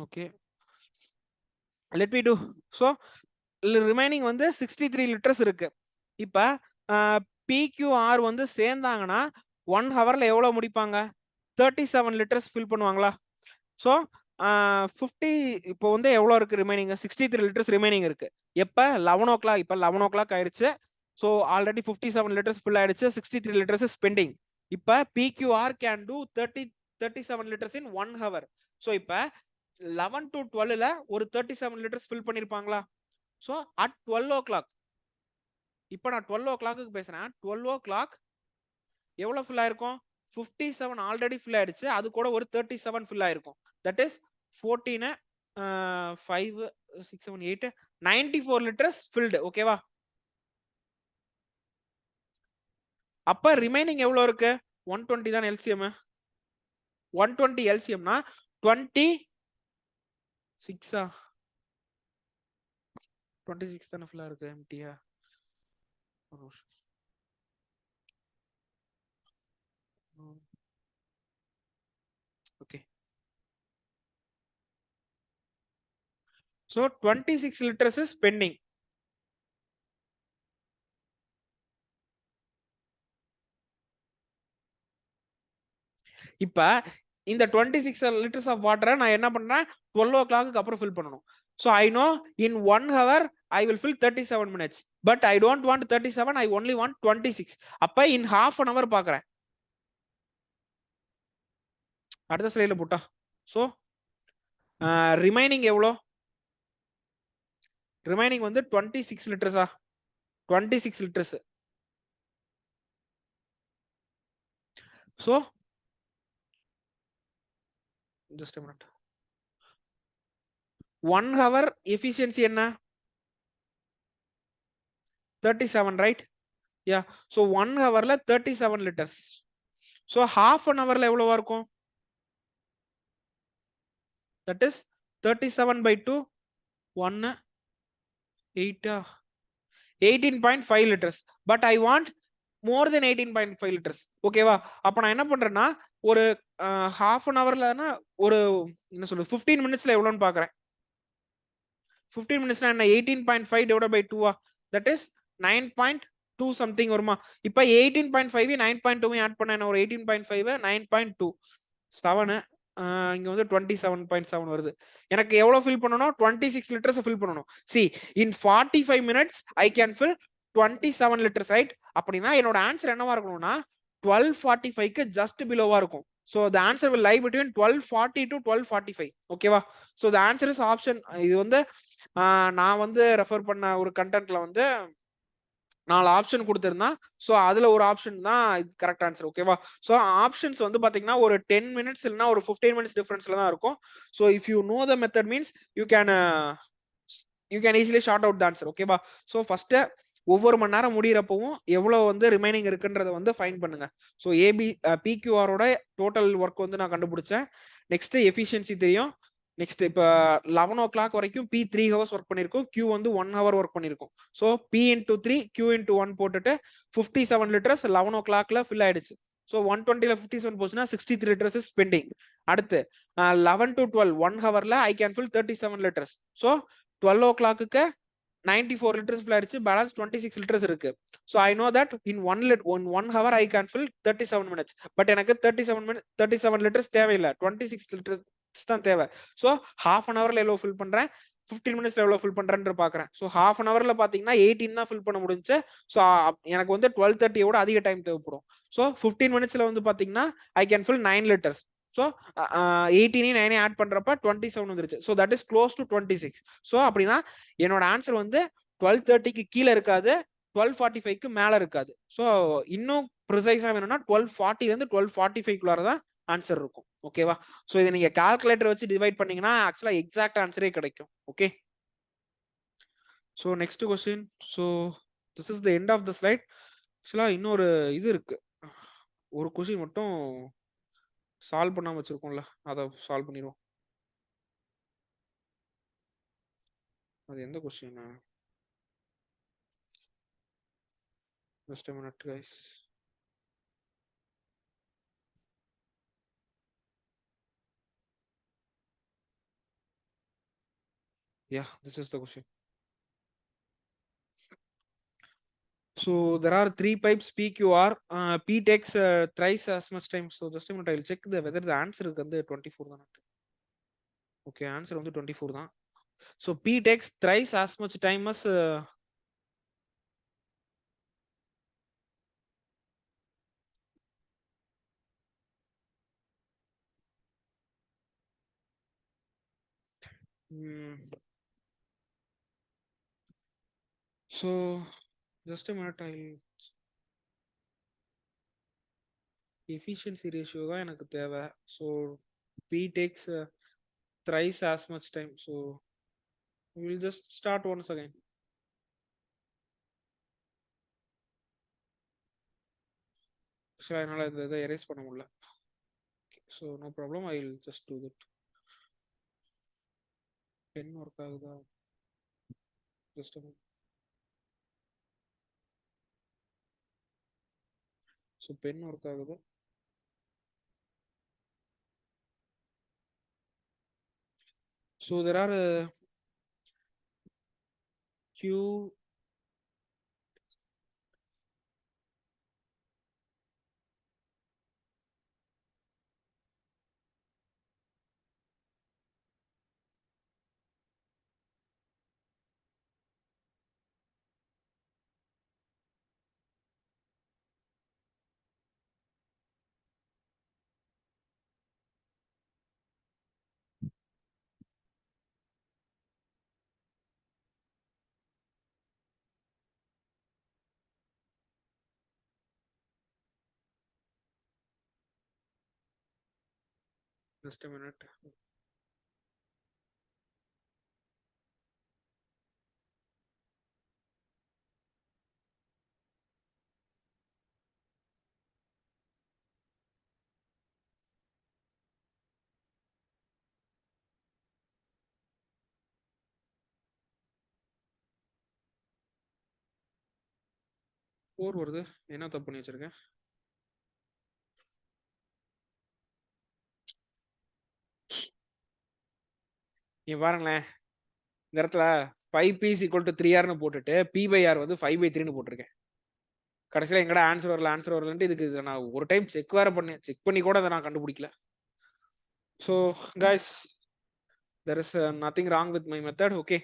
Okay. Let me do. So remaining வந்து 63 liters இருக்கு. இப்ப PQR வந்து சேர்ந்தாங்கன்னா 1 ஹவர்ல எவ்வளவு முடிப்பாங்க? 37 liters fill பண்ணுவாங்களா? So 50 இப்போ வந்து எவ்வளவு இருக்கு ரிமைனிங்? 63 liters ரிமைனிங் இருக்கு. எப்ப? 11 o'clock. இப்ப 11 o'clock ஆயிடுச்சு. So already 57 liters fill ஆயிடுச்சு, 63 liters is pending. இப்ப PQR can do 37 liters in 1 hour. So இப்ப 11 to 12ல ஒரு 37 liters fill பண்ணிருப்பாங்களா? So at 12 o'clock, இப்ப நான் 12 o'clock பேசுறேன். 12 o'clock எவ்வளவு ஃபில் ஆயிருக்கும்? 57 ஆல்ரெடி ஃபில் ஆயிடுச்சு, அது கூட ஒரு 37 ஃபில் ஆயிருக்கும். That is 14, 5, 6, 7, 8, 94 liters filled. ஓகேவா? அப்ப ரிமைனிங் எவ்வளவு இருக்கு? 120 தான் எல்சிஎம். 120 எல்சிஎம்னா 26 26 தானே ஃபுல்லா இருக்கு, எம்டியா? Okay. So 26 liters is pending. இப்ப இந்த 26 liters of water நான் என்ன பண்றேன் 12 o'clock அப்புறம் fill பண்ணனும். So I know in 1 hour I will fill 37 minutes, but I don't want 37, I only want 26. அப்ப in half an hour பார்க்கறேன். அடுத்த ஸ்லைட்ல போட்டா. So ரிமைனிங் எவ்வளோ? ரிமைனிங் வந்து 26 லிட்டர்ஸா? 26 litres. So just a minute. 1 hour efficiency என்ன? 37, right? Yeah. So 1 hourல 37 liters. So half an hourல எவ்வளவா இருக்கும்? That is 37 by 2, 1, 8, 18.5 liters. But I want more than 18.5 liters. ஓகேவா? அப்ப நான் என்ன பண்றேன்னா ஒரு half an hourலனா ஒரு என்ன சொல்றது 15 minutesல எவ்வளவுன்னு பார்க்கறேன். 15 minutesனா என்ன 18.5 divided by 2 that is 9.2 something வருமா? இப்ப 18.5 9.2 ஆட் பண்ண என்ன ஒரு 18.5 9.2 7 இங்க வந்து 27.7 வருது. எனக்கு எவ்வளவு ஃபில் பண்ணனும்? 26 liters ஃபில் பண்ணனும். See, in 45 minutes I can fill 27 liters, right? அப்படினா என்னோட ஆன்சர் என்னவா இருக்கணும்னா 12:45 க்கு just belowவா இருக்கும். So the answer will lie between 12:40 to 12:45. ஓகேவா? So the answer is option. இது வந்து நான் வந்து ரெஃபர் பண்ண ஒரு கண்டென்ட்ல வந்து 4 ஆப்ஷன் கொடுத்திருந்தான். சோ அதுல ஒரு ஆப்ஷன் தான் கரெக்ட் ஆன்சர். ஓகேவா? சோ ஆப்ஷன்ஸ் வந்து பாத்தீங்கன்னா ஒரு 10 மினிட்ஸ் இல்லனா ஒரு 15 மினிட்ஸ் டிஃபரன்ஸ்ல தான் இருக்கும். So if you know the method means you can easily short out the answer. ஓகேவா? சோ ஃபர்ஸ்ட் ஒவ்வொரு மணி நேரம் முடியறப்பவும் எவ்வளவு வந்து ரிமைனிங் இருக்குன்றத வந்து ஃபைண்ட் பண்ணுங்க. சோ பிக்யூஆரோட டோட்டல் ஒர்க் வந்து நான் கண்டுபிடிச்சேன். நெக்ஸ்ட் எஃபிஷியன்சி தெரியும். நெக்ஸ்ட் இப்ப 11 o'clock வரைக்கும் P 3 hours ஒர்க் பண்ணிருக்கும். Q வந்து 1 hour ஒர்க் பண்ணிருக்கும். So P into 3 Q into 1 போட்டுட்டு 57 liters 11 o'clockல ஃபில் ஆயிடுச்சு. சோ 120ல 57 போச்சுன்னா 63 liters is pending. அடுத்து 11 to 12 1 hourல I can fill 37 liters. So 12 o'clockக்கு 94 liters fill ஆயிடுச்சு. பேலன்ஸ் 26 liters இருக்கு. So I know that in 1 hour I can fill 37 minutes. But எனக்கு 37 liters தேவையில்லை. 26 liters தான் தேவை. சோ half an hourல எவ்வளவு ஃபில் பண்றேன்? 15 மினிட்ஸ்ல எவ்வளவு ஃபில் பண்றேன்னு பாக்குறேன். சோ half an hourல பாத்தீங்கன்னா 18 தான் ஃபில் பண்ண முடிஞ்சு. சோ எனக்கு வந்து 12:30 ஓட அதிக டைம் தேவைப்படும். சோ 15 மினிட்ஸ்ல வந்து பாத்தீங்கன்னா I can fill 9 liters. So 18 9 add பண்றப்ப 27 வந்துருச்சு. So that is close to 26. So அப்படினா என்னோட ஆன்சர் வந்து 12:30க்கு கீழ இருக்காது, 12:45க்கு மேல இருக்காது. சோ இன்னும் ப்ரிசைஸா வேணும்னா 12:40 ல இருந்து 12:45 குள்ளார தான் ஆன்சர் இருக்கும். ஓகேவா? சோ இத நீங்க கால்குலேட்டர் வச்சு டிவைட் பண்ணீங்கன்னா ஆக்சுவலா எக்ஸாக்ட் ஆன்சரே கிடைக்கும். Okay? So next question. So this is the end of the slide. Actually இன்னொரு இது இருக்கு. ஒரு क्वेश्चन மட்டும் சால்வ் பண்ணாம வச்சிருக்கோம்ல, அத சால்வ் பண்ணிடுவோம். அது எந்த question? Just a minute guys. Yeah, this is the question. So there are 3 pipes PQR. P takes thrice as much time. So just a minute, I will check whether the answer is 24 தான. Okay, answer வந்து 24 தான். So P takes thrice as much time as so just a minute, I'll efficiency ratio தான் எனக்கு தேவை. So P takes thrice as much time. So we will just start once again. So என்னால இதை erase பண்ண முடியல. So no problem, I will just do that. Pen work ஆகுதா? Just a minute. So pen work ஆகுது. So there are Q. Just a minute. Four வருது. என்ன தப்பு பண்ணி வச்சிருக்கேன்? நீ பாருங்களேன், இந்த இடத்துல 5p is equal to 3r னு போட்டுட்டு p by r வந்து 5/3 னு போட்டிருக்கேன். கடைசியில எங்கடா ஆன்சர் வரலன்ட்டு இதுக்கு நான் ஒரு டைம் செக் வேற பண்ணேன். செக் பண்ணி கூட அதை நான் கண்டுபிடிக்கல. So guys, there is nothing wrong with my method. Okay,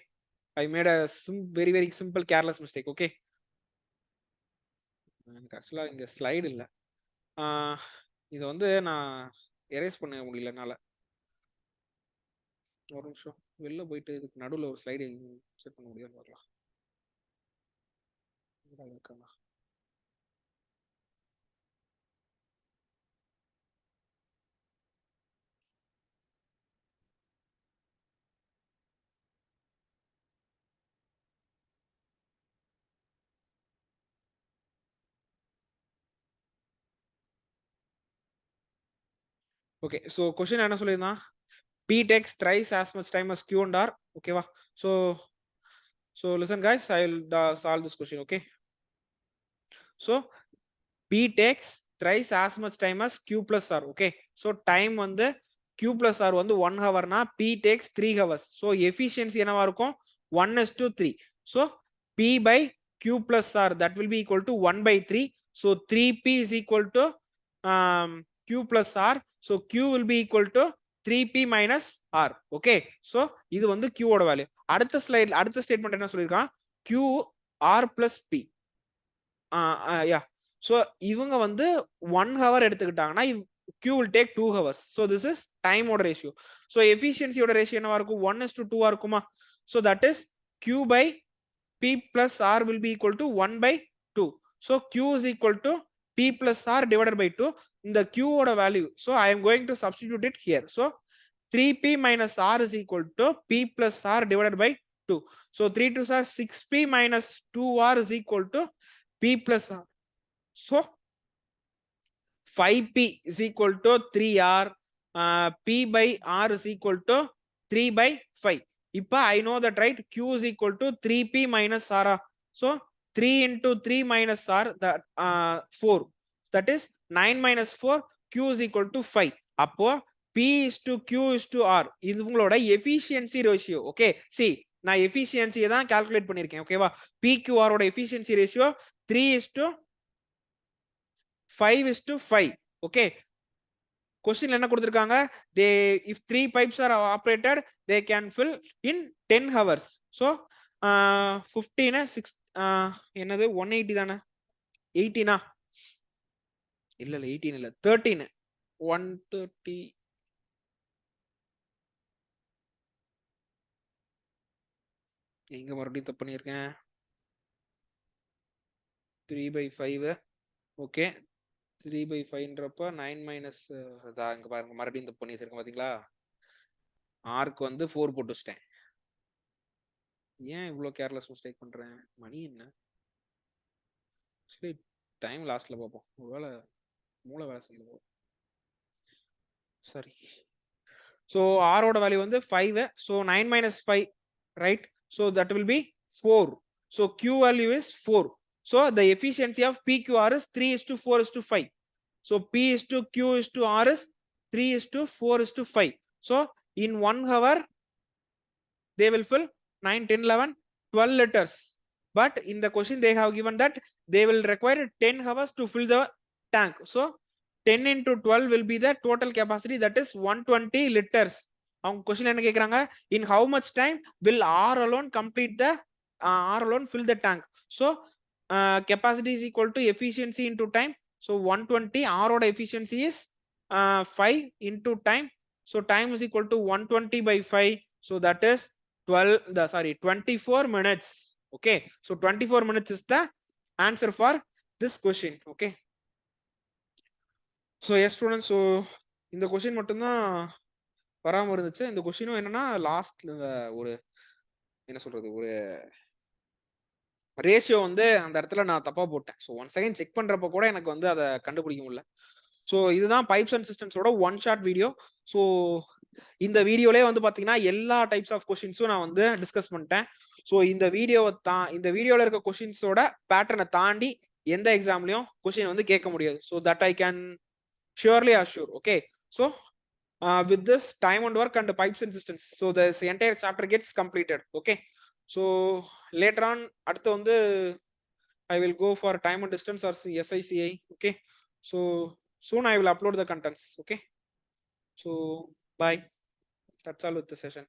I made a very very simple careless mistake. Okay, எனக்கு ஆக்சுவலா இங்க ஸ்லைடு இல்ல. இதை வந்து நான் எரேஸ் பண்ண முடியல என்னால. ஒரு நிமிஷம் வெளில போயிட்டு இதுக்கு நடுவில் ஒரு ஸ்லைடு செட் பண்ண முடியாது வரலாம். ஓகே, ஸோ கொஸ்டின் என்ன சொல்லியிருந்தான்? P takes thrice as much time as Q and R. Okay, va? So listen guys, I'll solve this question. Okay, so P takes thrice as much time as Q plus R. Okay, so time வந்து Q plus R வந்து 1 hour னா P takes 3 hours. So efficiency என்னவா இருக்கும்? 1:3. So P by Q plus R, that will be equal to 1/3. So 3P is equal to Q plus R. So Q will be equal to 3P minus R. Okay, so இது வந்து Q ஓட value. அடுத்த slide அடுத்த statement என்ன சொல்லிருக்கான்? Q R plus P. Yeah, so இவங்க வந்து 1 hour எடுத்துக்கிட்டாங்கன்னா Q will take 2 hours. So this is time ஓட ratio. So efficiency ஓட ratio என்னவா இருக்கும்? 1:2 இருக்குமா? So that is Q by P plus R will be equal to 1/2. So Q is equal to P plus R divided by 2. இந்த Q ஓட value, so I am going to substitute it here. So 3P minus R is equal to P plus R divided by 2. So 3 2s are 6P minus 2R is equal to P plus R. So 5P is equal to 3R. P by R is equal to 3/5. இப்ப I know that, right? Q is equal to 3P minus R. So 3 into 3 minus R, that 4. That is 9 minus 4. Q is equal to 5. அப்போ P is to Q is to R. இது உங்களோட efficiency ratio. Okay, see, நான் efficiency தான் calculate பண்ணிருக்கேன். ஓகேவா? PQR ஓட efficiency ratio 3 is to 5:5. Okay, question என்ன கொடுத்திருக்காங்க? They, if 3 pipes are operated, they can fill in 10 hours. So 15 6 என்னது 180 தானே? 18 இல்ல 18 இல்ல 13. 130. எங்க மறுபடியும் தப்பு பண்ணிருக்கேன்? 3/5. ஓகே, 3/5ன்றப்ப 9 மைனஸ் இங்க பாருங்க, மறுபடியும் தப்பு பண்ணி வச்சிருக்கேன் பாத்தீங்களா? ஆர்க்கு வந்து 4 போட்டு வச்சிட்டேன். ஏன் இவ்வளவு கேர்லெஸ் மிஸ்டேக் பண்றேன்? மணி என்ன? சரி, டைம் லாஸ்ட்ல பார்ப்போம். ஒருவேளை மூளை வேலை செய்யல. சரி, so R ஓட வேல்யூ வந்து 5. So 9 minus 5, right? So that will be 4. So Q value is 4. So the efficiency of PQR is 3:4:5. So P is to Q is to R is 3:4:5. So in 1 hour they will fill 9, 10, 11, 12 liters. But in the question they have given that they will require 10 hours to fill the tank. So 10 into 12 will be the total capacity, that is 120 liters. அவங்க question என்ன கேக்குறாங்க, in how much time will R alone complete the R alone fill the tank. So capacity is equal to efficiency into time. So 120, R oda efficiency is 5 into time. So time is equal to 120 by 5. So that is 24 minutes. Okay, so 24 minutes is the answer for this question. Okay, so yes students, so இந்த question மட்டும்தான் வராம இருந்துச்சு. இந்த கொஸ்டினும் என்னன்னா லாஸ்ட்ல ஒரு என்ன சொல்றது, ஒரு ரேஷியோ வந்து அந்த இடத்துல நான் தப்பா போட்டேன். ஸோ ஒன் செகண்ட் செக் பண்றப்ப கூட எனக்கு வந்து அதை கண்டுபிடிக்க முடியல. ஸோ இதுதான் பைப்ஸ் அண்ட் சிஸ்டம்ஸோட ஒன் ஷார்ட் வீடியோ. ஸோ இந்த வீடியோலே வந்து பாத்தீங்கன்னா எல்லா டைப்ஸ் ஆஃப் கொஸ்டின்ஸும் நான் வந்து டிஸ்கஸ் பண்ணிட்டேன். ஸோ இந்த வீடியோல இருக்க கொஸ்டின்ஸோட பேட்டர்னை தாண்டி எந்த எக்ஸாம்லயும் கொஸ்டின் வந்து கேட்க முடியாது. So that I can surely assure. Okay, so with this time and work and the pipes and systems, so this entire chapter gets completed. Okay, so later on அடுத்து வந்து I will go for time and distance or SICI. Okay, so soon I will upload the contents. Okay, so bye, that's all with the session.